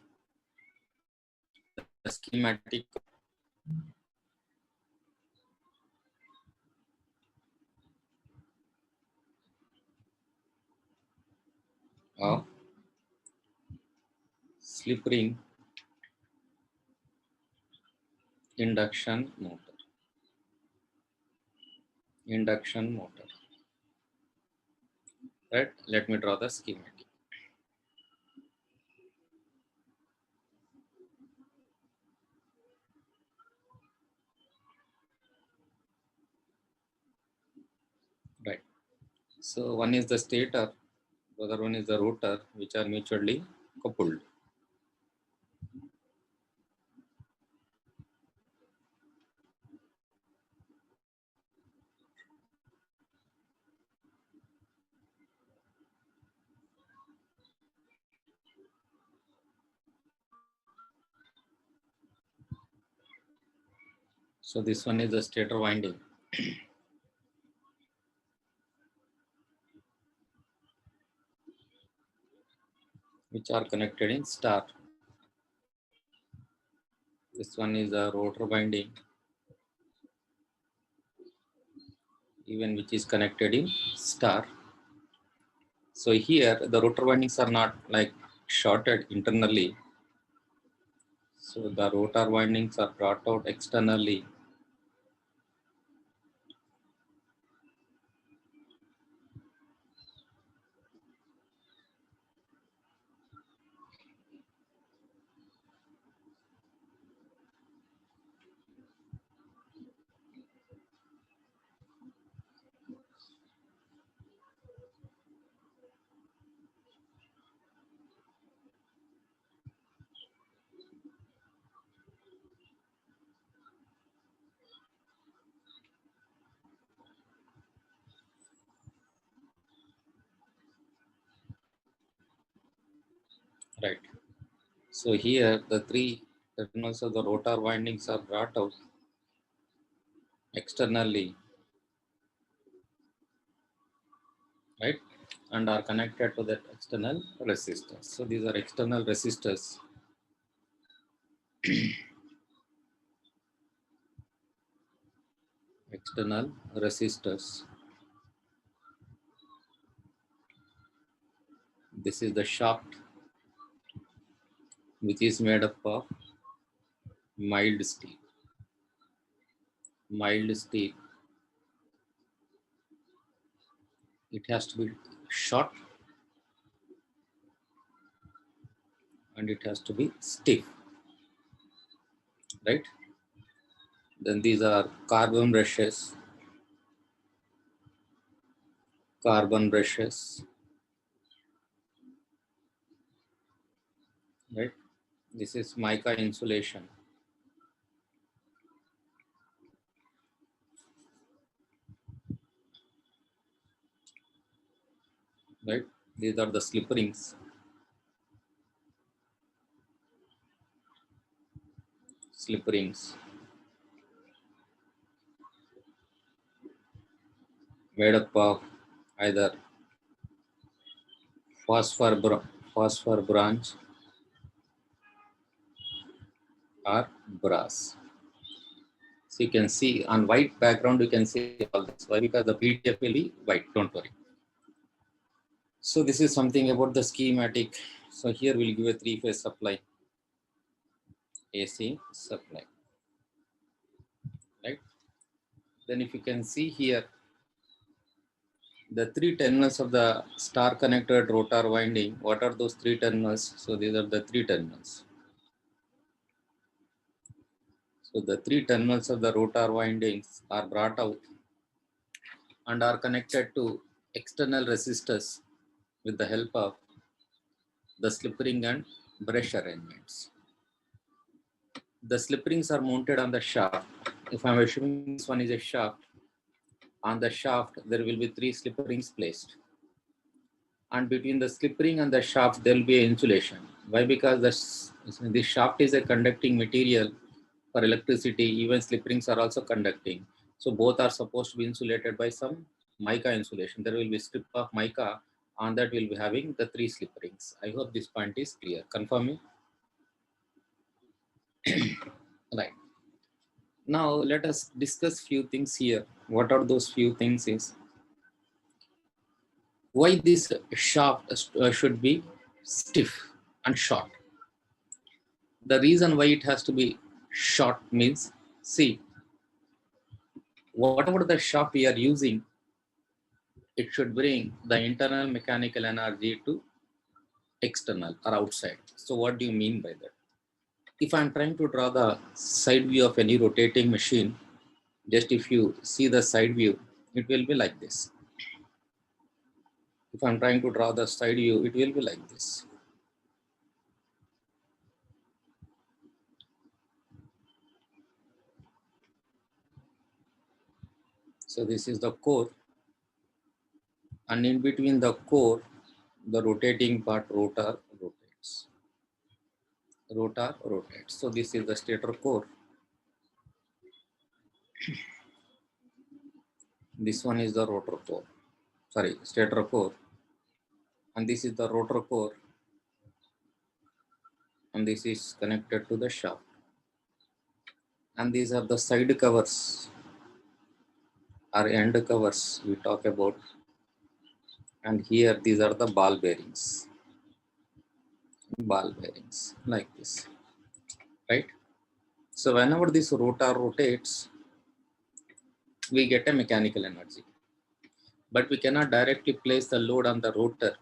slip ring induction motor. Induction motor. Right. Let me draw the schematic. Right. So one is the stator, the other one is the rotor, which are mutually coupled. So this one is the stator winding, which are connected in star. This one is the rotor winding, even which is connected in star. So here the rotor windings are not like shorted internally. So the rotor windings are brought out externally. Right. So here the three terminals of the rotor windings are brought out externally, right, and are connected to that external resistors. So these are external resistors. External resistors. This is the shaft, which is made up of mild steel. Mild steel. It has to be short and it has to be stiff, right? Then these are carbon brushes. Carbon brushes, right? This is mica insulation, right? These are the slip rings. Slip rings made up of either phosphor, phosphor bronze or brass. So you can see on white background, you can see all this. Why? Because the PDF will be white, don't worry. So this is something about the schematic. So here we'll give a three-phase supply, AC supply, right? Then if you can see here, the three terminals of the star connected rotor winding, what are those three terminals? So these are the three terminals. So the three terminals of the rotor windings are brought out and are connected to external resistors with the help of the slip ring and brush arrangements. The slip rings are mounted on the shaft. If I'm assuming this one is a shaft, on the shaft there will be 3 slip rings placed. And between the slip ring and the shaft there will be an insulation. Why? Because the shaft is a conducting material for electricity. Even slip rings are also conducting. So both are supposed to be insulated by some mica insulation. There will be a strip of mica, on that we'll be having the 3 slip rings. I hope this point is clear. Confirm me. Right. Now let us discuss few things here. What are those few things is why this shaft should be stiff and short. The reason why it has to be short means, see, whatever the shaft we are using, it should bring the internal mechanical energy to external or outside. So what do you mean by that? If I'm trying to draw the side view of any rotating machine, just if you see the side view, it will be like this. If I'm trying to draw the side view, it will be like this. So this is the core, and in between the core, the rotating part, rotor rotates. Rotor rotates. So this is the stator core. This one is the rotor core. Sorry, stator core. And this is the rotor core. And this is connected to the shaft. And these are the side covers or end covers we talk about. And here these are the ball bearings. Ball bearings like this, right? So whenever this rotor rotates, we get a mechanical energy. But we cannot directly place the load on the rotor,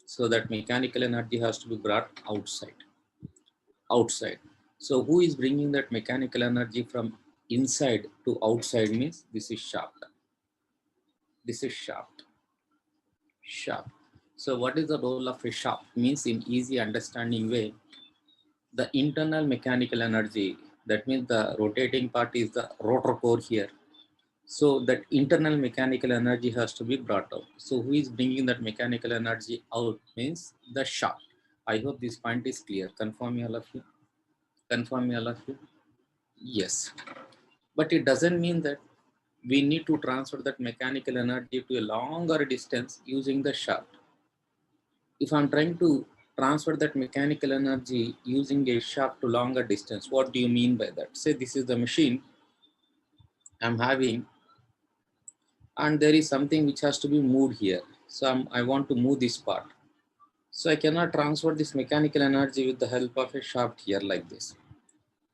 so that mechanical energy has to be brought outside. So who is bringing that mechanical energy from inside to outside means this is shaft. This is shaft. So what is the role of a shaft? Means in easy understanding way, the internal mechanical energy, that means the rotating part is the rotor core here. So that internal mechanical energy has to be brought out. So who is bringing that mechanical energy out means the shaft. I hope this point is clear. Confirm me all of you. Confirm me all of you. Yes. But it doesn't mean that we need to transfer that mechanical energy to a longer distance using the shaft. If I'm trying to transfer that mechanical energy using a shaft to longer distance, what do you mean by that? Say this is the machine I'm having, and there is something which has to be moved here. So I want to move this part. So I cannot transfer this mechanical energy with the help of a shaft here like this.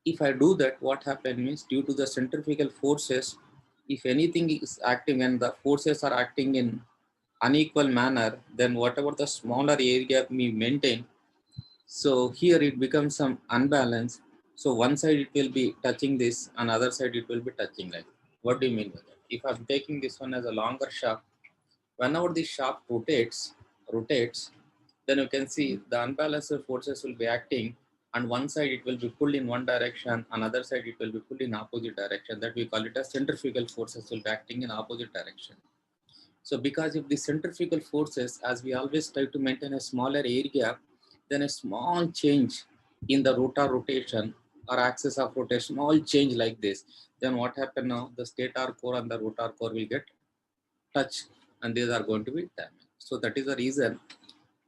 If I do that, what happens means due to the centrifugal forces, if anything is acting and the forces are acting in unequal manner, then whatever the smaller area we maintain, so here it becomes some unbalance. So one side it will be touching this, and other side it will be touching like. What do you mean by that? If I'm taking this one as a longer shaft, whenever the shaft rotates, then you can see the unbalanced forces will be acting, and one side it will be pulled in one direction, another side it will be pulled in opposite direction. That we call it as centrifugal forces will be acting in opposite direction. So because of the centrifugal forces, as we always try to maintain a smaller area, then a small change in the rotor rotation or axis of rotation, small change like this, then what happen now? The stator core and the rotor core will get touched, and these are going to be damaged. So that is the reason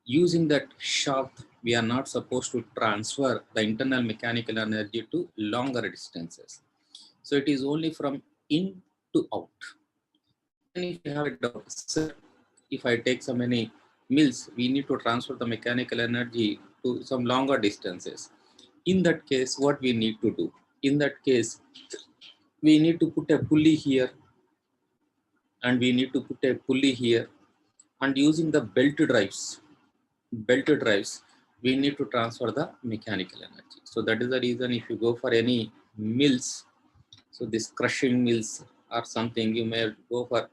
using that shaft, we are not supposed to transfer the internal mechanical energy to longer distances. So it is only from in to out. And if you have a doubt, sir, if I take so many mills, we need to transfer the mechanical energy to some longer distances. In that case, what we need to do? In that case, we need to put a pulley here, and we need to put a pulley here, and using the belt drives, we need to transfer the mechanical energy. So that is the reason if you go for any mills, so this crushing mills or something, you may go for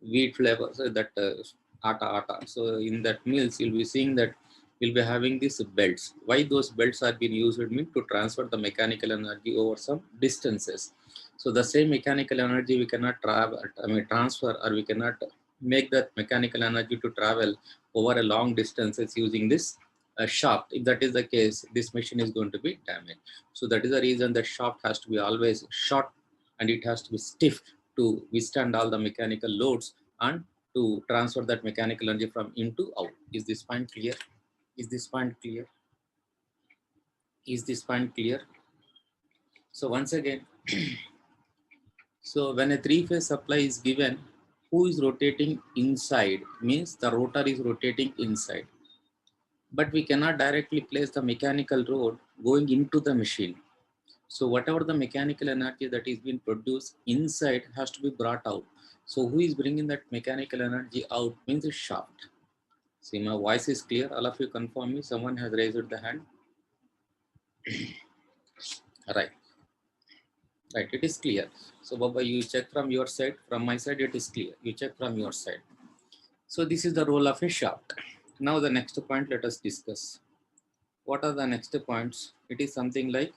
wheat flavor, so that atta. So in that mills, you'll be seeing that we'll be having these belts. Why those belts are being used mean to transfer the mechanical energy over some distances. So the same mechanical energy we cannot travel, transfer, or we cannot make that mechanical energy to travel over a long distances using this shaft. If that is the case, this machine is going to be damaged. So that is the reason the shaft has to be always short and it has to be stiff to withstand all the mechanical loads and to transfer that mechanical energy from in to out. Is this point clear? Is this point clear? Is this point clear? So once again, so when a three-phase supply is given, who is rotating inside means the rotor is rotating inside. But we cannot directly place the mechanical rod going into the machine. So whatever the mechanical energy that is being produced inside has to be brought out. So who is bringing that mechanical energy out means the shaft. See, my voice is clear. All of you confirm me. Someone has raised the hand. Right. Right. It is clear. So Baba, you check from your side. From my side, it is clear. You check from your side. So this is the role of a shaft. Now the next point, let us discuss. What are the next points? It is something like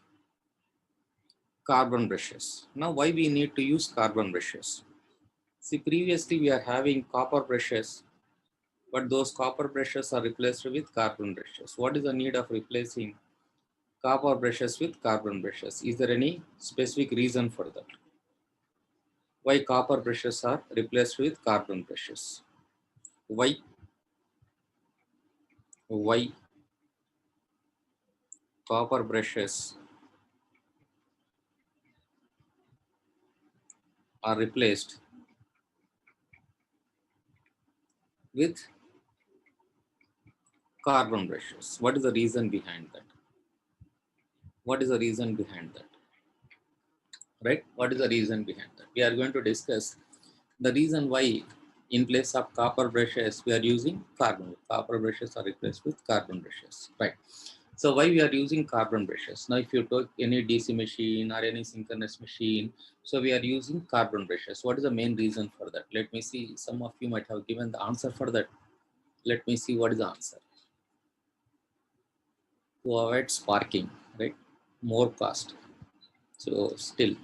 carbon brushes. Now why we need to use carbon brushes? See, previously we are having copper brushes, but those copper brushes are replaced with carbon brushes. What is the need of replacing copper brushes with carbon brushes? Is there any specific reason for that? Why copper brushes are replaced with carbon brushes? Why? Why copper brushes are replaced with carbon brushes? What is the reason behind that? What is the reason behind that? Right? What is the reason behind that? We are going to discuss the reason why in place of copper brushes we are using copper brushes are replaced with carbon brushes, right? So why we are using carbon brushes? Now if you take any DC machine or any synchronous machine, so we are using carbon brushes. What is the main reason for that? Let me see, some of you might have given the answer for that. Let me see what is the answer. To avoid sparking, right? More cost. So still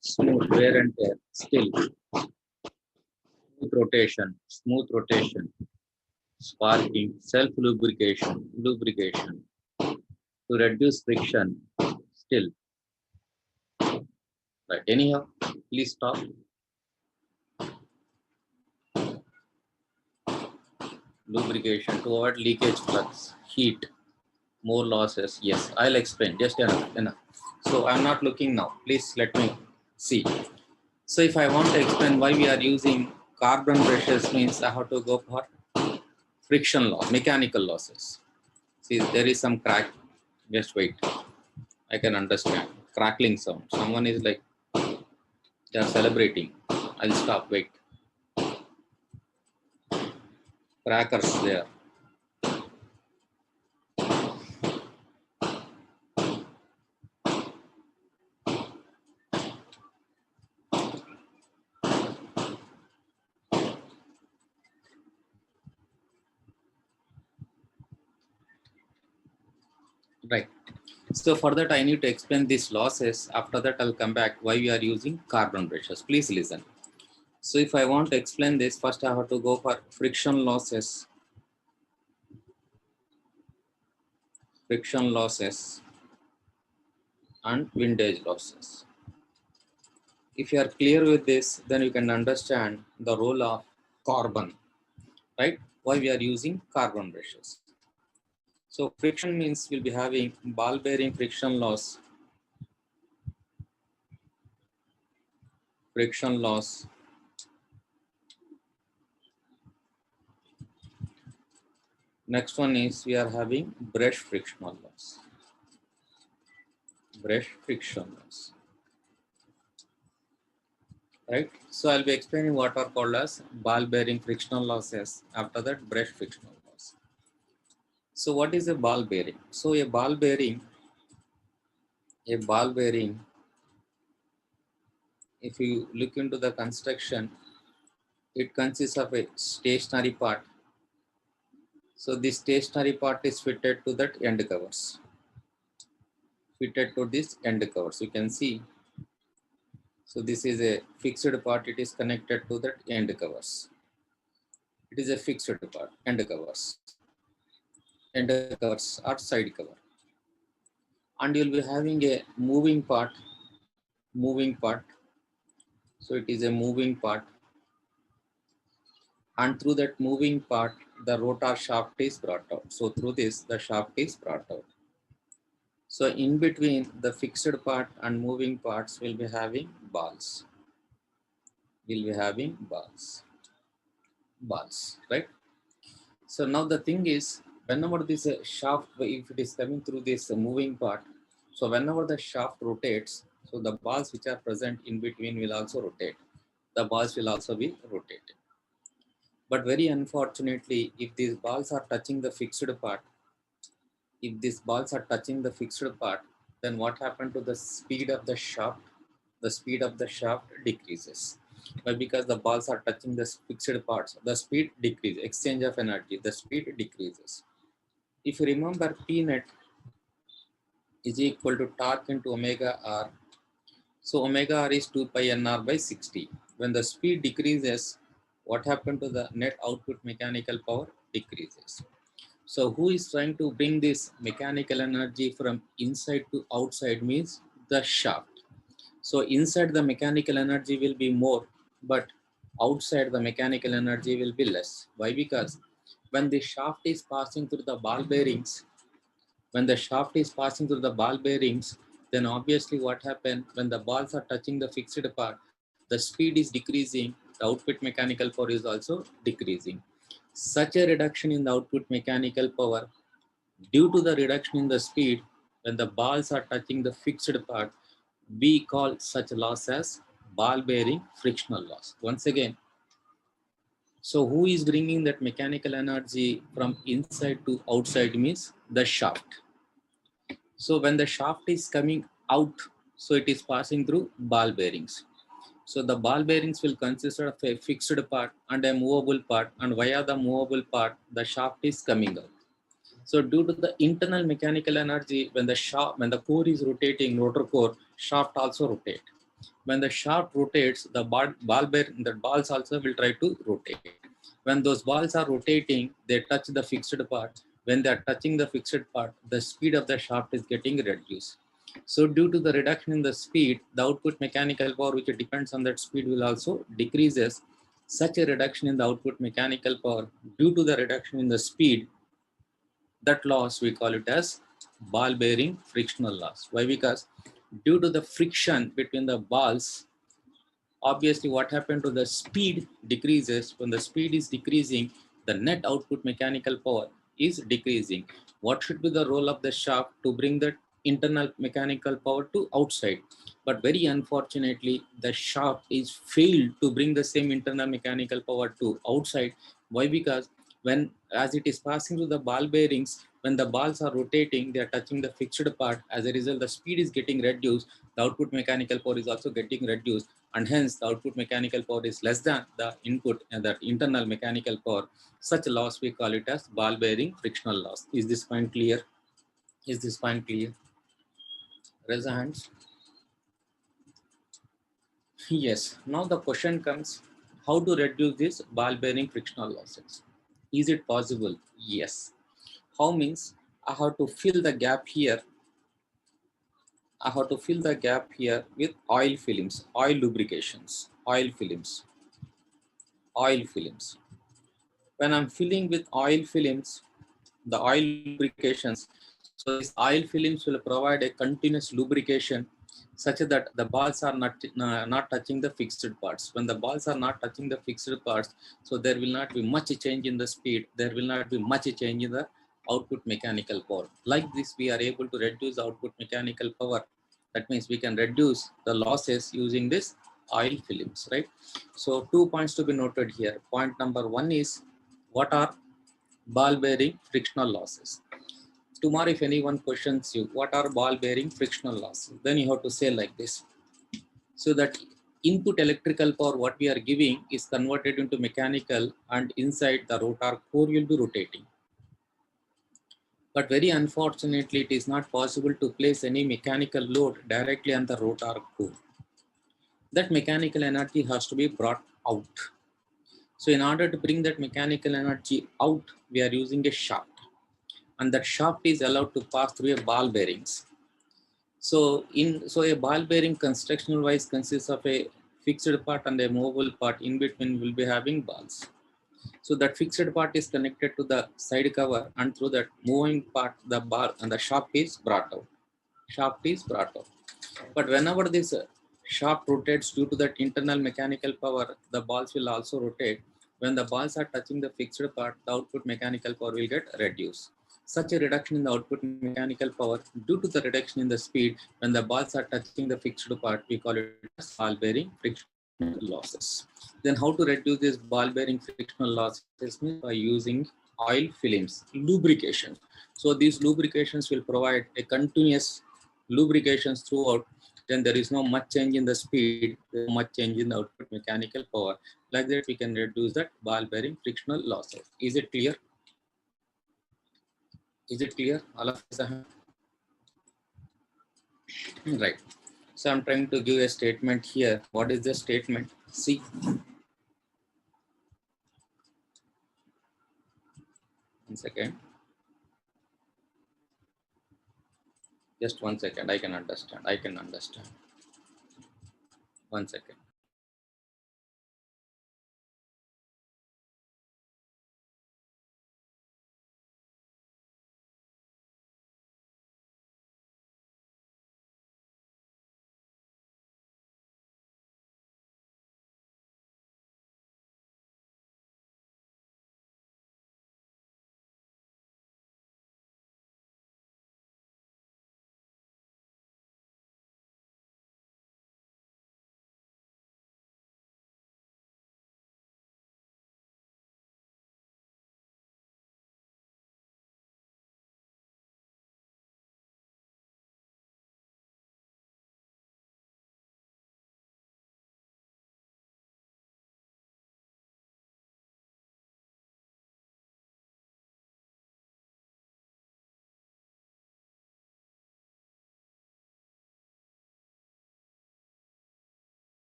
smooth wear and tear, still smooth rotation, sparking, lubrication to reduce friction. Still, right? Anyhow, please stop. Lubrication to avoid leakage flux, heat, more losses. Yes, I'll explain. Just enough. So I'm not looking now. Please let me see. So if I want to explain why we are using carbon brushes, means I have to go for friction loss, mechanical losses. See, there is some crack. Just wait. I can understand. Crackling sound. Someone is like, they are celebrating. I'll stop. Wait. Crackers there. Right. So for that, I need to explain these losses. After that, I'll come back why we are using carbon brushes. Please listen. So if I want to explain this, first I have to go for friction losses and windage losses. If you are clear with this, then you can understand the role of carbon, right? Why we are using carbon brushes. So friction means we'll be having ball bearing friction loss. Next one is we are having brush frictional loss. Brush friction loss. Right? So I'll be explaining what are called as ball bearing frictional losses. After that, brush frictional loss. So what is a ball bearing? So a ball bearing, if you look into the construction, it consists of a stationary part. So this stationary part is fitted to that end covers. Fitted to this end covers. You can see. So this is a fixed part. It is connected to that end covers. It is a fixed part. End covers or side cover. And you'll be having a moving part. So it is a moving part. And through that moving part, the rotor shaft is brought out. So through this, the shaft is brought out. So in between the fixed part and moving parts, we'll be having balls. Balls, right? So now the thing is, whenever this shaft, if it is coming through this moving part, so whenever the shaft rotates, so the balls which are present in between will also rotate. The balls will also be rotated. But very unfortunately, if these balls are touching the fixed part, then what happened to the speed of the shaft? The speed of the shaft decreases. Why? Because the balls are touching the fixed parts. The speed decreases. Exchange of energy. The speed decreases. If you remember, P net is equal to torque into omega r. So omega r is 2 pi nr by 60. When the speed decreases, what happened to the net output mechanical power? Decreases. So who is trying to bring this mechanical energy from inside to outside means the shaft. So inside the mechanical energy will be more, but outside the mechanical energy will be less. Why? Because when the shaft is passing through the ball bearings, then obviously what happens when the balls are touching the fixed part, the speed is decreasing, the output mechanical power is also decreasing. Such a reduction in the output mechanical power due to the reduction in the speed when the balls are touching the fixed part, we call such loss as ball bearing frictional loss. Once again, so who is bringing that mechanical energy from inside to outside means the shaft. So when the shaft is coming out, so it is passing through ball bearings. So the ball bearings will consist of a fixed part and a movable part, and via the movable part, the shaft is coming out. So due to the internal mechanical energy, when the core is rotating, rotor core, shaft also rotate. When the shaft rotates, the balls also will try to rotate. When those balls are rotating, they touch the fixed part. When they are touching the fixed part, the speed of the shaft is getting reduced. So due to the reduction in the speed, the output mechanical power which depends on that speed will also decreases. Such a reduction in the output mechanical power due to the reduction in the speed, that loss we call it as ball bearing frictional loss. Why? Because due to the friction between the balls, obviously what happened to the speed decreases. When the speed is decreasing, the net output mechanical power is decreasing. What should be the role of the shaft to bring that internal mechanical power to outside? But very unfortunately, the shaft is failed to bring the same internal mechanical power to outside. Why? Because when as it is passing through the ball bearings, when the balls are rotating, they are touching the fixed part. As a result, the speed is getting reduced, the output mechanical power is also getting reduced, and hence the output mechanical power is less than the input and the internal mechanical power. Such loss we call it as ball bearing frictional loss. Is this point clear? Is this point clear? Raise the hands. Yes. Now the question comes, how to reduce this ball bearing frictional losses? Is it possible? Yes. How means I have to fill the gap here. I have to fill the gap here with oil films, oil lubrications, oil films. When I'm filling with oil films, the oil lubrications, so these oil films will provide a continuous lubrication such that the balls are not touching the fixed parts. When the balls are not touching the fixed parts, so there will not be much change in the speed. There will not be much change in the output mechanical power. Like this, we are able to reduce output mechanical power. That means we can reduce the losses using this oil films, right? So 2 points to be noted here. Point number one is what are ball bearing frictional losses. Tomorrow, if anyone questions you, what are ball bearing frictional losses? Then you have to say like this. So that input electrical power, what we are giving is converted into mechanical, and inside the rotor core will be rotating. But very unfortunately, it is not possible to place any mechanical load directly on the rotor core. That mechanical energy has to be brought out. So in order to bring that mechanical energy out, we are using a shaft. And that shaft is allowed to pass through a ball bearings. So a ball bearing constructional wise consists of a fixed part and a movable part. In between will be having balls. So that fixed part is connected to the side cover, and through that moving part, the bar and the shaft is brought out. Shaft is brought out. But whenever this shaft rotates due to that internal mechanical power, the balls will also rotate. When the balls are touching the fixed part, the output mechanical power will get reduced. Such a reduction in the output mechanical power due to the reduction in the speed when the balls are touching the fixed part, we call it as ball bearing frictional losses. Then how to reduce this ball bearing frictional losses? By using oil films, lubrication. So these lubrications will provide a continuous lubrications throughout. Then there is no much change in the speed, there is much change in the output mechanical power. Like that, we can reduce that ball bearing frictional losses. Is it clear? Is it clear? All of us? Right. So I'm trying to give a statement here. What is the statement? See. One second. Just 1 second. I can understand. I can understand. 1 second.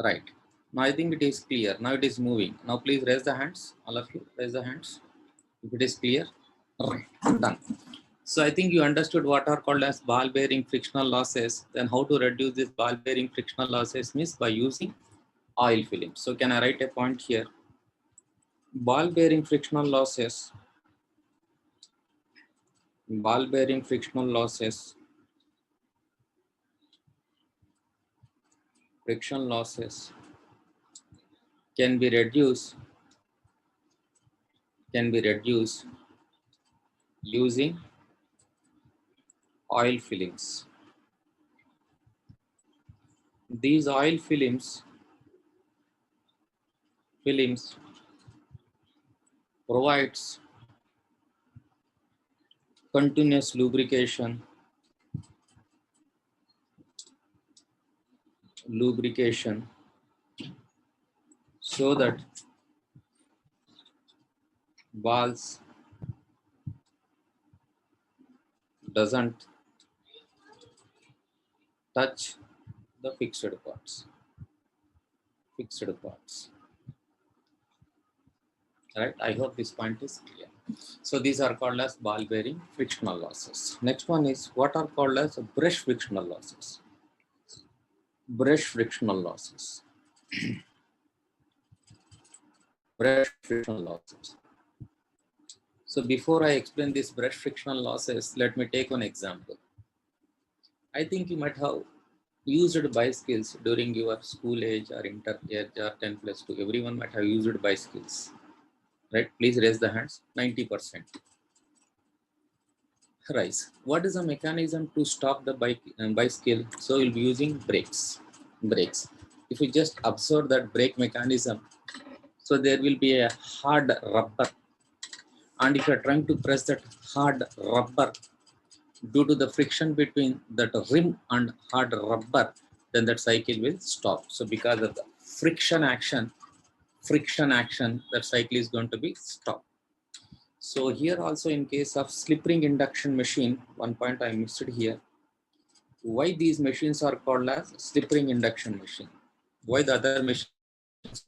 Right. Now I think it is clear. Now it is moving. Now please raise the hands. All of you raise the hands. If it is clear. Right. Done. So I think you understood what are called as ball bearing frictional losses. Then how to reduce this ball bearing frictional losses means by using oil film. So can I write a point here? Ball bearing frictional losses. Ball bearing frictional losses. Friction losses can be reduced. Can be reduced using oil films. These oil films provides continuous lubrication so that balls doesn't touch the fixed parts. Right, I hope this point is clear. So these are called as ball bearing frictional losses. Next one is what are called as brush frictional losses. Brush frictional losses. Brush frictional losses. So before I explain these brush frictional losses, let me take one example. I think you might have used bicycles during your school age or inter age or 10 plus 2. Everyone might have used bicycles. Right? Please raise the hands. 90%. Rise. What is the mechanism to stop the bicycle? So you'll be using brakes. Brakes. if you just observe that brake mechanism, so there will be a hard rubber, and if you are trying to press that hard rubber, due to the friction between that rim and hard rubber, then that cycle will stop. So because of the friction action, that cycle is going to be stopped. So here also in case of slip ring induction machine, one point I missed here. Why these machines are called as slip ring induction machine? Why the other machines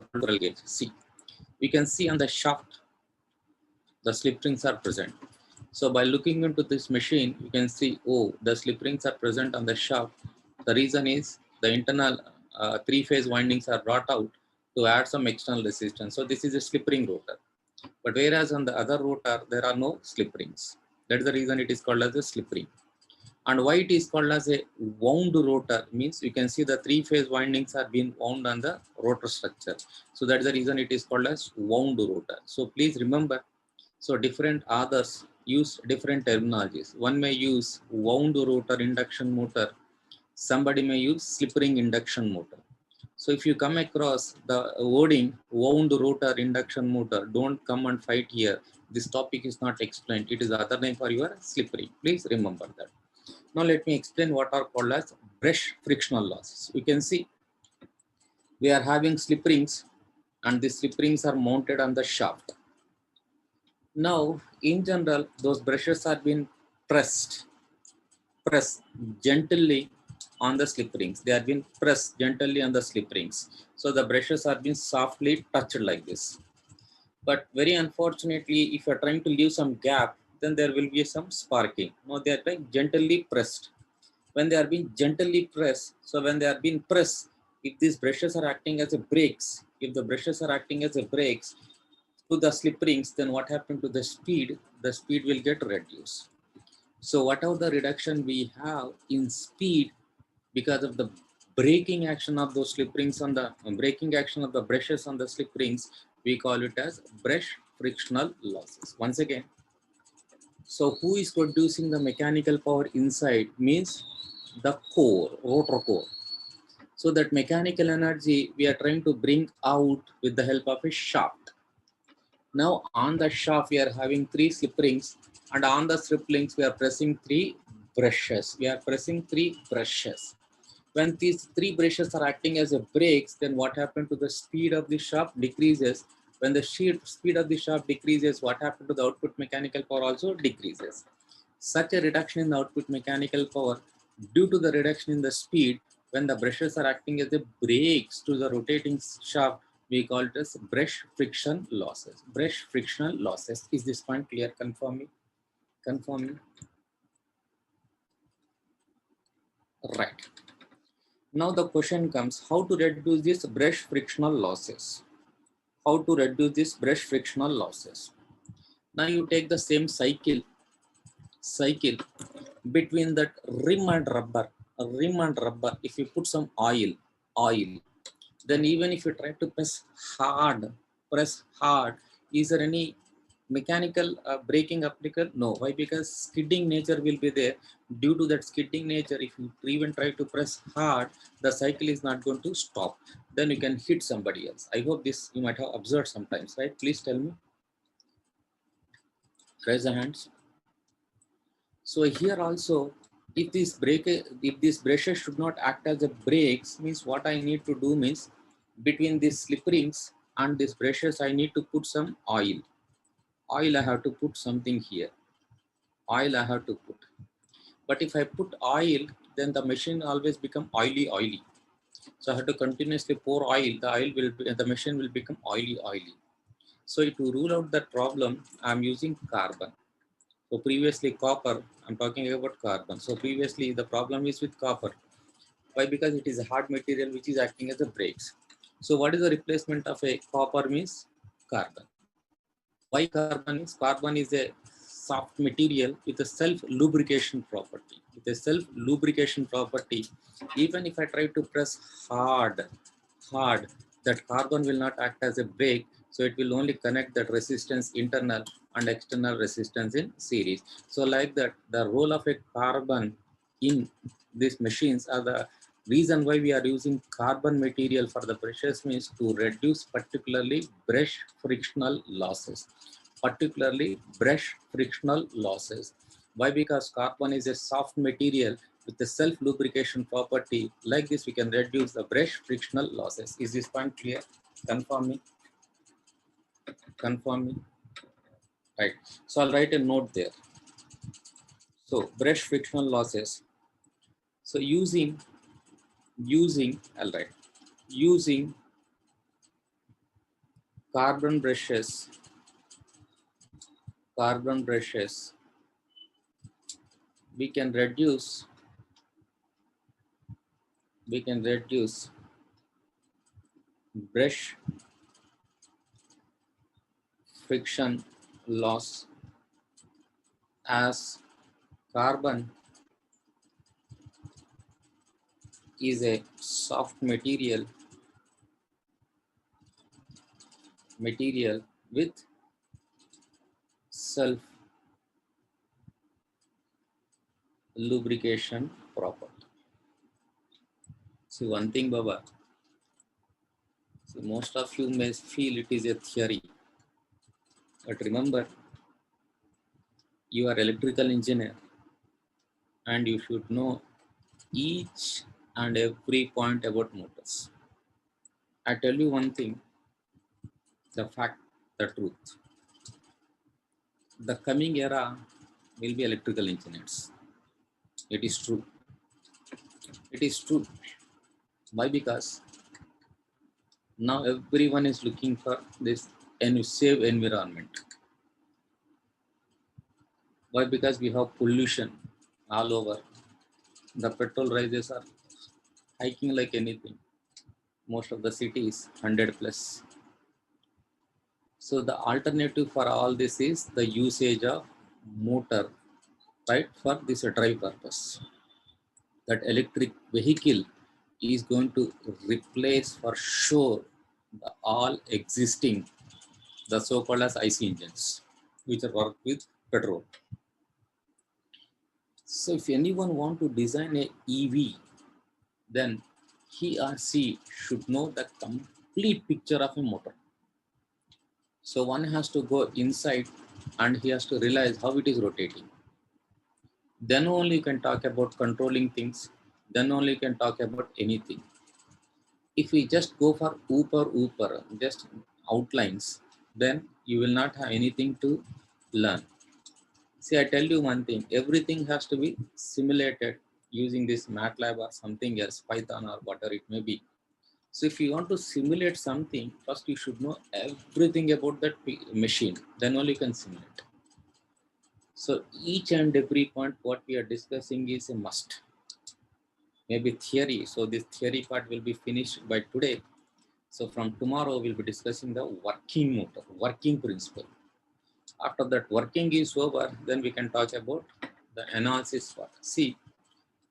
are called gauge? See, we can see on the shaft, the slip rings are present. So by looking into this machine, you can see, oh, the slip rings are present on the shaft. The reason is the internal three-phase windings are brought out to add some external resistance. So this is a slip ring rotor. But whereas on the other rotor, there are no slip rings. That is the reason it is called as a slip ring. And why it is called as a wound rotor means you can see the three-phase windings are being wound on the rotor structure. So that is the reason it is called as wound rotor. So please remember, so different others use different terminologies. One may use wound rotor induction motor. Somebody may use slip ring induction motor. So if you come across the wording wound rotor induction motor, don't come and fight here. This topic is not explained. It is the other name for your slip ring. Please remember that. Now let me explain what are called as brush frictional losses. You can see we are having slip rings, and the slip rings are mounted on the shaft. Now, in general, those brushes are being pressed gently on the slip rings. They are being pressed gently on the slip rings. So the brushes are being softly touched like this. But very unfortunately, if you are trying to leave some gap, then there will be some sparking. Now they are like gently pressed. When they are being gently pressed, so when they are being pressed, if these brushes are acting as a brakes, if the brushes are acting as a brakes to the slip rings, then what happened to the speed? The speed will get reduced. So whatever the reduction we have in speed because of the braking action of those slip rings on the braking action of the brushes on the slip rings, we call it as brush frictional losses. Once again, so who is producing the mechanical power inside means the core, rotor core. So that mechanical energy we are trying to bring out with the help of a shaft. Now on the shaft we are having three slip rings, and on the slip rings we are pressing three brushes. We are pressing three brushes. When these three brushes are acting as a brakes, then what happened to the speed of the shaft decreases. When the speed of the shaft decreases, what happened to the output mechanical power also decreases. Such a reduction in the output mechanical power due to the reduction in the speed, when the brushes are acting as a brakes to the rotating shaft, we call it as brush friction losses. Brush frictional losses. Is this point clear? Confirm me. Confirm me. Right. Now the question comes, how to reduce this brush frictional losses? How to reduce this brush frictional losses? Now you take the same cycle between that rim and rubber. If you put some oil, then even if you try to press hard, is there any mechanical braking applicable? No. Why? Because skidding nature will be there. Due to that skidding nature, if you even try to press hard, the cycle is not going to stop. Then you can hit somebody else. I hope this you might have observed sometimes, right? Please tell me. Raise the hands. So here also, if these brushes should not act as a brakes, means what I need to do means between these slip rings and these brushes, I need to put some oil. Oil I have to put something here. Oil I have to put. But if I put oil, then the machine always become oily. So I have to continuously pour oil. The machine will become oily. So to rule out that problem, I'm using carbon. So previously copper, I'm talking about carbon. So previously the problem is with copper. Why? Because it is a hard material which is acting as a brakes. So what is the replacement of a copper means carbon. Why carbon is? Carbon is a soft material with a self-lubrication property. With a self-lubrication property, even if I try to press hard, that carbon will not act as a brake. So it will only connect that resistance internal and external resistance in series. So like that, the role of a carbon in these machines are the Reason why we are using carbon material for the brushes means to reduce particularly brush frictional losses. Particularly brush frictional losses. Why? Because carbon is a soft material with a self lubrication property. Like this, we can reduce the brush frictional losses. Is this point clear? Confirm me. Confirm me. Right. So I'll write a note there. So brush frictional losses. So using I'll write using carbon brushes, we can reduce brush friction loss, as carbon is a soft material with self lubrication property. See one thing, Baba. See, most of you may feel it is a theory, but remember, you are electrical engineer and you should know each and every point about motors. I tell you one thing, the fact, the truth. The coming era will be electrical engineers. It is true. It is true. Why? Because now everyone is looking for this and save environment. Why? Because we have pollution all over. The petrol prices are hiking like anything. Most of the cities 100 plus. So the alternative for all this is the usage of motor, right, for this drive purpose. That electric vehicle is going to replace for sure the all existing, the so-called as IC engines, which are work with petrol. So if anyone want to design a EV, then he or she should know the complete picture of a motor. So one has to go inside and he has to realize how it is rotating. Then only you can talk about controlling things. Then only you can talk about anything. If we just go for ooper, just outlines, then you will not have anything to learn. See, I tell you one thing, everything has to be simulated using this MATLAB or something else, Python or whatever it may be. So if you want to simulate something, first you should know everything about that machine, then only you can simulate. So each and every point what we are discussing is a must. Maybe theory. So this theory part will be finished by today. So from tomorrow we'll be discussing the working motor, working principle. After that working is over, then we can talk about the analysis part. See,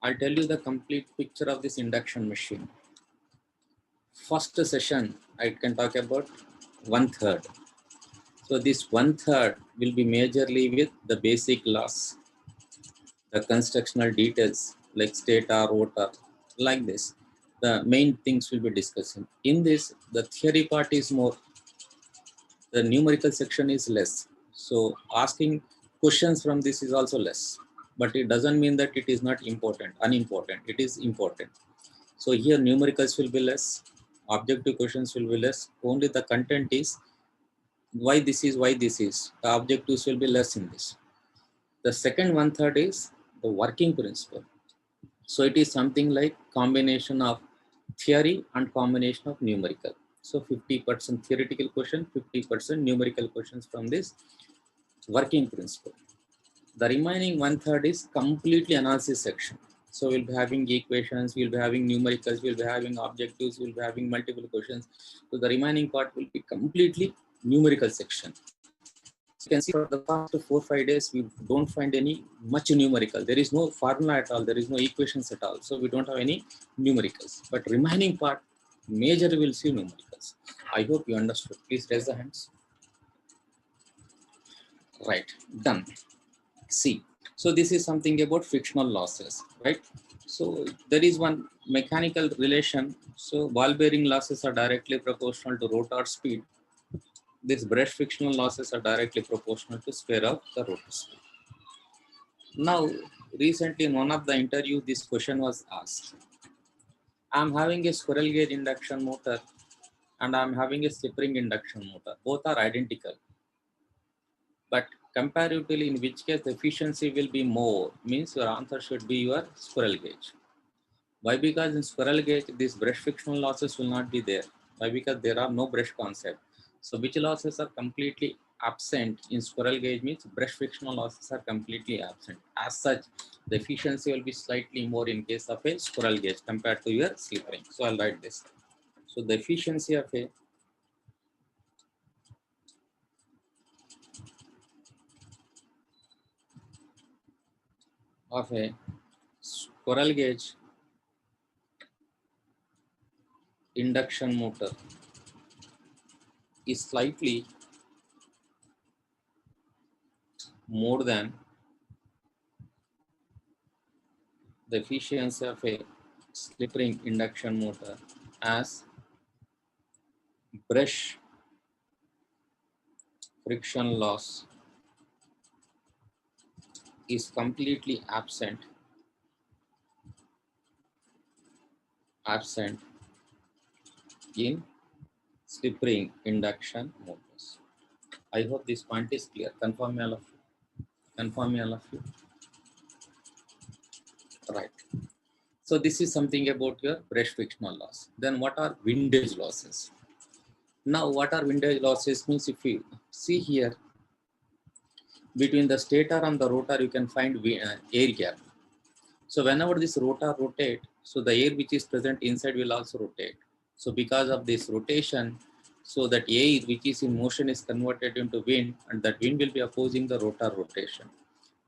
I'll tell you the complete picture of this induction machine. First session, I can talk about 1/3. So this 1/3 will be majorly with the basic laws, the constructional details like stator, rotor, like this. The main things we'll be discussing. In this, the theory part is more, the numerical section is less. So asking questions from this is also less. But it doesn't mean that it is not important, unimportant. It is important. So here numericals will be less, objective questions will be less. Only the content is why this is, why this is. The objectives will be less in this. The second 1/3 is the working principle. So it is something like combination of theory and combination of numerical. So 50% theoretical question, 50% numerical questions from this working principle. The remaining 1/3 is completely analysis section. So we'll be having equations, we'll be having numericals, we'll be having objectives, we'll be having multiple questions. So the remaining part will be completely numerical section. You can see for the past 4-5 days, we don't find any much numerical. There is no formula at all. There is no equations at all. So we don't have any numericals. But remaining part, major will see numericals. I hope you understood. Please raise the hands. Right, done. See. So this is something about frictional losses, right? So there is one mechanical relation. So ball bearing losses are directly proportional to rotor speed. These brush frictional losses are directly proportional to square of the rotor speed. Now, recently in one of the interviews, this question was asked. I'm having a squirrel cage induction motor and I'm having a slip ring induction motor. Both are identical. But comparatively, in which case the efficiency will be more, means your answer should be your squirrel gauge. Why? Because in squirrel gauge, these brush frictional losses will not be there. Why? Because there are no brush concept. So which losses are completely absent in squirrel gauge means brush frictional losses are completely absent. As such, the efficiency will be slightly more in case of a squirrel gauge compared to your slip ring. So I'll write this. So the efficiency of a squirrel gauge induction motor is slightly more than the efficiency of a slip ring induction motor, as brush friction loss is completely absent in slip ring induction motors. I hope this point is clear. Confirm me all of you. Confirm me all of you. Right. So this is something about your brush frictional loss. Then what are windage losses? Now what are windage losses means, if you see here, between the stator and the rotor you can find air gap. So whenever this rotor rotate, so the air which is present inside will also rotate. So because of this rotation, so that air which is in motion is converted into wind, and that wind will be opposing the rotor rotation.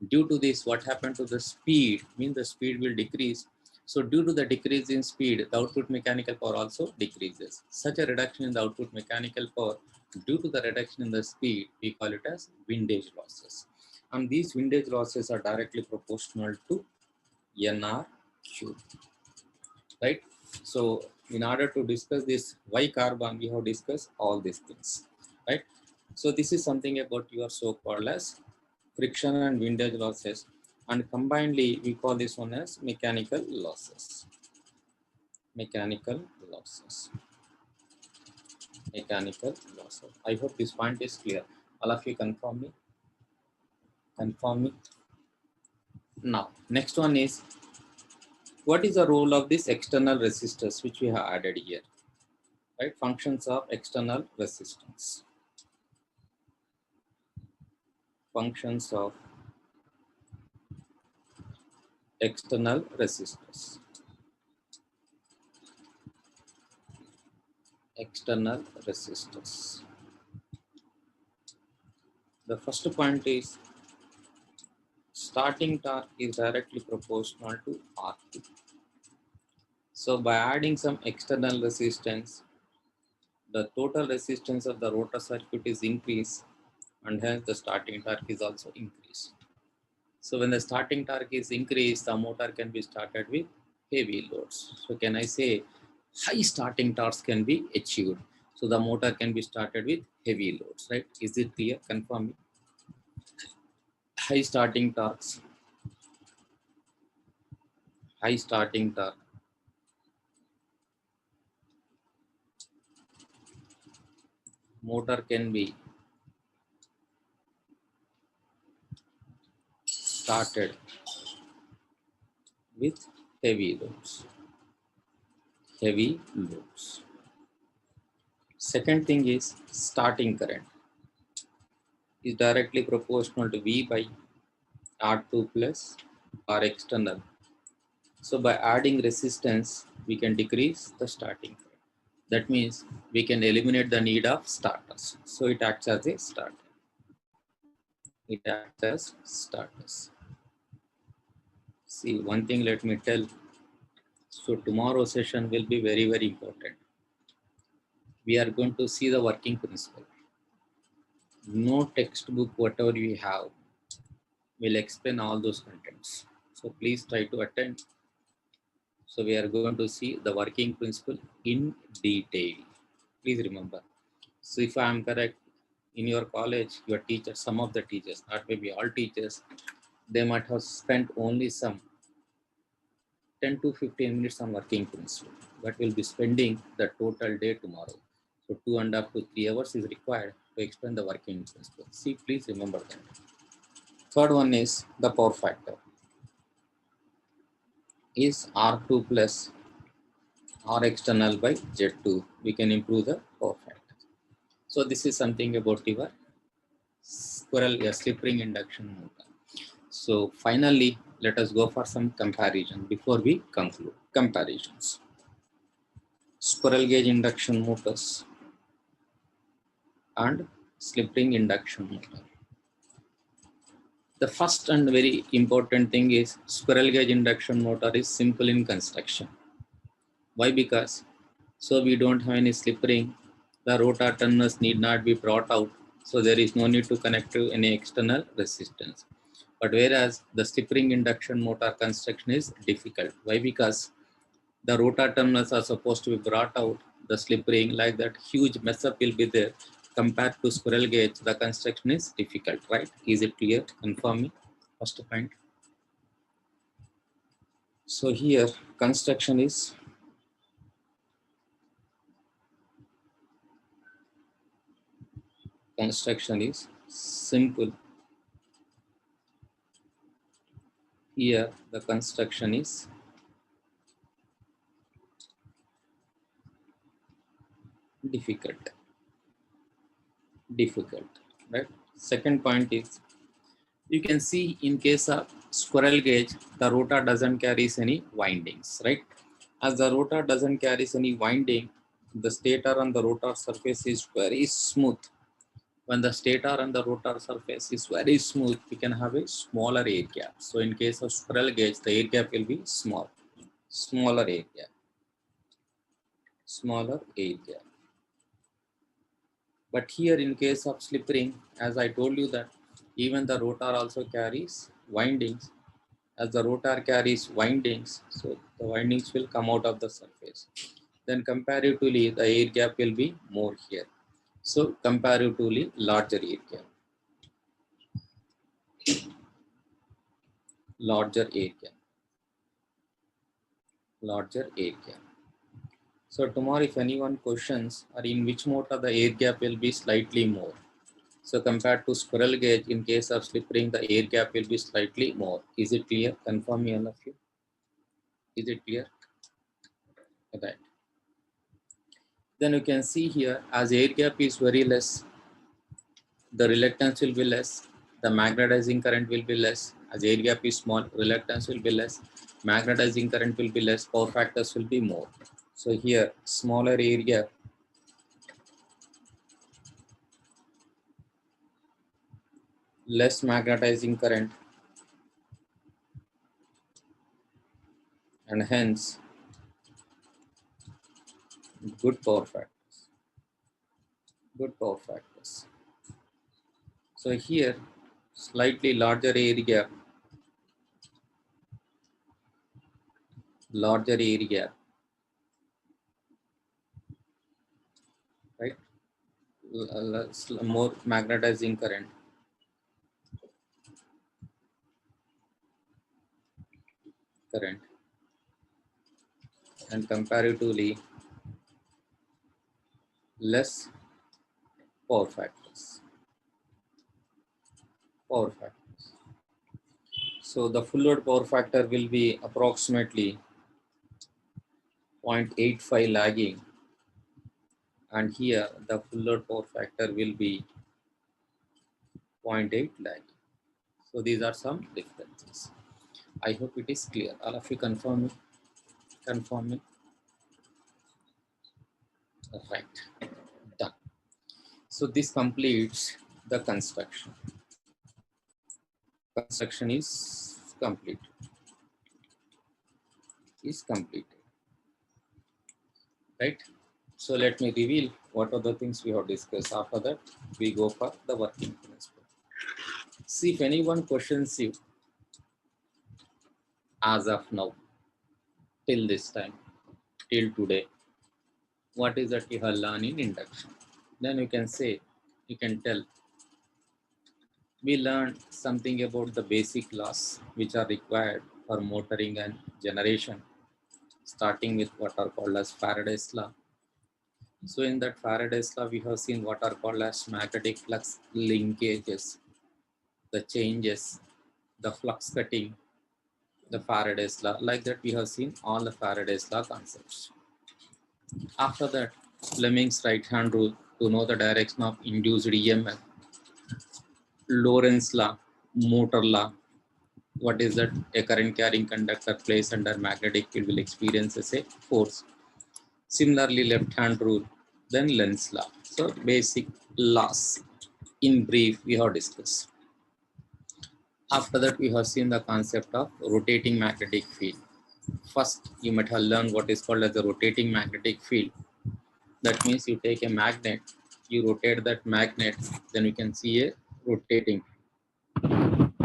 Due to this, what happened to the speed, means the speed will decrease. So due to the decrease in speed, the output mechanical power also decreases. Such a reduction in the output mechanical power due to the reduction in the speed, we call it as windage losses. And these windage losses are directly proportional to NR cube, right? So in order to discuss this why carbon, we have discussed all these things, right? So this is something about your so-called as friction and windage losses, and combinedly we call this one as mechanical losses. Mechanical losses. Mechanical losses. I hope this point is clear. All of you confirm me. Confirm me. Now, next one is, what is the role of these external resistors which we have added here? Right? Functions of external resistance. Functions of external resistors. External resistors. The first point is starting torque is directly proportional to R2. So by adding some external resistance, the total resistance of the rotor circuit is increased, and hence the starting torque is also increased. So when the starting torque is increased, the motor can be started with heavy loads. So can I say high starting torques can be achieved? So the motor can be started with heavy loads, right? Is it clear? Confirm me. High starting torques. High starting torque. Motor can be started with heavy loads. Heavy loads. Second thing is starting current is directly proportional to V by R2 plus R external. So by adding resistance, we can decrease the starting current. That means we can eliminate the need of starters. So it acts as a starter. It acts as starters. See, one thing let me tell. So tomorrow's session will be very, very important. We are going to see the working principle. No textbook, whatever we have, We'll explain all those contents. So please try to attend. So we are going to see the working principle in detail. Please remember. So if I am correct, in your college, your teachers, some of the teachers, not maybe all teachers, they might have spent only some 10 to 15 minutes on working principle, but we'll be spending the total day tomorrow. So 2.5 to 3 hours is required to explain the working principle. See, please remember that. Third one is the power factor. Is R2 plus R external by Z2. We can improve the power factor. So this is something about your slip ring induction motor. So finally, let us go for some comparison before we conclude. Comparisons. Squirrel gauge induction motors and slip ring induction motor. The first and very important thing is squirrel gauge induction motor is simple in construction. Why? Because so we don't have any slip ring, the rotor terminals need not be brought out, so there is no need to connect to any external resistance. But whereas the slip ring induction motor construction is difficult. Why? Because the rotor terminals are supposed to be brought out, the slip ring, like that huge mess up will be there. Compared to squirrel gauge, the construction is difficult, right? Is it clear? Confirm me. First point. So here construction is simple. Here the construction is difficult, right? Second point is, you can see in case of squirrel gauge, the rotor doesn't carry any windings, right? As the rotor doesn't carry any winding, the stator and the rotor surface is very smooth. When the stator and the rotor surface is very smooth, we can have a smaller air gap. So in case of squirrel gauge, the air gap will be smaller air gap. But here in case of slip ring, as I told you that even the rotor also carries windings. As the rotor carries windings, so the windings will come out of the surface. Then comparatively, the air gap will be more here. So comparatively larger air gap. Larger air gap. So tomorrow if anyone questions or in which motor the air gap will be slightly more. So compared to squirrel gauge, in case of slip ring, the air gap will be slightly more. Is it clear? Confirm me, all of you. Is it clear? Right. Then you can see here, as air gap is very less, the reluctance will be less, the magnetizing current will be less. As air gap is small, reluctance will be less, magnetizing current will be less, power factors will be more. So here, smaller air gap, less magnetizing current, and hence good power factors. So here, slightly larger air gap, right? More magnetizing current, and comparatively less power factors. So the full load power factor will be approximately 0.85 lagging, and here the full load power factor will be 0.8 lagging. So these are some differences. I hope it is clear. All of you confirm me. Right. Done. So this completes the construction. Construction is complete. Right. So let me reveal what are the things we have discussed. After that, we go for the working principle. See, if anyone questions you as of now, till this time, till today, what is that you have learned in induction? Then you can say, you can tell, we learned something about the basic laws which are required for motoring and generation, starting with what are called as Faraday's law. So in that Faraday's law, we have seen what are called as magnetic flux linkages, the changes, the flux cutting, the Faraday's law. Like that, we have seen all the Faraday's law concepts. After that, Fleming's right-hand rule to know the direction of induced EMF, Lorentz law, motor law. What is that? A current carrying conductor placed under magnetic field will experience as a force. Similarly, left-hand rule, then Lenz's law. So basic laws. In brief, we have discussed. After that, we have seen the concept of rotating magnetic field. First, you might have learned what is called as the rotating magnetic field. That means you take a magnet, you rotate that magnet, then you can see a rotating.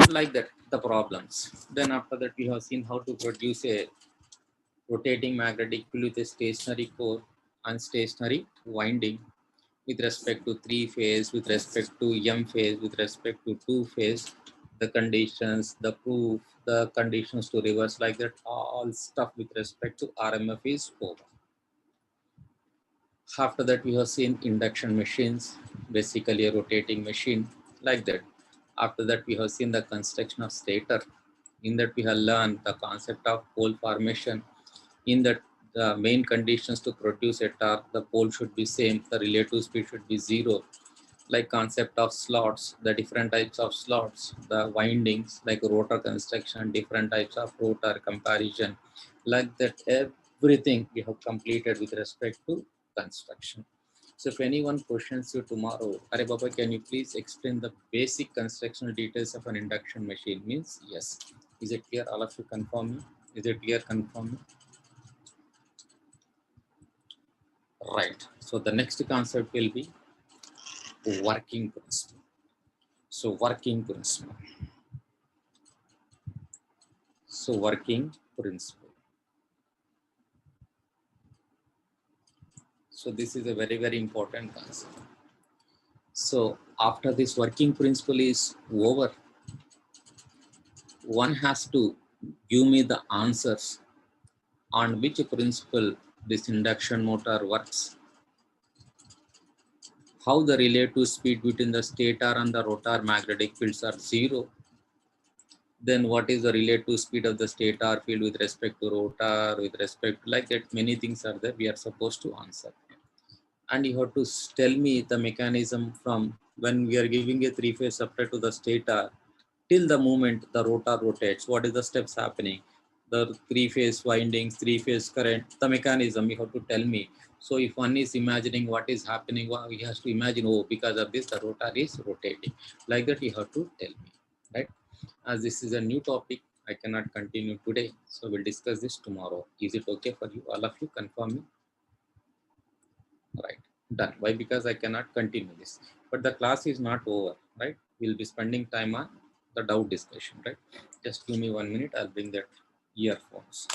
Like that, the problems. Then after that, we have seen how to produce a rotating magnetic field with a stationary core and stationary winding with respect to three phase, with respect to M phase, with respect to two phase, the conditions, the proof, the conditions to reverse, like that, all stuff with respect to RMF is over. After that, we have seen induction machines, basically a rotating machine, like that. After that, we have seen the construction of stator. In that, we have learned the concept of pole formation. In that, the main conditions to produce a torque, the pole should be same, the relative speed should be zero. Like concept of slots, the different types of slots, the windings, like rotor construction, different types of rotor comparison, like that, everything we have completed with respect to construction. So if anyone questions you tomorrow, Are Baba, can you please explain the basic constructional details of an induction machine? Means yes. Is it clear? All of you confirm me? Is it clear? Confirm me. Right. So the next concept will be working principle. So working principle. So working principle. So this is a very, very important concept. So after this working principle is over, one has to give me the answers on which principle this induction motor works, how the relative speed between the stator and the rotor magnetic fields are zero, then what is the relative speed of the stator field with respect to rotor, with respect to, like that, many things are there we are supposed to answer. And you have to tell me the mechanism from when we are giving a three-phase supply to the stator till the moment the rotor rotates, what is the steps happening, the three-phase windings, three-phase current, the mechanism you have to tell me. So if one is imagining what is happening, well, he has to imagine, oh, because of this the rotor is rotating, like that you have to tell me, right? As this is a new topic, I cannot continue today, so we'll discuss this tomorrow. Is it okay for you? All of you confirm me. Right, done. Why? Because I cannot continue this. But the class is not over, right? We'll be spending time on the doubt discussion, right? Just give me 1 minute. I'll bring that earphones.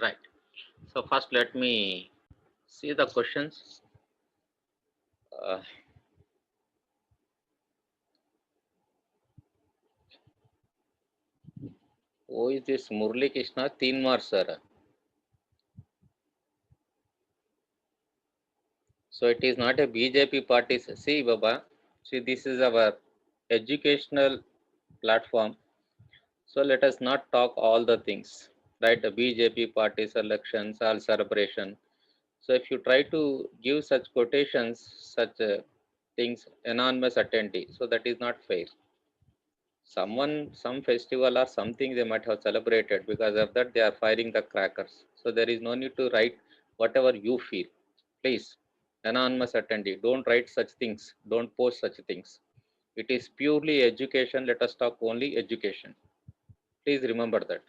Right. So first let me see the questions. Uh, who is this Murli Krishna Tinmar sir? So it is not a BJP party. See, Baba, see, this is our educational platform. So let us not talk all the things, right? The BJP party's elections, all celebration. So if you try to give such quotations, such things, anonymous attendee, so that is not fair. Someone, some festival or something they might have celebrated, because of that they are firing the crackers. So there is no need to write whatever you feel. Please, anonymous attendee, don't write such things, don't post such things. It is purely education. Let us talk only education. Please remember that.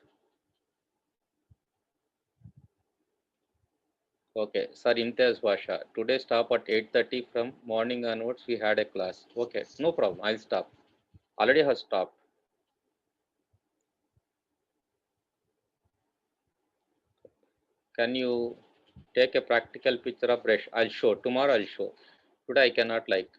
Okay, sir, Imtiaz Basha. Today stop at 8:30 from morning onwards. We had a class. Okay, no problem. I'll stop. Already has stopped. Can you take a practical picture of brush? I'll show. Tomorrow I'll show. Today I cannot like.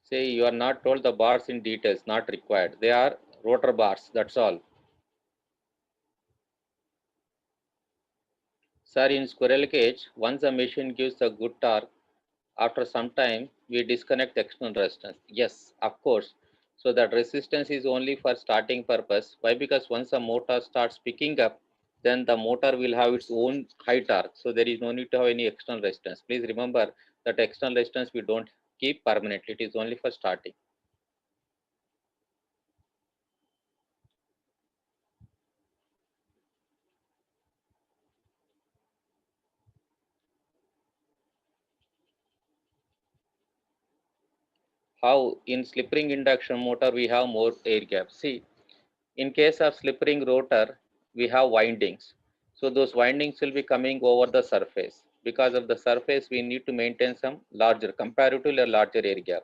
Say you are not told the bars in details. Not required. They are rotor bars. That's all. Sir, in squirrel cage, once the machine gives a good torque, after some time we disconnect external resistance. Yes, of course. So that resistance is only for starting purpose. Why? Because once the motor starts picking up, then the motor will have its own high torque. So there is no need to have any external resistance. Please remember that external resistance we don't keep permanently. It is only for starting. How in slip ring induction motor we have more air gap. See, in case of slip ring rotor, we have windings. So those windings will be coming over the surface. Because of the surface, we need to maintain some larger, comparatively a larger air gap.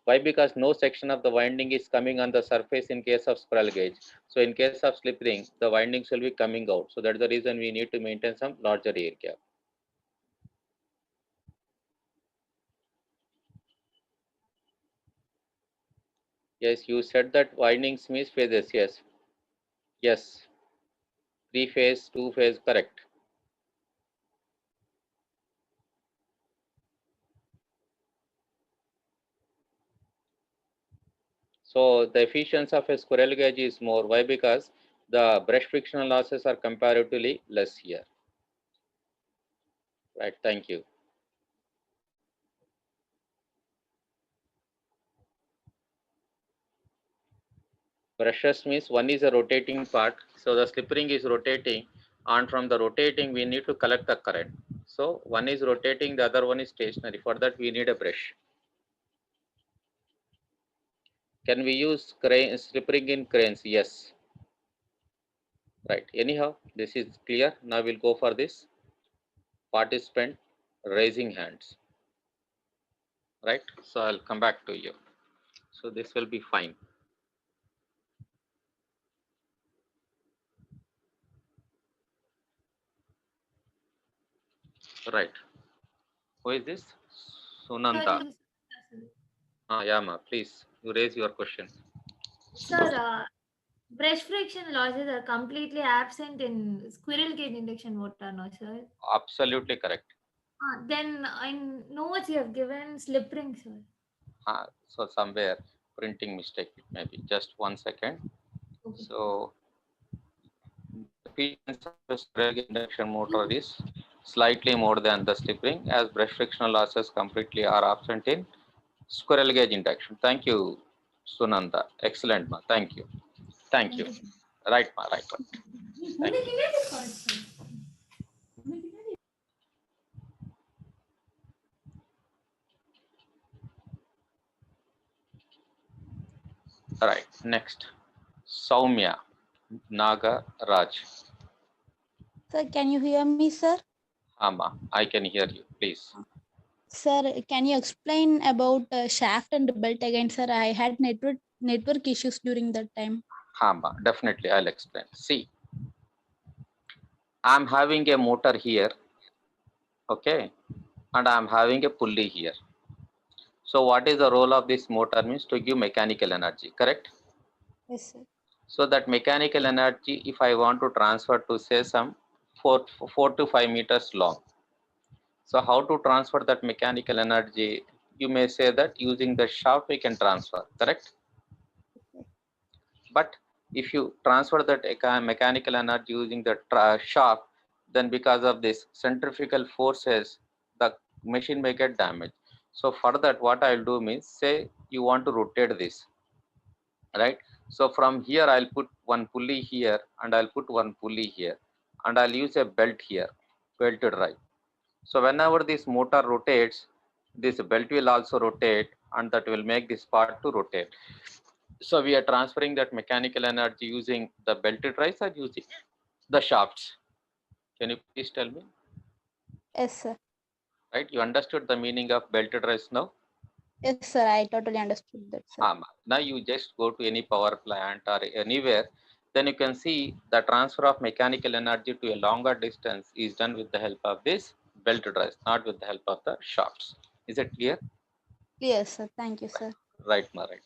Why? Because no section of the winding is coming on the surface in case of squirrel gauge. So in case of slip ring, the windings will be coming out. So that's the reason we need to maintain some larger air gap. Yes, you said that windings means phases. Yes, yes, three phase, two phase, correct. So the efficiency of a squirrel gauge is more. Why? Because the brush frictional losses are comparatively less here. Right, thank you. Brushes means one is a rotating part. So the slip ring is rotating, and from the rotating we need to collect the current. So one is rotating, the other one is stationary. For that we need a brush. Can we use crane, slip ring in cranes? Yes. Right. Anyhow, this is clear. Now we'll go for this participant raising hands. Right. So I'll come back to you. So this will be fine. Right. Who is this? Sir, Sunanda. this Yeah, ma. Please, you raise your question. sir, brush friction losses are completely absent in squirrel cage induction motor, no, sir. Absolutely correct. Then in notes you have given slip ring, sir. So somewhere printing mistake it may be. Just 1 second. Okay. So the efficiency of a squirrel cage induction motor is slightly more than the slip ring, as brush frictional losses completely are absent in squirrel gauge induction. Thank you, Sunanda. Excellent, ma. Thank you. Thank you. Thank you, sir. Right, ma. Right, right. Thank you. Right. Next, Saumya Naga Raj. Sir, can you hear me, sir? I can hear you. Please. Sir, can you explain about shaft and belt again, sir? I had network issues during that time. Definitely, I'll explain. See, I'm having a motor here, okay, and I'm having a pulley here. So, what is the role of this motor means to give mechanical energy, correct? Yes, sir. So that mechanical energy, if I want to transfer to say some 4 to 5 meters long. So how to transfer that mechanical energy? You may say that using the shaft we can transfer, correct? But if you transfer that mechanical energy using the shaft, then because of this centrifugal forces, the machine may get damaged. So for that, what I'll do means, say you want to rotate this, right? So from here, I'll put one pulley here and I'll put one pulley here and I'll use a belt here, belt drive. So whenever this motor rotates, this belt will also rotate and that will make this part to rotate. So we are transferring that mechanical energy using the belt drives or using the shafts. Can you please tell me? Yes, sir. Right? You understood the meaning of belt drives now? Yes, sir. I totally understood that, sir. Now you just go to any power plant or anywhere, then you can see the transfer of mechanical energy to a longer distance is done with the help of this belt drives, not with the help of the shafts. Is it clear? Yes, sir. Thank you, sir. Right, ma, right.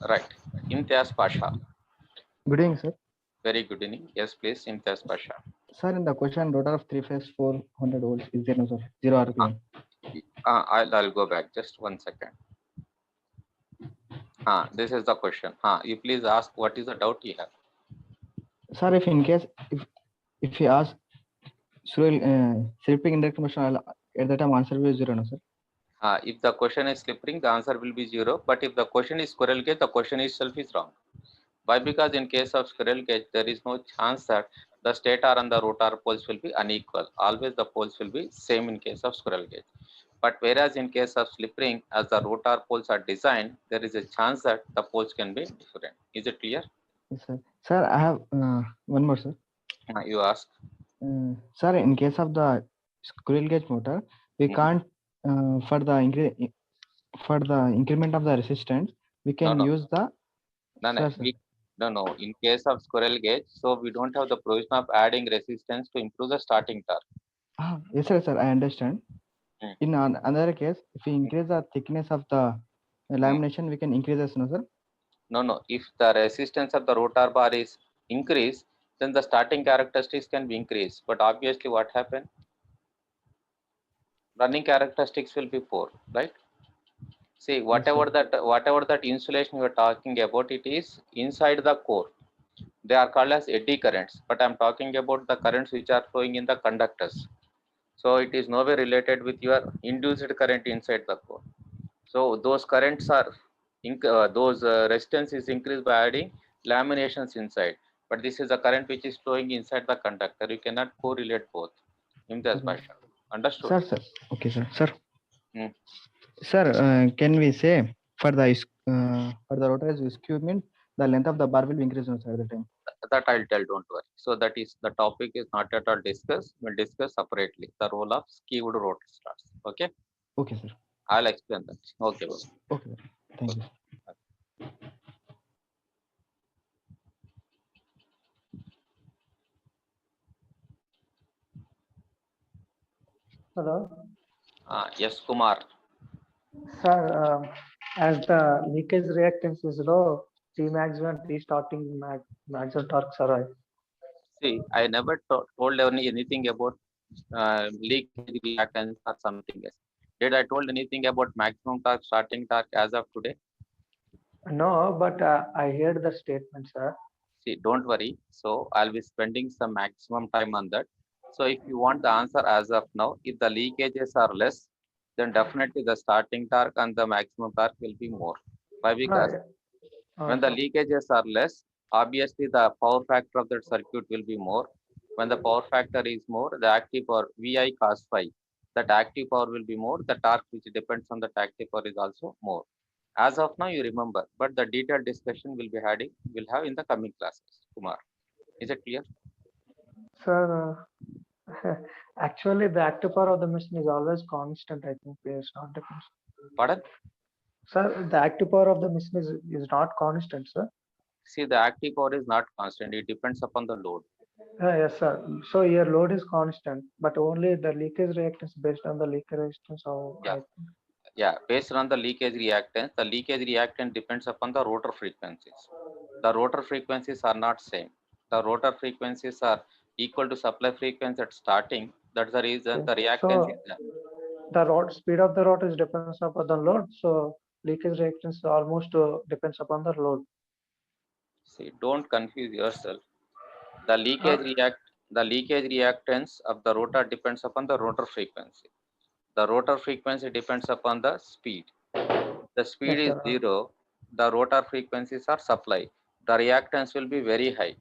Right. Imtiaz Pasha. Good evening, sir. Very good evening. Yes, please, Imtiaz Pasha. Sir, in the question, rotor of three-phase 400 volts is there, no, sir? 0 RPM. I'll go back. Just 1 second. This is the question. You please ask what is the doubt you have. Sir, if in case, if he ask slipping induction motion, at that time answer will be 0, no, sir? If the question is slipping, the answer will be 0. But if the question is squirrel cage, the question itself is wrong. Why? Because in case of squirrel cage, there is no chance that the stator and the rotor poles will be unequal. Always the poles will be same in case of squirrel cage. But whereas in case of slip ring, as the rotor poles are designed, there is a chance that the poles can be different. Is it clear? Yes, sir. Sir, I have one more, sir. You ask. Sir, in case of the squirrel cage motor, we can't for the increment of the resistance, we can use the no. In case of squirrel gauge, so we don't have the provision of adding resistance to improve the starting torque. Yes, sir. I understand. In another case, if we increase the thickness of the lamination, we can increase this, no, sir? No. If the resistance of the rotor bar is increased, then the starting characteristics can be increased. But obviously, what happened? Running characteristics will be poor, right? See, whatever that insulation you are talking about, it is inside the core. They are called as eddy currents, but I'm talking about the currents which are flowing in the conductors. So it is nowhere related with your induced current inside the core. So those currents are resistance is increased by adding laminations inside. But this is a current which is flowing inside the conductor. You cannot correlate both. Imtiaz Pasha. Understood? Sir. Okay, sir. Sir. Hmm. Sir, can we say for the rotor skew means the length of the bar will increase at the time? That I'll tell, don't worry. So that is the topic is not at all discussed. We'll discuss separately the role of skewed rotor stars. Okay? Okay, sir. I'll explain that. Okay. Okay. Thank you. Hello. Yes, Kumar. Sir, as the leakage reactance is low, G maximum restarting maximum torques are high. See, I never told anything about leakage reactance or something else. Did I told anything about maximum torque, starting torque as of today? No, but I heard the statement, sir. See, don't worry. So I'll be spending some maximum time on that. So if you want the answer as of now, if the leakages are less, then definitely the starting torque and the maximum torque will be more. Why? Because when the leakages are less, obviously the power factor of that circuit will be more. When the power factor is more, the active power VI cos phi that active power will be more, the torque which depends on the active power is also more. As of now, you remember, but the detailed discussion will have in the coming classes. Kumar, is it clear? Sir, actually, the active power of the machine is always constant. I think it's not depends. Pardon? Sir, the active power of the machine is not constant, sir. See, the active power is not constant. It depends upon the load. Yes, sir. So your load is constant, but only the leakage reactance based on the leakage resistance. Yeah. Yeah, based on the leakage reactance, the leakage reactance depends upon the rotor frequencies. The rotor frequencies are not same. The rotor frequencies are equal to supply frequency at starting. That's the reason the reactance is there. The speed of the rotor is depends upon the load. So leakage reactance almost depends upon the load. See, don't confuse yourself. The leakage reactance of the rotor depends upon the rotor frequency. The rotor frequency depends upon the speed. The speed Yes, is sir. 0. The rotor frequencies are supply. The reactance will be very high.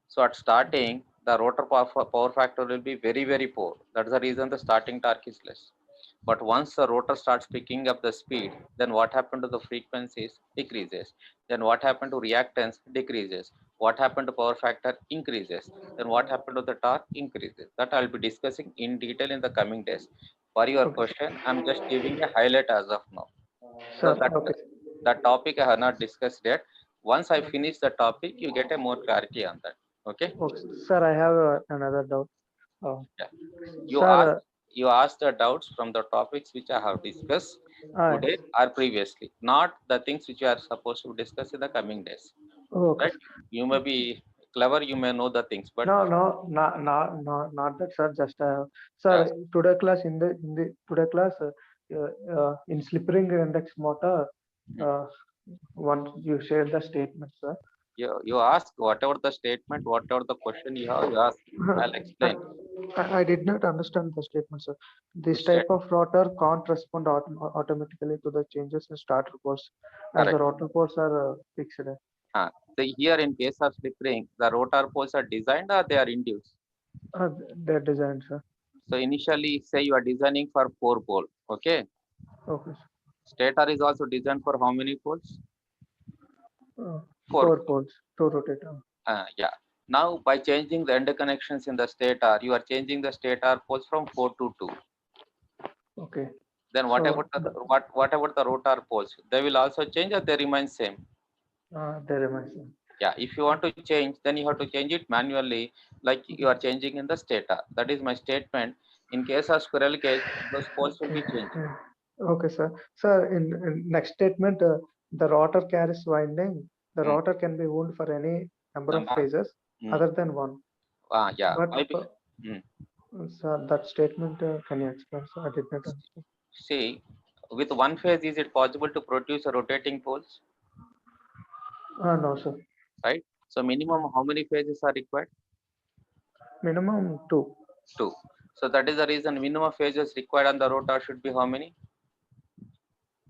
So at starting, the rotor power factor will be very, very poor. That's the reason the starting torque is less. But once the rotor starts picking up the speed, then what happened to the frequencies decreases. Then what happened to reactance decreases. What happened to power factor increases. Then what happened to the torque increases. That I'll be discussing in detail in the coming days. For your Okay. question, I'm just giving a highlight as of now. So Sir, okay. that topic I have not discussed yet. Once I finish the topic, you get a more clarity on that. Okay. Okay. Sir, I have another doubt. Yeah. Sir, You asked the doubts from the topics which I have discussed today or previously, not the things which you are supposed to discuss in the coming days. okay. Right? You may be clever, you may know the things, but Not that, sir. Just sir, today class in the today class in slip ring index motor, once you shared the statement, sir. you ask whatever the statement, whatever the question you have, you ask. I'll explain. I did not understand the statement, sir. This Which type statement? of rotor can't respond automatically to the changes in starter force, as the Correct. rotor force are fixed. So here in case of slip ring, the rotor poles are designed or they are induced. Their design, sir. So initially, say you are designing for 4 pole. Okay. Okay, sir. Stator is also designed for how many poles? 4 poles to rotate. Yeah. Now by changing the end connections in the stator, you are changing the stator poles from 4 to 2. Okay. Then what about the rotor poles? They will also change or they remain same? They remain same. Yeah. If you want to change, then you have to change it manually, like you are changing in the stator. That is my statement. In case of squirrel cage, those poles will be changed. Okay, sir. Sir, in next statement, the rotor carries winding. The rotor can be wound for any number of phases other than one. Yeah. But sir, that statement, can you explain, sir? I did not understand. See, with one phase, is it possible to produce a rotating poles? No, sir. Right. So minimum how many phases are required? Minimum 2. 2. So that is the reason minimum phases required on the rotor should be how many?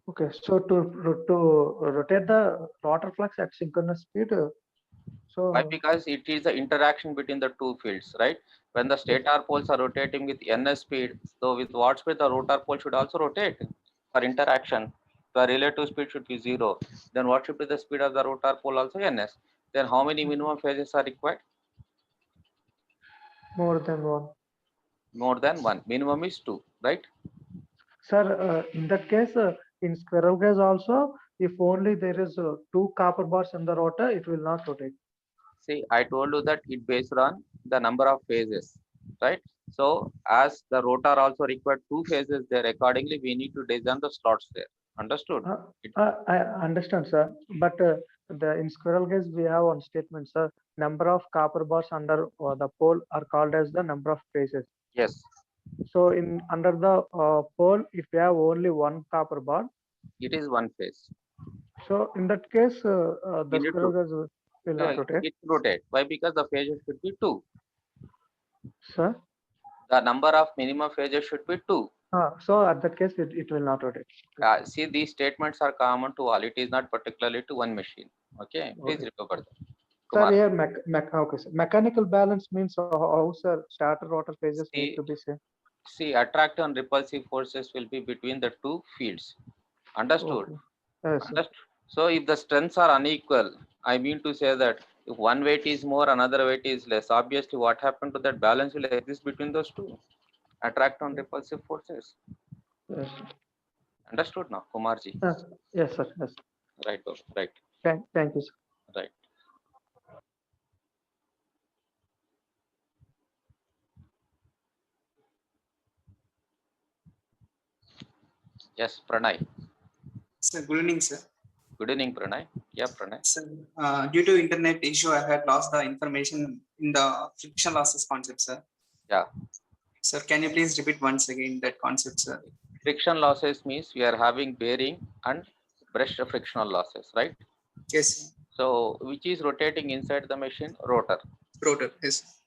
Okay, so to rotate the rotor flux at synchronous speed, Why? Because it is the interaction between the two fields, right? When the stator poles are rotating with ns speed, so with what speed the rotor pole should also rotate for interaction. The relative speed should be 0. Then what should be the speed of the rotor pole also ns? Then how many minimum phases are required? more than one. More than one. Minimum is 2, right? Sir, in that case, in squirrel cage also, if only there is 2 copper bars in the rotor, it will not rotate. See, I told you that it based on the number of phases, right? So as the rotor also required 2 phases there, accordingly we need to design the slots there. Understood? I understand, sir. But in squirrel cage, we have one statement, sir. Number of copper bars under the pole are called as the number of phases. Yes. So in under the pole, if you have only one copper bar, it is one phase. So in that case, the squirrel cage will not rotate. It rotate. Why? Because the phases should be 2. Sir? The number of minimum phases should be 2. So at that case, it will not rotate. See, these statements are common to all. It is not particularly to one machine. Okay, please remember that. Sir, here okay, sir. Mechanical balance means how, sir, starter rotor phases need to be same. See, attractive and repulsive forces will be between the two fields. Understood? Okay. Yes, sir. Understood? So if the strengths are unequal, I mean to say that if one weight is more, another weight is less, obviously what happened to that balance will exist between those two. Attractive and repulsive forces. Yes, sir. Understood now, Kumarji? Yes, sir. Yes. Right, okay, right, Thank you, sir. right. Yes, Pranay. Sir, good evening, sir. Good evening, Pranay. Yeah, Pranay. Sir, due to internet issue, I had lost the information in the friction losses concept, sir. Yeah. Sir, can you please repeat once again that concept, sir? Friction losses means we are having bearing and brush frictional losses, right? Yes, sir. So which is rotating inside the machine? Rotor. Rotor, yes.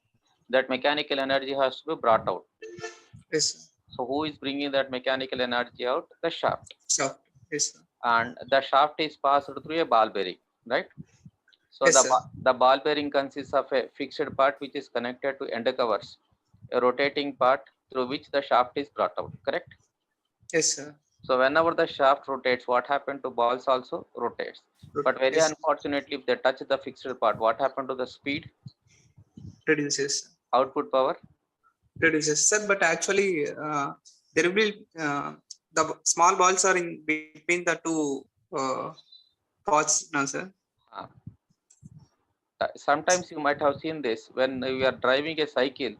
That mechanical energy has to be brought out. Yes, sir. So who is bringing that mechanical energy out? The shaft. Shaft, yes, sir. And the shaft is passed through a ball bearing, right? So Yes, sir. the ball bearing consists of a fixed part which is connected to end covers, a rotating part through which the shaft is brought out, correct? Yes, sir. So whenever the shaft rotates, what happened to balls also rotates. But very Yes, unfortunately, if they touch the fixed part, what happened to the speed, reduces. output power? Reduces, sir. But actually, there will be the small balls are in between the two parts, no, sir. Sometimes you might have seen this when you are driving a cycle.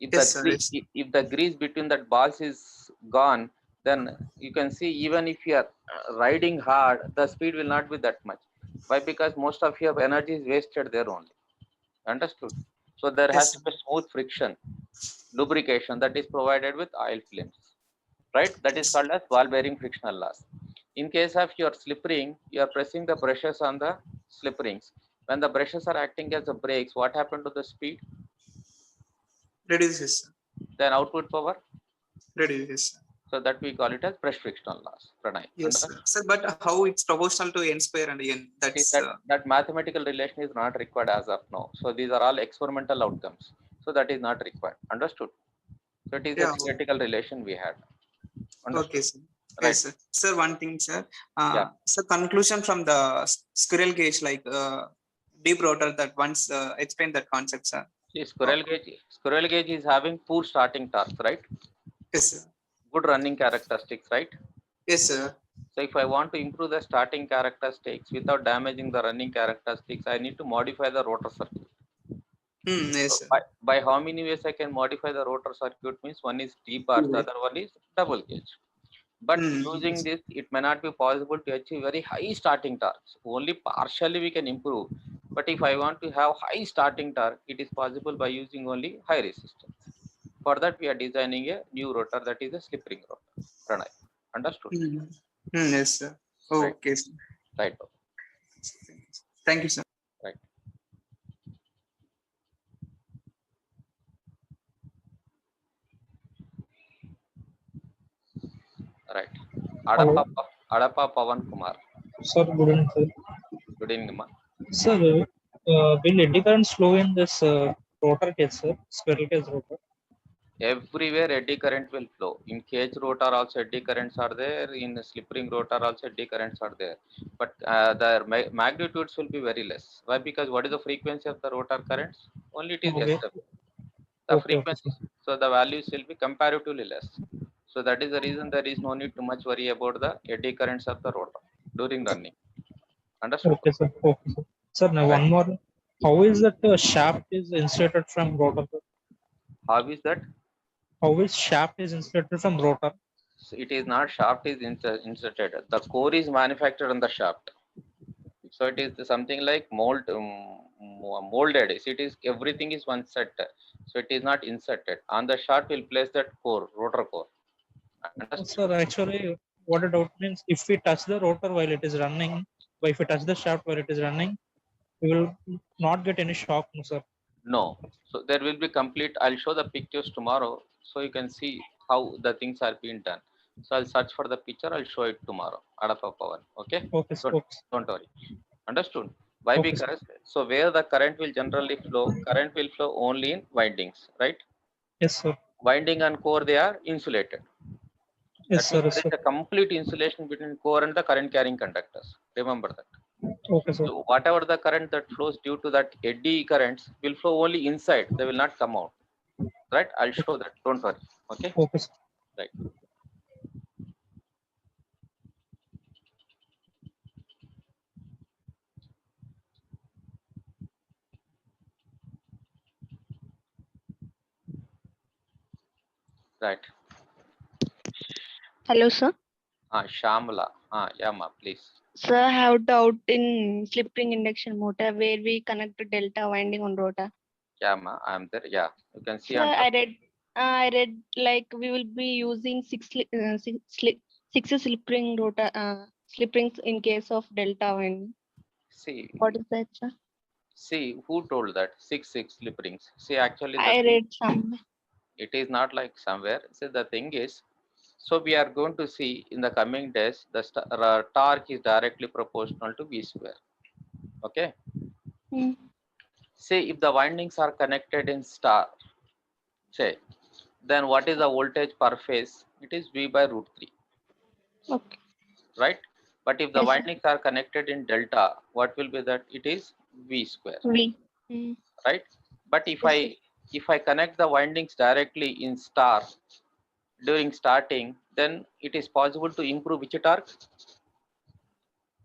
If Yes, sir. Yes. if the grease between that balls is gone, then you can see even if you are riding hard, the speed will not be that much. Why? Because most of your energy is wasted there only. Understood? So there has Yes, to be smooth friction, lubrication that is provided with oil films, right? That is called as ball bearing frictional loss. In case of your slip ring, you are pressing the brushes on the slip rings. When the brushes are acting as the brakes, what happened to the speed? reduces, sir. Then output power. Reduces, sir. So that we call it as brush frictional loss. Pranay. Yes, sir. Sir, but how it's proportional to n square and n? That's That mathematical relation is not required as of now. So these are all experimental outcomes. So that is not required. Understood? So it is yeah. a theoretical relation we had. Understood? Okay, sir. Right. Yes, sir. Sir, one thing, sir. Yeah. So conclusion from the squirrel gauge, like deep rotor, that once explained that concept, sir. See, squirrel gauge is having poor starting torque, right? Yes, sir. Good running characteristics, right? Yes, sir. So if I want to improve the starting characteristics without damaging the running characteristics, I need to modify the rotor circuit. Yes, So sir. by how many ways I can modify the rotor circuit means one is D-bars, the other one is double gauge. But using this, it may not be possible to achieve very high starting torques. Only partially we can improve. But if I want to have high starting torque, it is possible by using only high resistance. For that, we are designing a new rotor that is a slip ring rotor. Pranay. Understood? Yes, sir. Right. Okay, sir. Right. Thank you, sir. Right. Right. Adapa Pavan Kumar. Sir, good evening, sir. Good evening, ma. Sir, will eddy currents flow in this rotor cage, sir? Squirrel cage rotor? Everywhere eddy current will flow. In cage rotor also eddy currents are there. In the slip ring rotor also eddy currents are there. But the magnitudes will be very less. Why? Because what is the frequency of the rotor currents? Only it is Okay. SW. The Okay, frequency, sir. so the values will be comparatively less. So that is the reason there is no need to much worry about the eddy currents of the rotor during running. Understood? Okay, sir. Okay, sir. Sir, now Right. one more. How is that shaft is insulated from rotor? How is that? How is shaft is insulated from rotor? So it is not shaft is inserted. The core is manufactured on the shaft. So it is something like molded. So it is everything is one set. So it is not inserted. On the shaft will place that core, rotor core. Understood? Sir, actually, what a doubt means if we touch the rotor while it is running, but if we touch the shaft while it is running, we will not get any shock, no, sir. No. So there will be complete. I'll show the pictures tomorrow so you can see how the things are being done. So I'll search for the picture. I'll show it tomorrow. Adapa Pawan. Okay. Okay, sir. Don't worry. Understood? Why? Okay, Because so where the current will generally flow, current will flow only in windings, right? Yes, sir. winding and core, they are insulated. Yes, That sir. means Yes, there sir. is a complete insulation between core and the current carrying conductors. Remember that. Okay, sir. So whatever the current that flows due to that eddy currents will flow only inside. They will not come out. Right? I'll show that. Don't worry. Okay. Okay, sir. Right. Right. Hello, sir. Shamla. Yeah, ma, please. Sir, I have doubt in slip ring induction motor where we connect the delta winding on rotor. Yeah, ma, I'm there. Yeah, you can see Sir, on top. I read like we will be using six slip ring rotor slip rings in case of delta winding. See, What is that, sir? see who told that 6 slip rings. See, actually, the I thing, read somewhere. it is not like somewhere. See, the thing is, so we are going to see in the coming days the torque is directly proportional to V square. Okay. Hmm. Say if the windings are connected in star, say, then what is the voltage per phase? It is V by root 3. Okay. Right? But if the Yes, sir. windings are connected in delta, what will be that? It is V square. V. Hmm. Right? But if Yes, sir. I connect the windings directly in star during starting, then it is possible to improve which torque?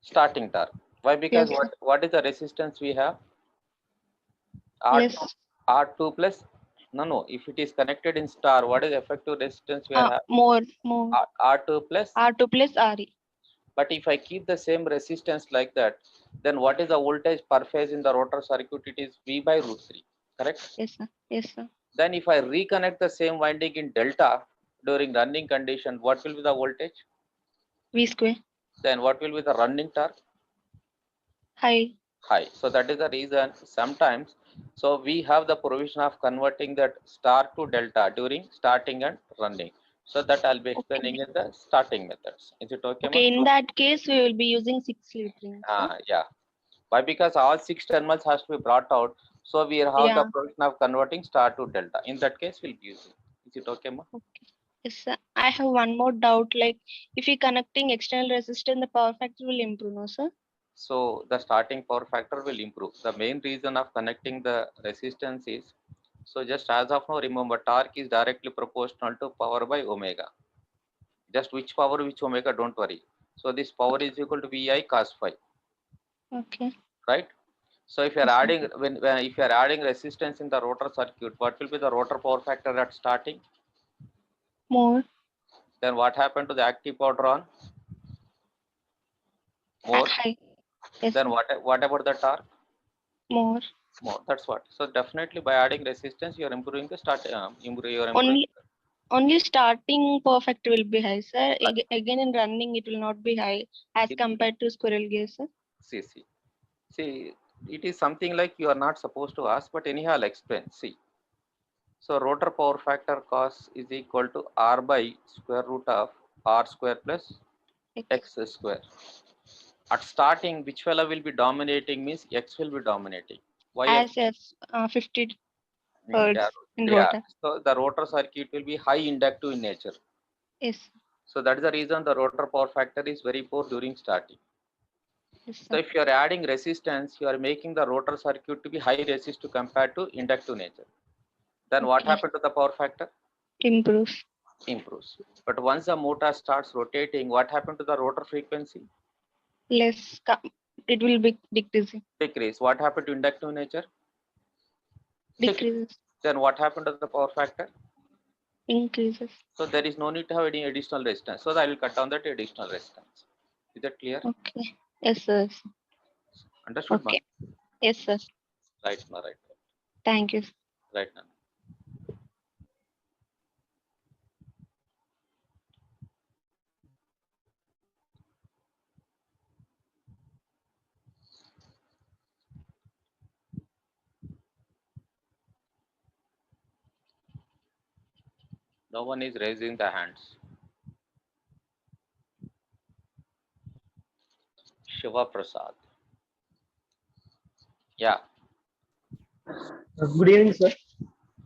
Starting torque. Why? Because Yes, sir. what is the resistance we have? R2, Less. R2 plus, no, if it is connected in star, what is the effective resistance we have? More. R2 plus. R2 plus RE. But if I keep the same resistance like that, then what is the voltage per phase in the rotor circuit? It is V by root 3, correct? Yes, sir. Yes, sir. Then if I reconnect the same winding in delta during running condition, what will be the voltage? V square. Then what will be the running torque? High. High. So that is the reason sometimes, so we have the provision of converting that star to delta during starting and running. So that I'll be explaining in the starting methods. Is it okay, Okay, ma'am? in that case, we will be using 6 slip rings. Yeah. Why? Because all 6 terminals has to be brought out. So we have the Yeah. provision of converting star to delta. In that case, we'll be using. Is it okay, ma'am? Okay. Yes, sir. I have one more doubt. Like, if we connecting external resistor, the power factor will improve, no, sir? So the starting power factor will improve. The main reason of connecting the resistance is, so just as of now, remember torque is directly proportional to power by omega. Just which power, which omega, don't worry. So this power is equal to VI cos phi, Okay. right? So if you are Yes, sir. adding, when if you are adding resistance in the rotor circuit, what will be the rotor power factor at starting? More. Then what happened to the active power drawn? More. High. Yes, Then sir. what about the torque? More. More. That's what. So definitely by adding resistance, you are improving the start. You are improving. Only starting power factor will be high, sir. Again, in running, it will not be high as compared to squirrel gear, sir. See, it is something like you are not supposed to ask, but anyhow, I'll explain. See, so rotor power factor cos is equal to R by square root of R square plus X square. At starting, which fellow will be dominating means X will be dominating. Why? As 50 hertz in rotor. So the rotor circuit will be high inductive in nature. Yes. So that is the reason the rotor power factor is very poor during starting. Yes, So sir. if you are adding resistance, you are making the rotor circuit to be high resist compared to inductive nature. Then what Okay. happened to the power factor? Improves. Improves. But once the motor starts rotating, what happened to the rotor frequency? Less. It will be decreasing. Decrease. What happened to inductive nature? Decreases. Then what happened to the power factor? Increases. So there is no need to have any additional resistance. So I will cut down that additional resistance. Is that clear? Okay. Yes, sir. Understood, Okay. Yes, sir. Right, ma, right. Thank you. Right now. No one is raising the hands. Shiva Prasad. Yeah. Good evening, sir.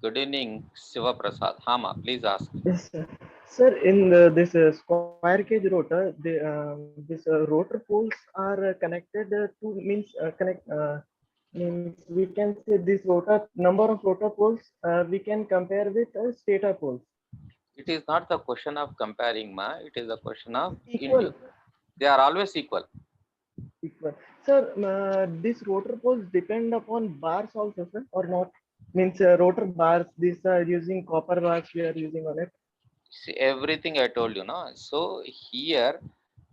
Good evening, Siva Prasad. Hama, please ask. Yes, sir. Sir, in this square cage rotor, this rotor poles are connected to means means we can say this rotor number of rotor poles we can compare with stator poles. It is not the question of comparing, ma. It is a question of Equal, They are always equal. equal. Sir, these rotor poles depend upon bars also, sir, or not? Means rotor bars. These are using copper bars we are using on it. See, everything I told you, no. So here,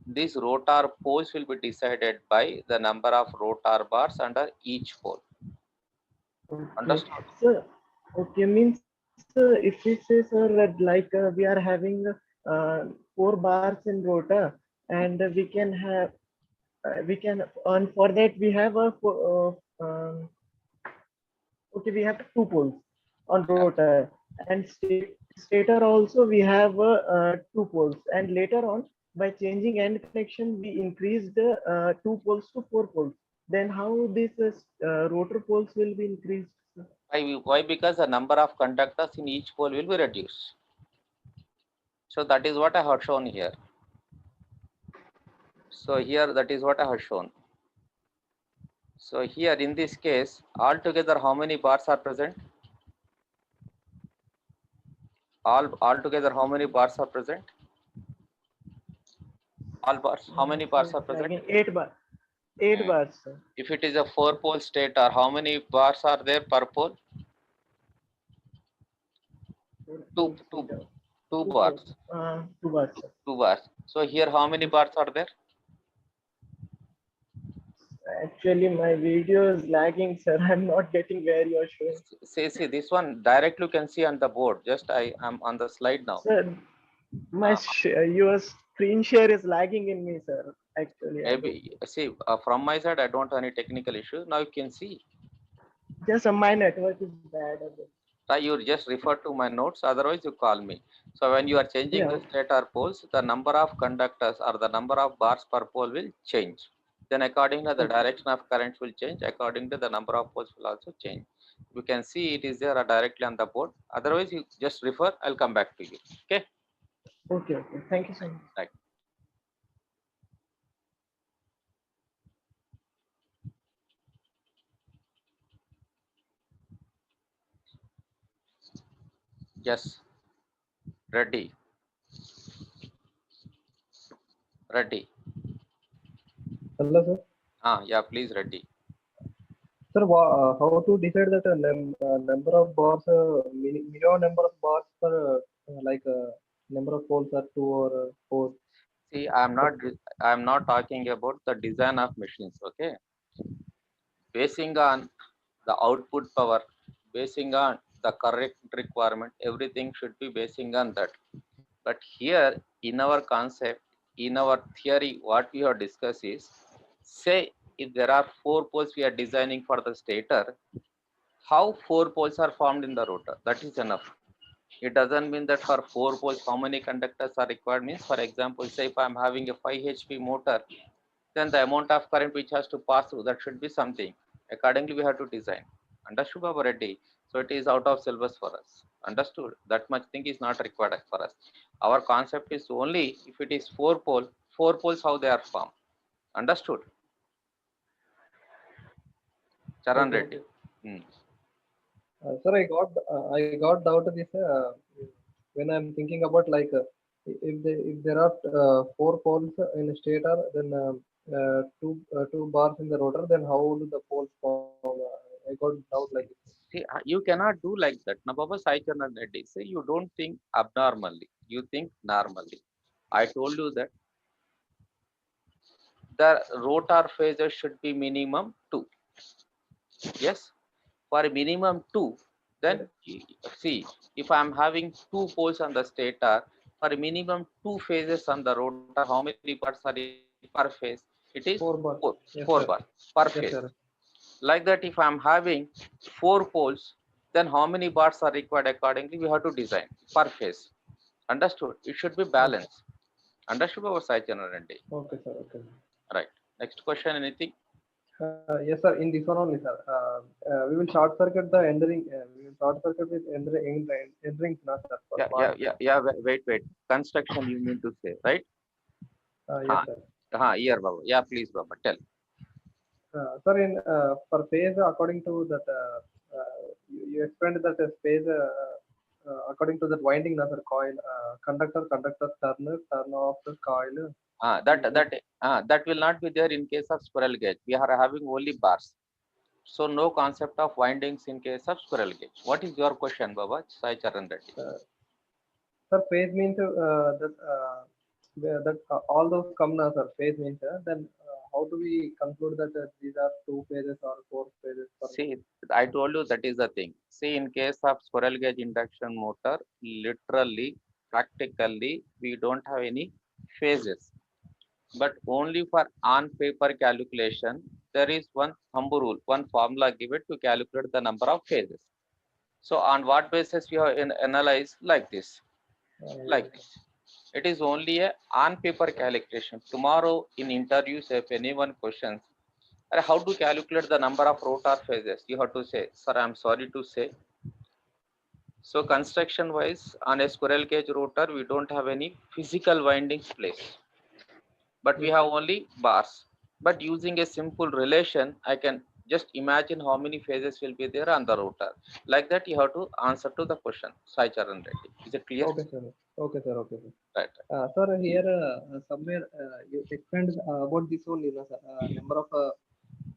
these rotor poles will be decided by the number of rotor bars under each pole. Okay. Understood? Sir, okay, means if we say, sir, that like we are having four bars in rotor, and we can on for that we have okay, we have two poles on rotor, and stator also we have two poles, and later on by changing end connection we increased two poles to four poles. Then how this rotor poles will be increased? Sir? Why? Because the number of conductors in each pole will be reduced. So that is what I have shown here. So here, that is what I have shown. So here in this case, altogether how many bars are present? Altogether how many bars are present? All bars. How many bars are present? Eight bar. Eight bars, sir. If it is a 4-pole stator, how many bars are there per pole? Two bars. Two bars, sir. 2 bars. So here how many bars are there? Actually, my video is lagging, sir. I'm not getting where you're showing. See, this one directly you can see on the board. Just I am on the slide now. Sir, my your screen share is lagging in me, sir. Actually, Maybe see from my side I don't have any technical issue. Now you can see. just my network is bad. You just refer to my notes. Otherwise you call me. So when you are changing the stator poles, the number of conductors or the number of bars per pole will change. Then according to the direction of currents will change. According to the number of poles will also change. You can see it is there directly on the board. Otherwise you just refer. I'll come back to you. Okay. Okay. Thank you so much. Right. Yes. Ready. Ready. Hello, sir. Yeah, please ready. Sir, how to decide that number of bars, minimum number of bars per number of poles are two or four? See, I'm not talking about the design of machines. Okay. Basing on the output power, basing on the correct requirement, everything should be basing on that. But here in our concept, in our theory, what we have discussed is, say if there are 4 poles we are designing for the stator, how 4 poles are formed in the rotor, that is enough. It doesn't mean that for 4 poles how many conductors are required. Means, for example, say if I'm having a 5 HP motor, then the amount of current which has to pass through, that should be something. Accordingly we have to design. Understood, Baba Reddy? So it is out of syllabus for us. Understood? That much thing is not required for us. Our concept is only if it is 4 poles how they are formed. Understood? Charan Reddy. Sir, I got doubt this when I'm thinking about if there are 4 poles in a stator, then two bars in the rotor, then how do the poles form? I got doubt like this. See, you cannot do like that. Now, Baba Sai Charan Reddy, say you don't think abnormally, you think normally. I told you that the rotor phases should be minimum 2. Yes, for minimum 2, then see, if I am having 2 poles on the stator, for minimum 2 phases on the rotor, how many bars are per phase? It is 4 bars. Yes, 4 sir. bars per Yes, phase. sir. Like that, if I am having 4 poles, then how many bars are required? Accordingly, we have to design per phase. Understood? It should be balanced. Understood our Sai Charan Reddy? Okay, sir. Okay. Right. Next question, anything? Yes, sir. In this one only, sir. We will short circuit the entering. We will short circuit with entering, na, sir. For smart. Wait. Construction you mean to say, right? Yes, sir. Here, Baba. Yeah, please, Baba, tell. Sir, in for phase according to that, you explained that phase according to that winding, na, sir, coil, conductor, turn off the coil. That will not be there in case of squirrel gauge. We are having only bars. So no concept of windings in case of squirrel gauge. What is your question, Baba? Sai Charan Reddy. Sir, phase means that all those come now, sir. Phase means then how do we conclude that these are 2 phases or 4 phases? See, I told you that is the thing. See, in case of squirrel gauge induction motor, literally, practically, we don't have any phases. But only for on paper calculation, there is one thumb rule, one formula given to calculate the number of phases. So on what basis we have analyzed like this? Like this. It is only a on paper calculation. Tomorrow in interviews, if anyone questions, how to calculate the number of rotor phases, you have to say, sir, I'm sorry to say. So construction wise, on a squirrel cage rotor, we don't have any physical windings place, but we have only bars. But using a simple relation, I can just imagine how many phases will be there on the rotor. Like that, you have to answer to the question. Sai Charan Reddy. Is it clear? Okay, sir. Okay, sir. Okay, sir. Right. Sir, here somewhere you explained about this only, sir. Number of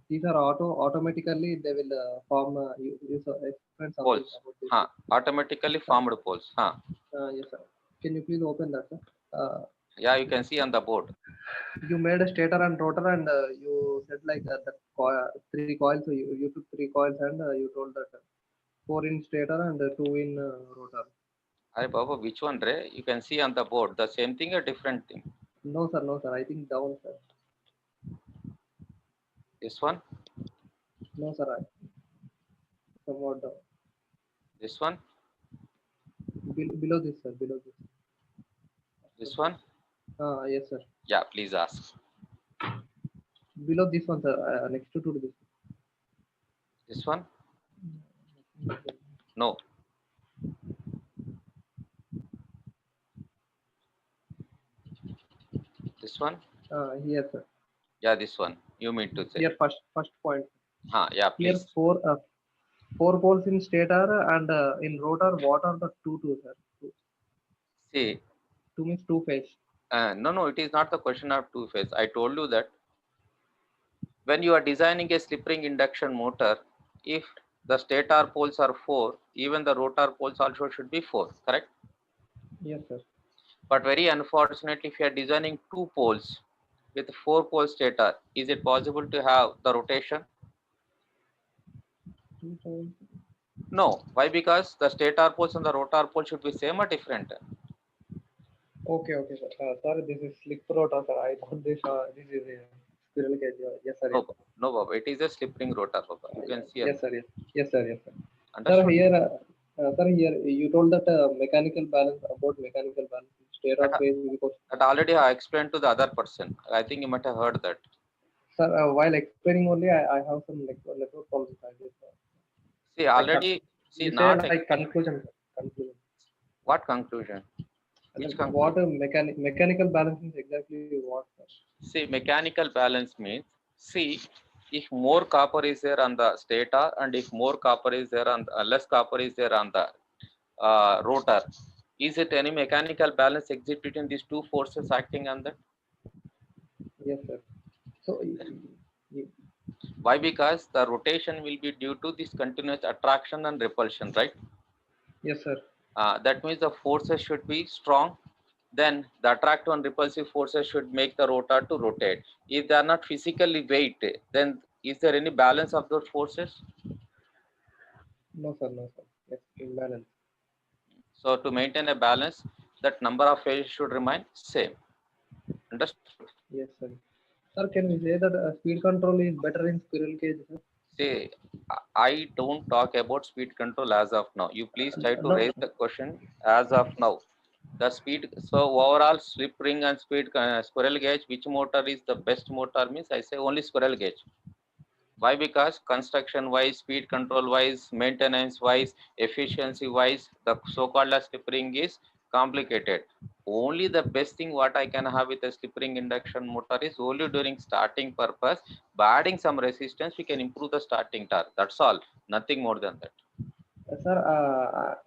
these are automatically they will form. You explained something poles. about this. Automatically formed poles. Yes, sir. Can you please open that, sir? Yeah, you can see on the board. You made a stator and rotor, and you said like that 3 coils. So you took 3 coils, and you told that 4 in stator and 2 in rotor. Hey, Baba, which one, Ray? You can see on the board the same thing or different thing? No, sir. No, sir. I think down, sir. This one? No, sir. Somewhat down. This one? Below this, sir. Below this. This one? Yes, sir. Yeah, please ask. Below this one, sir. Next to this. This one? No. This one? Yes, sir. Yeah, this one. You mean to say? Here, first point. Yeah, please. Here, 4 poles in stator and in rotor. What are the two, sir? See. 2 means 2 phase. No, it is not the question of 2 phase. I told you that when you are designing a slip ring induction motor, if the stator poles are 4, even the rotor poles also should be 4, correct? Yes, sir. But very unfortunately, if you are designing 2 poles with 4 pole stator, is it possible to have the rotation? No. Why? Because the stator poles and the rotor pole should be same or different. Okay, sir. Sorry, this is slip rotor, sir. I thought this is a squirrel cage. Yes, sir. No, Baba. It is a slip ring rotor, Baba. You can see. Yes, sir. Yes, sir. Understood? Sir, here you told that mechanical balance, about mechanical balance stator phase because that already I explained to the other person. I think you might have heard that. Sir, while explaining only, I have some network problems. See, already. See, not like conclusion. What conclusion? Which conclusion? What mechanical balance is exactly what? See, mechanical balance means, see, if more copper is there on the stator and if more copper is there on less copper is there on the rotor, is it any mechanical balance exist between these two forces acting on that? Yes, sir. So why? Because the rotation will be due to this continuous attraction and repulsion, right? Yes, sir. That means the forces should be strong. Then the attractive and repulsive forces should make the rotor to rotate. If they are not physically weight, then is there any balance of those forces? No, sir. Yes, imbalance. So to maintain a balance, that number of phases should remain same. Understood? Yes, sir. Sir, can we say that speed control is better in squirrel cage, sir? See, I don't talk about speed control as of now. You please try to raise the question as of now. The speed, so overall slip ring and speed squirrel gauge, which motor is the best motor means I say only squirrel gauge. Why? Because construction wise, speed control wise, maintenance wise, efficiency wise, the so-called slip ring is complicated. Only the best thing what I can have with a slip ring induction motor is only during starting purpose. By adding some resistance, we can improve the starting torque. That's all. Nothing more than that. Sir,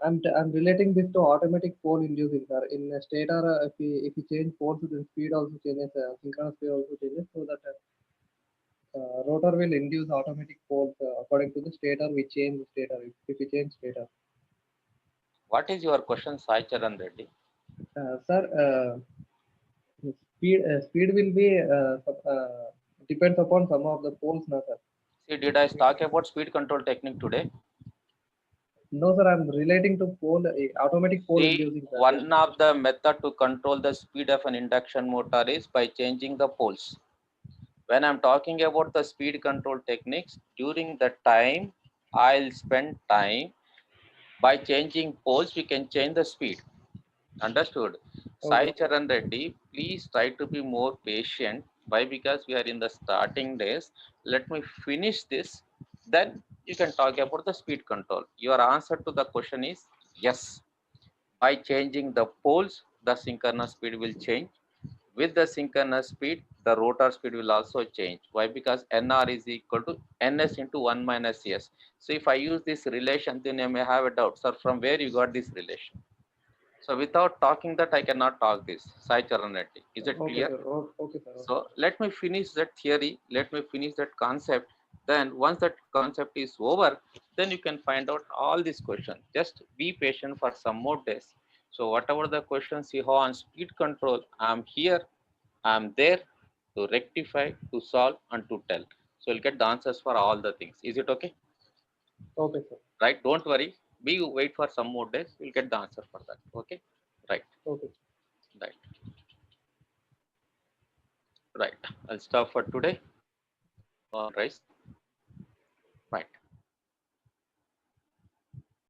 I'm relating this to automatic pole inducing, sir. In a stator, if we change poles, then speed also changes, synchronous speed also changes, so that rotor will induce automatic poles according to the stator. We change the stator if we change stator. What is your question, Sai Charan Reddy? Sir, speed will be depends upon some of the poles, na, sir. See, did I talk about speed control technique today? No, sir, I'm relating to pole, automatic pole See, inducing, sir. one of the method to control the speed of an induction motor is by changing the poles. When I'm talking about the speed control techniques, during the time, I'll spend time by changing poles, we can change the speed. Understood? Sai Charan Reddy, please try to be more patient. Why? Because we are in the starting days. Let me finish this. Then you can talk about the speed control. Your answer to the question is yes. By changing the poles, the synchronous speed will change. With the synchronous speed, the rotor speed will also change. Why? Because NR is equal to NS into 1 minus S. So if I use this relation, then you may have a doubt. Sir, from where you got this relation? So without talking that, I cannot talk this. Sai Charan Reddy. Is it clear? Sir. Okay, sir. So let me finish that theory. Let me finish that concept. Then once that concept is over, then you can find out all these questions. Just be patient for some more days. So whatever the questions you have on speed control, I'm here. I'm there to rectify, to solve, and to tell. So you'll get the answers for all the things. Is it okay? Okay, sir. Right? Don't worry. Be wait for some more days. You'll get the answer for that. Okay? Right. Okay. Right. Right. I'll stop for today. All right. Right.